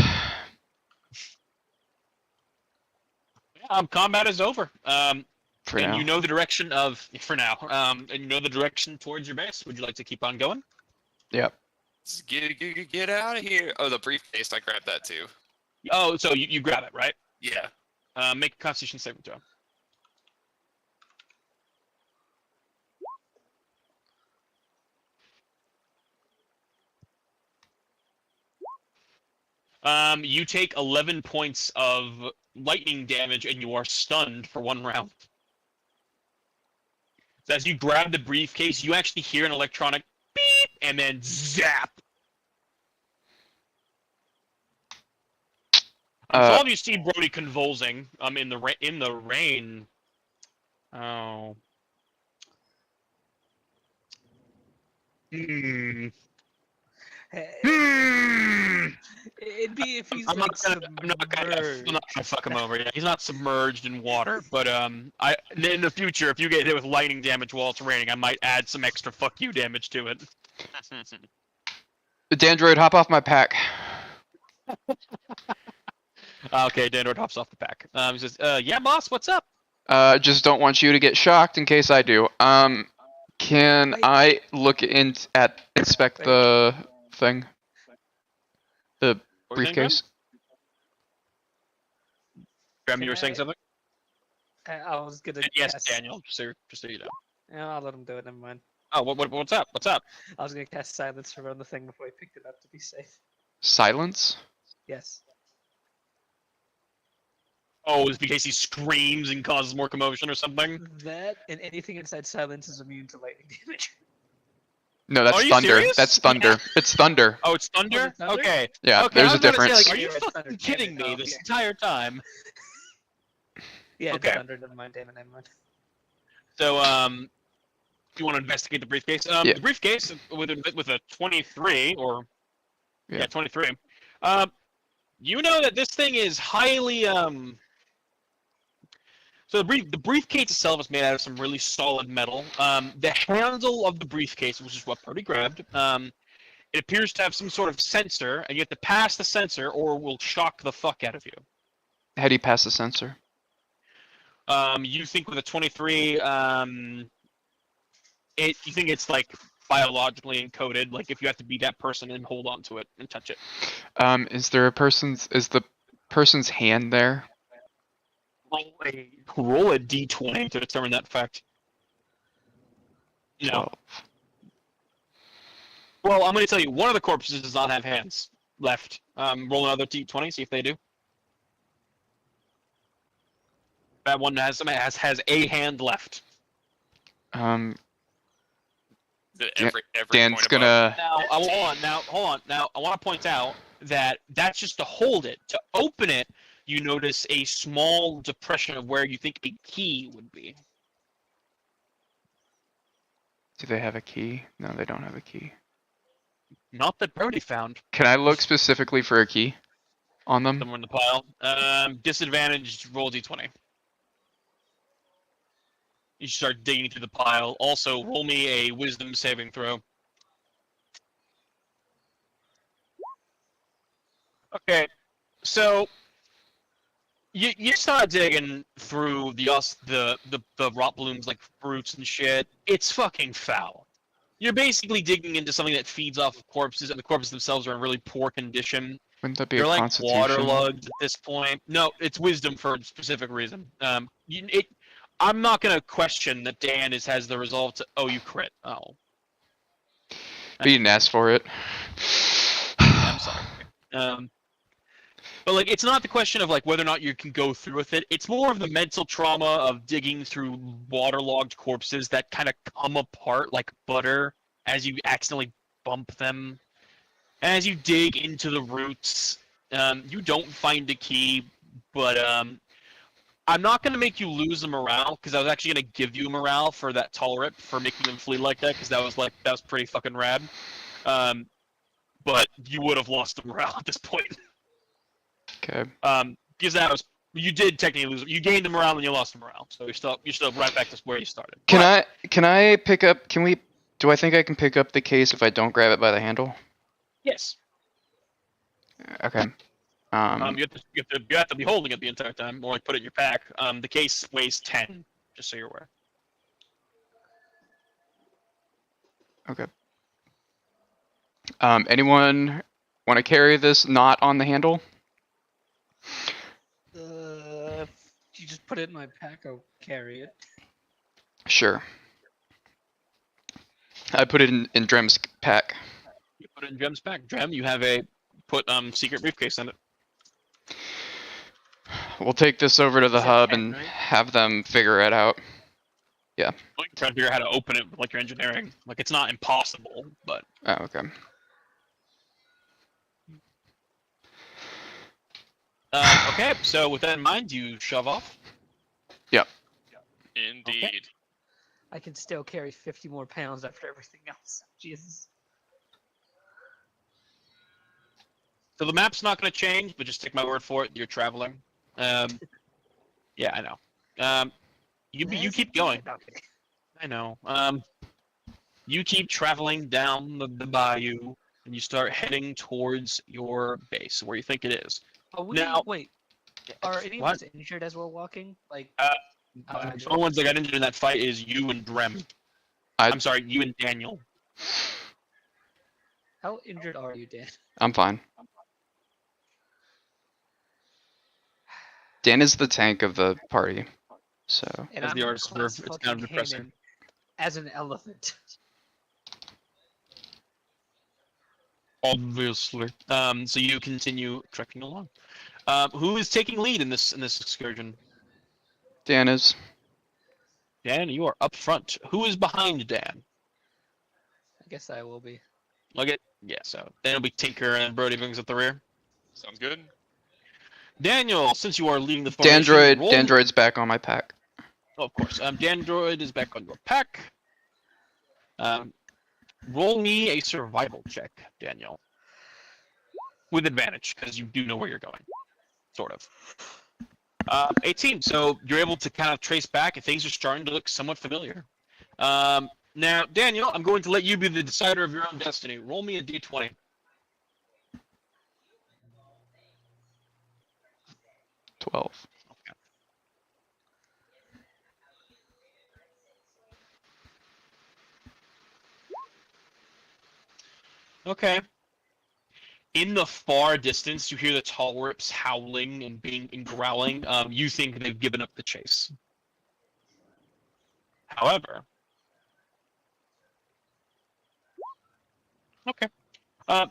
Speaker 1: Combat is over.
Speaker 4: For
Speaker 1: and
Speaker 4: now.
Speaker 1: you know the direction of for now. And you know the direction towards your base. Would you like to keep on going?
Speaker 4: Yep.
Speaker 5: Just get out of here. Oh, the briefcase. I grabbed that too.
Speaker 1: Oh, so you grab it, right?
Speaker 5: Yeah.
Speaker 1: Make a Constitution saving throw. You take 11 points of lightning damage and you are stunned for 1 round. So as you grab the briefcase, you actually hear an electronic beep and then zap. So all of you see Brody convulsing in the rain. Oh.
Speaker 6: It'd be if he's
Speaker 1: I'm
Speaker 6: like
Speaker 1: not gonna fuck him over. Yeah, he's not submerged in water, but in the future, if you get hit with lightning damage while it's raining, I might add some extra fuck you damage to it.
Speaker 4: Dandroid, hop off my pack.
Speaker 1: Okay, Dandroid hops off the pack. He says, "Yeah, boss, what's up?"
Speaker 4: Just don't want you to get shocked in case I do. Can I look inspect the thing? The
Speaker 1: What were you saying,
Speaker 4: briefcase?
Speaker 1: Graham, you were saying something?
Speaker 6: I was gonna.
Speaker 1: Yes,
Speaker 6: cast...
Speaker 1: Daniel. Just so you know.
Speaker 6: Yeah, I'll let him do it. Never mind.
Speaker 1: Oh, what's up? What's up?
Speaker 6: I was gonna cast silence around the thing before I picked it up to be safe.
Speaker 4: Silence?
Speaker 6: Yes.
Speaker 1: Oh, it's because he screams and causes more commotion or something?
Speaker 6: That and anything inside silence is immune to lightning damage.
Speaker 4: No, that's
Speaker 1: Are you
Speaker 4: thunder.
Speaker 1: serious?
Speaker 4: That's thunder. It's thunder.
Speaker 1: Oh, it's thunder?
Speaker 6: it's thunder?
Speaker 1: Okay.
Speaker 4: Yeah,
Speaker 1: Okay,
Speaker 4: there's
Speaker 1: I
Speaker 4: a
Speaker 1: was about to say,
Speaker 4: difference.
Speaker 1: like, are you
Speaker 6: Yeah, it's
Speaker 1: fucking
Speaker 6: thunder.
Speaker 1: kidding
Speaker 6: Damn it,
Speaker 1: me
Speaker 6: no,
Speaker 1: this
Speaker 6: yeah.
Speaker 1: entire time?
Speaker 6: Yeah,
Speaker 1: Okay.
Speaker 6: it's thunder. Never mind. Damn it. Never mind.
Speaker 1: So, you want to investigate the briefcase?
Speaker 4: Yeah.
Speaker 1: The briefcase with a 23 or
Speaker 4: Yeah.
Speaker 1: 23. You know that this thing is highly So the briefcase itself is made out of some really solid metal. The handle of the briefcase, which is what Brody grabbed, it appears to have some sort of sensor, and you have to pass the sensor, or it will shock the fuck out of you.
Speaker 4: How do you pass the sensor?
Speaker 1: You think with a 23, you think it's like biologically encoded, like if you have to be that person and hold on to it and touch it.
Speaker 4: Is the person's hand there?
Speaker 1: Roll a d20 to determine that fact. No.
Speaker 4: 12.
Speaker 1: Well, I'm going to tell you, one of the corpses does not have hands left. Roll another d20, see if they do. That one has a hand left.
Speaker 5: Every
Speaker 4: Dan's
Speaker 5: point
Speaker 4: gonna.
Speaker 1: Now, hold on. Now, I want to point out that that's just to hold it. To open it, you notice a small depression of where you think a key would be.
Speaker 4: Do they have a key? No, they don't have a key.
Speaker 1: Not that Brody found
Speaker 4: Can I look specifically for a key on them?
Speaker 1: somewhere in the pile. Disadvantaged, roll d20. You start digging through the pile. Also, roll me a wisdom saving throw. Okay, so you start digging through the rot blooms like fruits and shit. It's fucking foul. You're basically digging into something that feeds off of corpses, and the corpses themselves are in really poor condition.
Speaker 4: Wouldn't that be
Speaker 1: They're
Speaker 4: a
Speaker 1: like
Speaker 4: constitution?
Speaker 1: waterlogged at this point. No, it's wisdom for a specific reason. I'm not gonna question that Dan has the resolve to. Oh, you crit. Oh,
Speaker 4: But you didn't ask for it.
Speaker 1: I'm sorry. But like, it's not the question of like whether or not you can go through with it. It's more of the mental trauma of digging through waterlogged corpses that kind of come apart like butter as you accidentally bump them. As you dig into the roots, you don't find a key, but I'm not gonna make you lose the morale because I was actually gonna give you morale for that Tolerant for making them flee like that because that was pretty fucking rad. But you would have lost the morale at this point.
Speaker 4: Okay.
Speaker 1: Because you did technically lose. You gained the morale and you lost the morale, so you're still right back to where you started.
Speaker 4: Can I pick up? Do I think I can pick up the case if I don't grab it by the handle?
Speaker 1: Yes.
Speaker 4: Okay.
Speaker 1: You have to be holding it the entire time, or like put it in your pack. The case weighs 10, just so you're aware.
Speaker 4: Okay. Anyone want to carry this not on the handle?
Speaker 6: If you just put it in my pack, I'll carry it.
Speaker 4: Sure. I put it in Drem's pack.
Speaker 1: You put it in Drem's pack. Drem, you have a secret briefcase in it.
Speaker 4: We'll take this over to the
Speaker 6: Is it
Speaker 4: hub
Speaker 6: 10,
Speaker 4: and
Speaker 6: right?
Speaker 4: have them figure it out.
Speaker 1: Well, you can try to figure out how to open it with like your engineering. Like it's not impossible, but
Speaker 4: Oh, okay.
Speaker 1: okay. So with that in mind, you shove off.
Speaker 5: Indeed.
Speaker 6: I can still carry 50 more pounds after everything else. Jesus.
Speaker 1: So the map's not going to change, but just take my word for it. You're traveling. Yeah, I know. You keep going.
Speaker 6: Okay.
Speaker 1: I know. You keep traveling down the bayou, and you start heading towards your base, where you think it is.
Speaker 6: Oh,
Speaker 1: Now-
Speaker 6: wait. Are any of
Speaker 1: What?
Speaker 6: us injured as we're walking? Like,
Speaker 1: The only ones that got injured in that fight is you and Drem. I'm sorry, you and Daniel.
Speaker 6: how injured are you, Dan?
Speaker 4: I'm fine. Dan is the tank of the party, so
Speaker 6: And
Speaker 1: As
Speaker 6: I'm
Speaker 1: the
Speaker 6: in
Speaker 1: artist
Speaker 6: class
Speaker 1: observed, it's
Speaker 6: fucking
Speaker 1: kind of depressing.
Speaker 6: Hammond as an elephant.
Speaker 1: Obviously. So you continue trekking along. Who is taking lead in this excursion?
Speaker 4: Dan is.
Speaker 1: Dan, you are up front. Who is behind Dan?
Speaker 6: I guess I will be.
Speaker 1: So then it'll be Tinker and Brody brings up the rear.
Speaker 5: Sounds good.
Speaker 1: Daniel, since you are leading the formation, roll-
Speaker 4: Dandroid's back on my pack.
Speaker 1: Oh, of course. Dandroid is back on your pack. Roll me a survival check, Daniel. With advantage, because you do know where you're going. Sort of. 18. So you're able to kind of trace back, and things are starting to look somewhat familiar. Now, Daniel, I'm going to let you be the decider of your own destiny. Roll me a d20.
Speaker 4: 12.
Speaker 1: Okay. In the far distance, you hear the tall rips howling and growling. You think they've given up the chase. However, okay.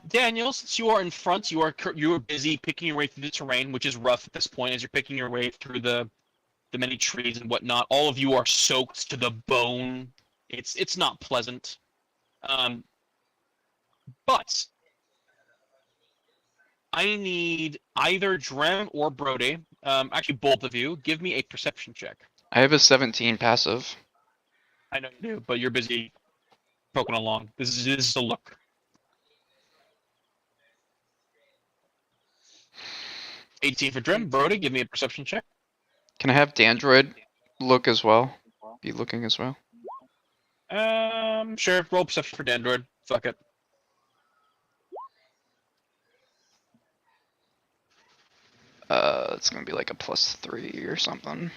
Speaker 1: Daniel, since you are in front, you are busy picking your way through the terrain, which is rough at this point as you're picking your way through the many trees and whatnot. All of you are soaked to the bone. It's not pleasant. But I need either Drem or Brody, actually both of you, give me a perception check.
Speaker 4: I have a 17 passive.
Speaker 1: I know you do, but you're busy poking along. This is a look. $18 for Drem. Brody, give me a perception check.
Speaker 4: Can I have Dandroid look as well? Be looking as well.
Speaker 1: Sure. Roll perception for Dandroid. Fuck it.
Speaker 4: It's gonna be like a +3 or something.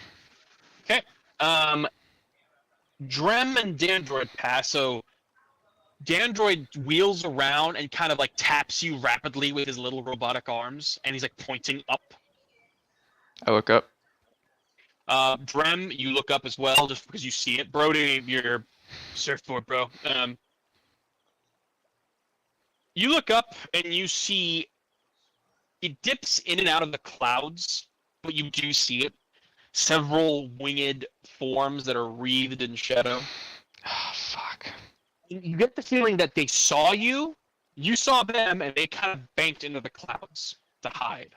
Speaker 1: Drem and Dandroid pass, so Dandroid wheels around and kind of like taps you rapidly with his little robotic arms, and he's like pointing up.
Speaker 4: I look up.
Speaker 1: Drem, you look up as well, just because you see it. Brody, you're surfboard, bro. You look up and you see it dips in and out of the clouds, but you do see it. Several winged forms that are wreathed in shadow.
Speaker 4: Oh, fuck.
Speaker 1: You get the feeling that they saw you, you saw them, and they kind of banked into the clouds to hide.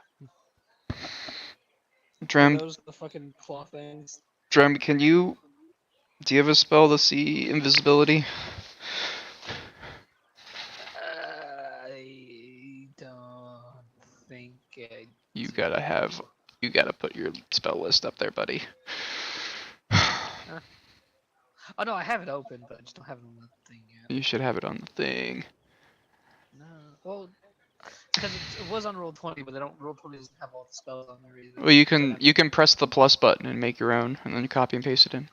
Speaker 4: Drem,
Speaker 6: Those are the fucking claw things.
Speaker 4: do you have a spell to see invisibility?
Speaker 6: I don't think I
Speaker 4: You
Speaker 6: do.
Speaker 4: gotta put your spell list up there, buddy.
Speaker 6: Oh no, I have it open, but I just don't have it on the thing yet.
Speaker 4: You should have it on the thing.
Speaker 6: No, well, because it was on Roll20, but they don't. Roll20 doesn't have all the spells on there either.
Speaker 4: Well, you
Speaker 6: So
Speaker 4: can press the plus button and make your own, and then you copy and paste it in.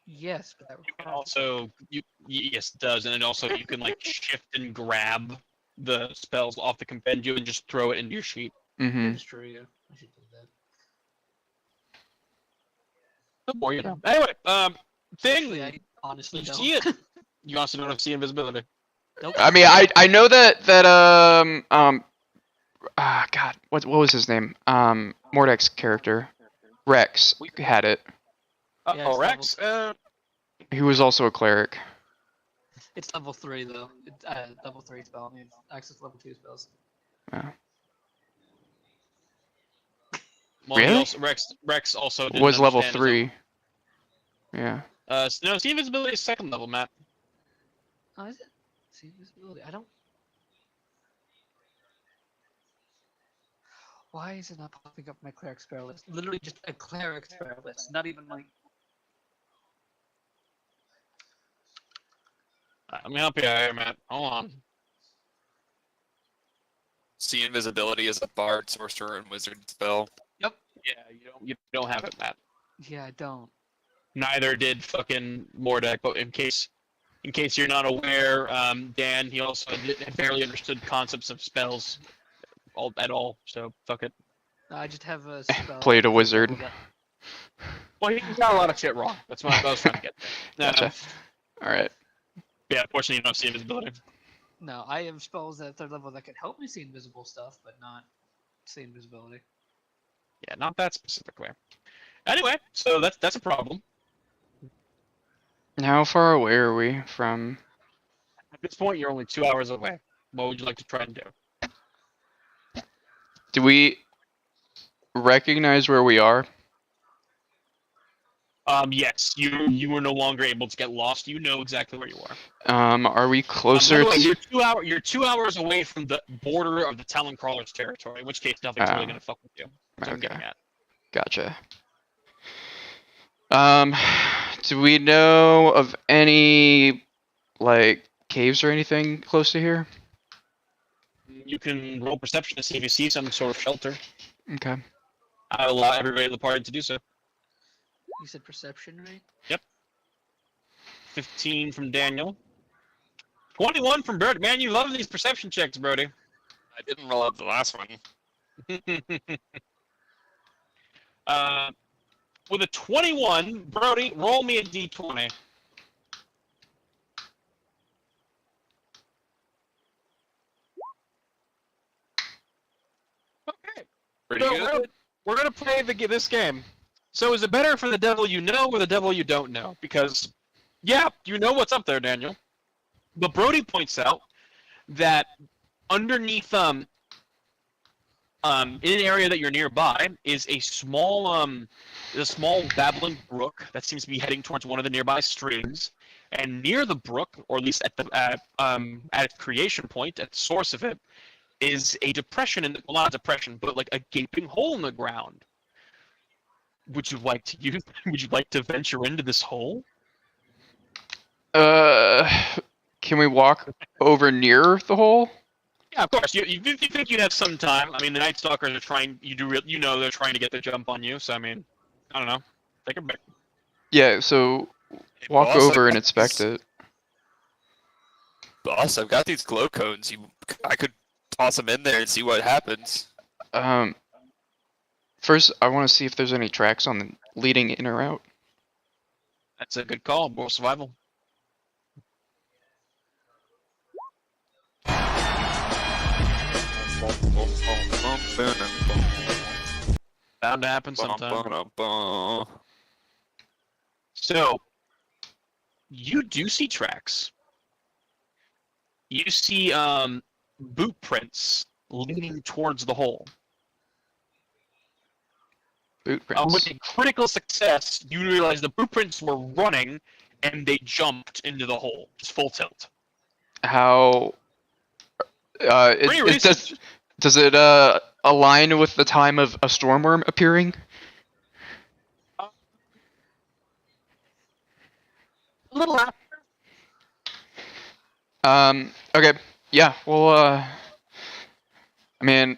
Speaker 6: Yes, but that
Speaker 1: You can
Speaker 6: requires.
Speaker 1: also, yes, it does, and then also you can like shift and grab the spells off the compendium and just throw it into your sheet.
Speaker 4: Mm-hmm.
Speaker 6: That's true. Yeah, I should do that.
Speaker 1: The more you know. Anyway, thing.
Speaker 6: Actually, I honestly
Speaker 1: You
Speaker 6: don't.
Speaker 1: see it? You also don't see invisibility.
Speaker 6: Nope.
Speaker 4: I mean, I know that God, what was his name? Mordek's character, Rex, had it.
Speaker 6: Yeah,
Speaker 1: Oh,
Speaker 6: it's
Speaker 1: Rex.
Speaker 4: He was also a cleric.
Speaker 6: It's level 3 though. It's level 3 spell. I mean, access level 2 spells.
Speaker 1: Well, he
Speaker 4: Really?
Speaker 1: also, Rex also didn't
Speaker 4: Was level
Speaker 1: understand his
Speaker 4: 3. Yeah.
Speaker 1: No, see invisibility is second level, Matt.
Speaker 6: Oh, is it? See invisibility. I don't. Why is it not popping up my cleric spell list? Literally just a cleric spell list. Not even like.
Speaker 1: Let me help you out here, Matt. Hold on.
Speaker 5: See invisibility is a bard, sorcerer, and wizard spell.
Speaker 1: Yeah, you don't have it, Matt.
Speaker 6: Yeah, I don't.
Speaker 1: Neither did fucking Mordek, but in case you're not aware, Dan, he also barely understood concepts of spells at all, so fuck it.
Speaker 6: No, I just have a spell.
Speaker 4: Played a wizard.
Speaker 1: Well, he got a lot of shit wrong. That's what I was trying to get there.
Speaker 4: Gotcha. All right.
Speaker 1: Yeah, unfortunately you don't see invisibility.
Speaker 6: No, I have spells at 3rd level that can help me see invisible stuff, but not see invisibility.
Speaker 1: Yeah, not that specifically. Anyway, so that's a problem.
Speaker 4: How far away are we from?
Speaker 1: At this point, you're only 2 hours away. What would you like to try and do?
Speaker 4: Do we recognize where we are?
Speaker 1: Yes, you are no longer able to get lost. You know exactly where you are.
Speaker 4: Are we
Speaker 1: By
Speaker 4: closer
Speaker 1: the way,
Speaker 4: to?
Speaker 1: you're 2 hours away from the border of the Talon Crawler's territory, in which case nothing's really
Speaker 4: Oh.
Speaker 1: gonna fuck with you. That's what I'm getting
Speaker 4: Okay.
Speaker 1: at.
Speaker 4: Gotcha. Do we know of any like caves or anything close to here?
Speaker 1: You can roll perception to see if you see some sort of shelter.
Speaker 4: Okay.
Speaker 1: I'll allow everybody in the party to do so.
Speaker 6: You said perception, right?
Speaker 1: 15 from Daniel. 21 from Brody. Man, you love these perception checks, Brody.
Speaker 5: I didn't roll up the last one.
Speaker 1: With a 21, Brody, roll me a d20. Okay.
Speaker 5: Pretty
Speaker 1: So
Speaker 5: good.
Speaker 1: we're gonna play this game. So is it better for the devil you know or the devil you don't know? Because, yeah, you know what's up there, Daniel. But Brody points out that underneath in an area that you're nearby is a small babbling brook that seems to be heading towards one of the nearby streams. And near the brook, or at least at its creation point, at the source of it, is a depression in the, well, not a depression, but like a gaping hole in the ground. Would you like to venture into this hole?
Speaker 4: Can we walk over near the hole?
Speaker 1: Yeah, of course. You think you'd have some time. I mean, the Night Stalkers are trying. They're trying to get the jump on you. So I mean, I don't know. Take a break.
Speaker 4: Yeah. So
Speaker 5: Hey,
Speaker 4: walk
Speaker 5: boss,
Speaker 4: over
Speaker 5: I've
Speaker 4: and
Speaker 5: got
Speaker 4: inspect
Speaker 5: these-
Speaker 4: it.
Speaker 5: Boss, I've got these glow cones. I could toss them in there and see what happens.
Speaker 4: First, I want to see if there's any tracks on the leading in or out.
Speaker 1: That's a good call. More survival. Bound to happen sometime. So, you do see tracks. You see boot prints leading towards the hole.
Speaker 4: Boot
Speaker 1: With
Speaker 4: prints.
Speaker 1: a critical success, you realize the boot prints were running and they jumped into the hole, just full tilt.
Speaker 4: How?
Speaker 1: Pretty
Speaker 4: It
Speaker 1: recent.
Speaker 4: does it align with the time of a stormworm appearing?
Speaker 1: A little after.
Speaker 4: Okay. Yeah. Well. I mean,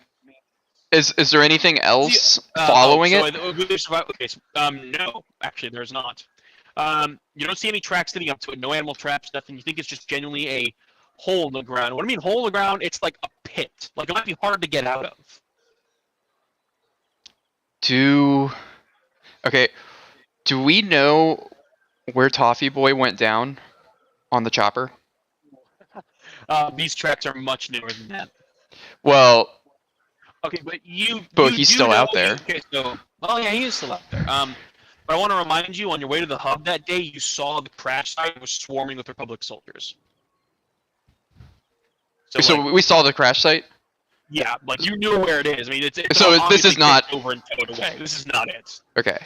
Speaker 4: is there anything else following it?
Speaker 1: No, actually, there's not. You don't see any tracks leading up to it. No animal traps, nothing. You think it's just genuinely a hole in the ground. What I mean, hole in the ground? It's like a pit. Like it might be hard to get out of.
Speaker 4: Okay. Do we know where Toffee Boy went down on the chopper?
Speaker 1: These tracks are much newer than that.
Speaker 4: Well,
Speaker 1: Okay, but
Speaker 4: But
Speaker 1: you
Speaker 4: he's
Speaker 1: do
Speaker 4: still
Speaker 1: know-
Speaker 4: out there.
Speaker 1: Okay, so yeah, he is still out there. But I want to remind you, on your way to the hub that day, you saw the crash site was swarming with Republic soldiers.
Speaker 4: so
Speaker 1: like,
Speaker 4: we saw the crash site.
Speaker 1: yeah, like you knew where it is. I mean, it's
Speaker 4: So this
Speaker 1: obviously
Speaker 4: is not-
Speaker 1: kicked over and towed away. This is not it.
Speaker 4: Okay.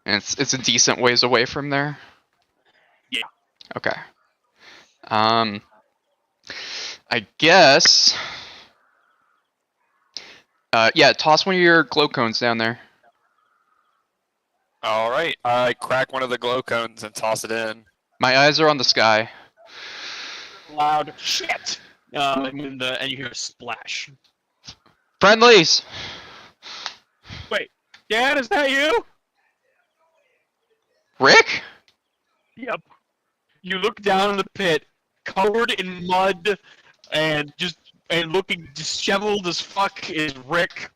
Speaker 4: And it's a decent ways away from there.
Speaker 1: Yeah.
Speaker 4: Okay. I guess. Yeah, toss one of your glow cones down there.
Speaker 5: All right, I crack one of the glow cones and toss it in.
Speaker 4: My eyes are on the sky.
Speaker 1: Loud shit. And you hear a splash.
Speaker 4: Friendlies!
Speaker 1: Dad, is that you?
Speaker 4: Rick?
Speaker 1: Yep. You look down in the pit, covered in mud, and looking disheveled as fuck is Rick,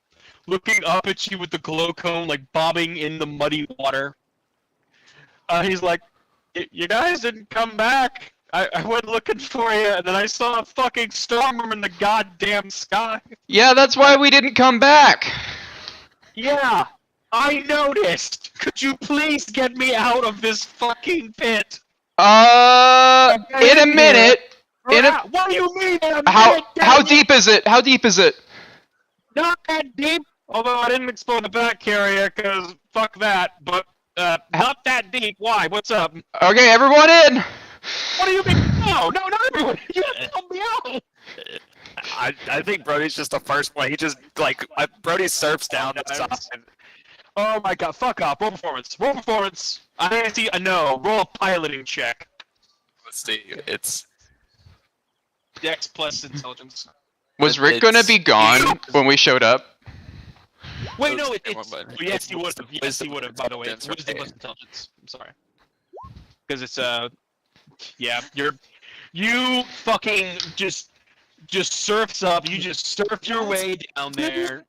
Speaker 1: looking up at you with the glow cone, like bobbing in the muddy water. He's like, "You guys didn't come back. I went looking for you, and then I saw a fucking storm in the goddamn sky."
Speaker 4: Yeah, that's why we didn't come back.
Speaker 1: Yeah, I noticed. Could you please get me out of this fucking pit?
Speaker 4: In a minute.
Speaker 1: What do you mean? In a
Speaker 4: How
Speaker 1: minute,
Speaker 4: how
Speaker 1: damn it?
Speaker 4: deep is it? How deep is it?
Speaker 1: Not that deep. Although I didn't explore the back carrier, cause fuck that. But not that deep. Why? What's up?
Speaker 4: Okay, everyone in.
Speaker 1: What do you mean? No, not everyone. You have to help me out.
Speaker 5: I think Brody's just the first one. He just Brody surfs down the side.
Speaker 1: Oh my god! Fuck off. Roll performance. Roll performance. I need to see a no. Roll a piloting check.
Speaker 5: Let's see. It's
Speaker 1: Dex plus intelligence.
Speaker 4: Was Rick gonna be gone when we showed up?
Speaker 1: Wait, no,
Speaker 5: Those
Speaker 1: it's
Speaker 5: one button.
Speaker 1: yes,
Speaker 5: It's
Speaker 1: he would have. Yes,
Speaker 5: wisdom
Speaker 1: he would have. By the way, it's
Speaker 5: intelligence,
Speaker 1: wisdom
Speaker 5: right?
Speaker 1: plus intelligence. I'm sorry, because it's yeah, you fucking just surfs up. You just surf your way down there.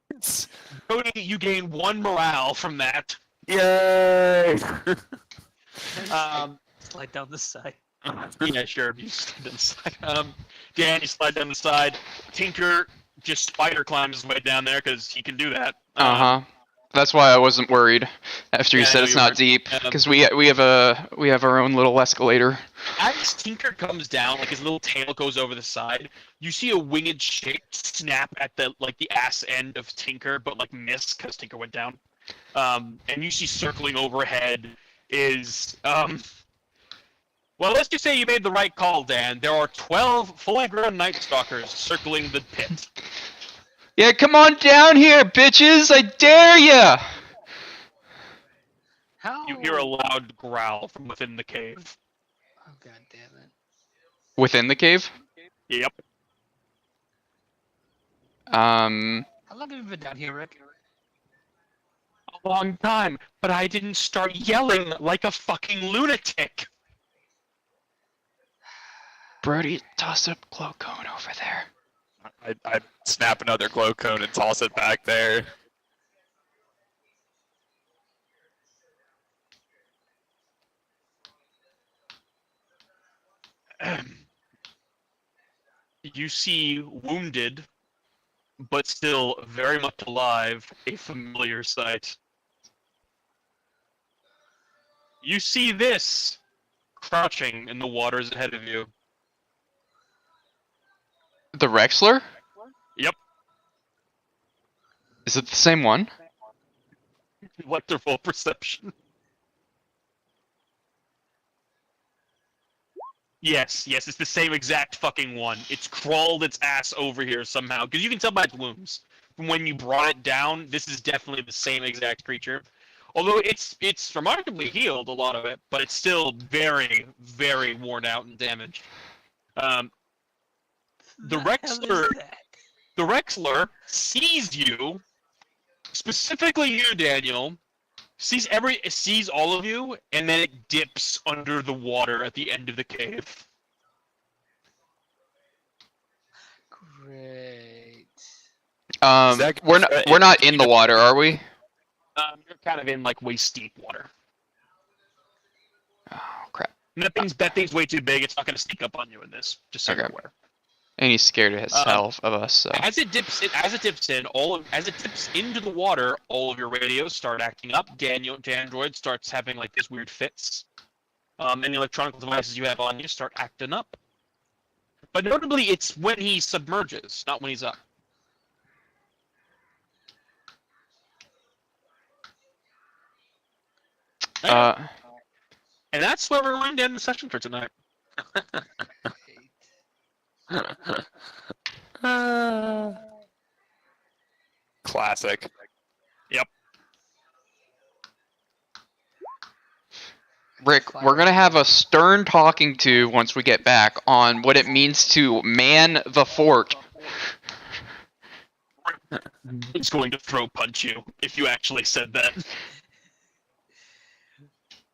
Speaker 1: Cody, you gain 1 morale from that.
Speaker 5: Yay!
Speaker 6: Slide down the side.
Speaker 1: Yeah, sure. You slide down the side. Dan, you slide down the side. Tinker just spider climbs his way down there because he can do that.
Speaker 4: That's why I wasn't worried after you
Speaker 1: Yeah, I
Speaker 4: said
Speaker 1: know
Speaker 4: it's
Speaker 1: you
Speaker 4: not
Speaker 1: weren't.
Speaker 4: deep, because we have our own little escalator.
Speaker 1: As Tinker comes down, like his little tail goes over the side, you see a winged shape snap at the ass end of Tinker, but like miss because Tinker went down. And you see circling overhead is well, let's just say you made the right call, Dan. There are 12 fully grown Night Stalkers circling the pit.
Speaker 4: Yeah, come on down here, bitches! I dare ya!
Speaker 6: How?
Speaker 1: You hear a loud growl from within the cave.
Speaker 6: Oh god damn it!
Speaker 4: Within the cave?
Speaker 1: Yep.
Speaker 6: How long have you been down here, Rick?
Speaker 1: A long time, but I didn't start yelling like a fucking lunatic.
Speaker 4: Brody, toss a glow cone over there.
Speaker 5: I snap another glow cone and toss it back there.
Speaker 1: You see wounded but still very much alive, a familiar sight. You see this crouching in the waters ahead of you.
Speaker 4: The Rexler?
Speaker 1: Yep.
Speaker 4: Is it the same one?
Speaker 1: Wonderful perception. Yes, it's the same exact fucking one. It's crawled its ass over here somehow, because you can tell by its wounds. From when you brought it down, this is definitely the same exact creature. Although it's remarkably healed, a lot of it, but it's still very, very worn out and damaged. The
Speaker 6: The hell is
Speaker 1: Rexler,
Speaker 6: that?
Speaker 1: the Rexler sees you, specifically you, Daniel, sees all of you, and then it dips under the water at the end of the cave.
Speaker 6: Great.
Speaker 5: that-
Speaker 4: We're not in the water, are we?
Speaker 1: You're kind of in like waist deep water.
Speaker 4: Oh crap!
Speaker 1: And that thing's way too big. It's not going to sneak up on you in this. Just so you're
Speaker 4: Okay.
Speaker 1: aware.
Speaker 4: And he's scared of himself of us. So.
Speaker 1: As it dips into the water, all of your radios start acting up. Android starts having like these weird fits. And the electronic devices you have on you start acting up. But notably, it's when he submerges, not when he's up. And that's where we're going to end the session for tonight.
Speaker 5: Classic.
Speaker 4: Rick, we're gonna have a stern talking to once we get back on what it means to man the fort.
Speaker 1: He's going to throw punch you if you actually said that.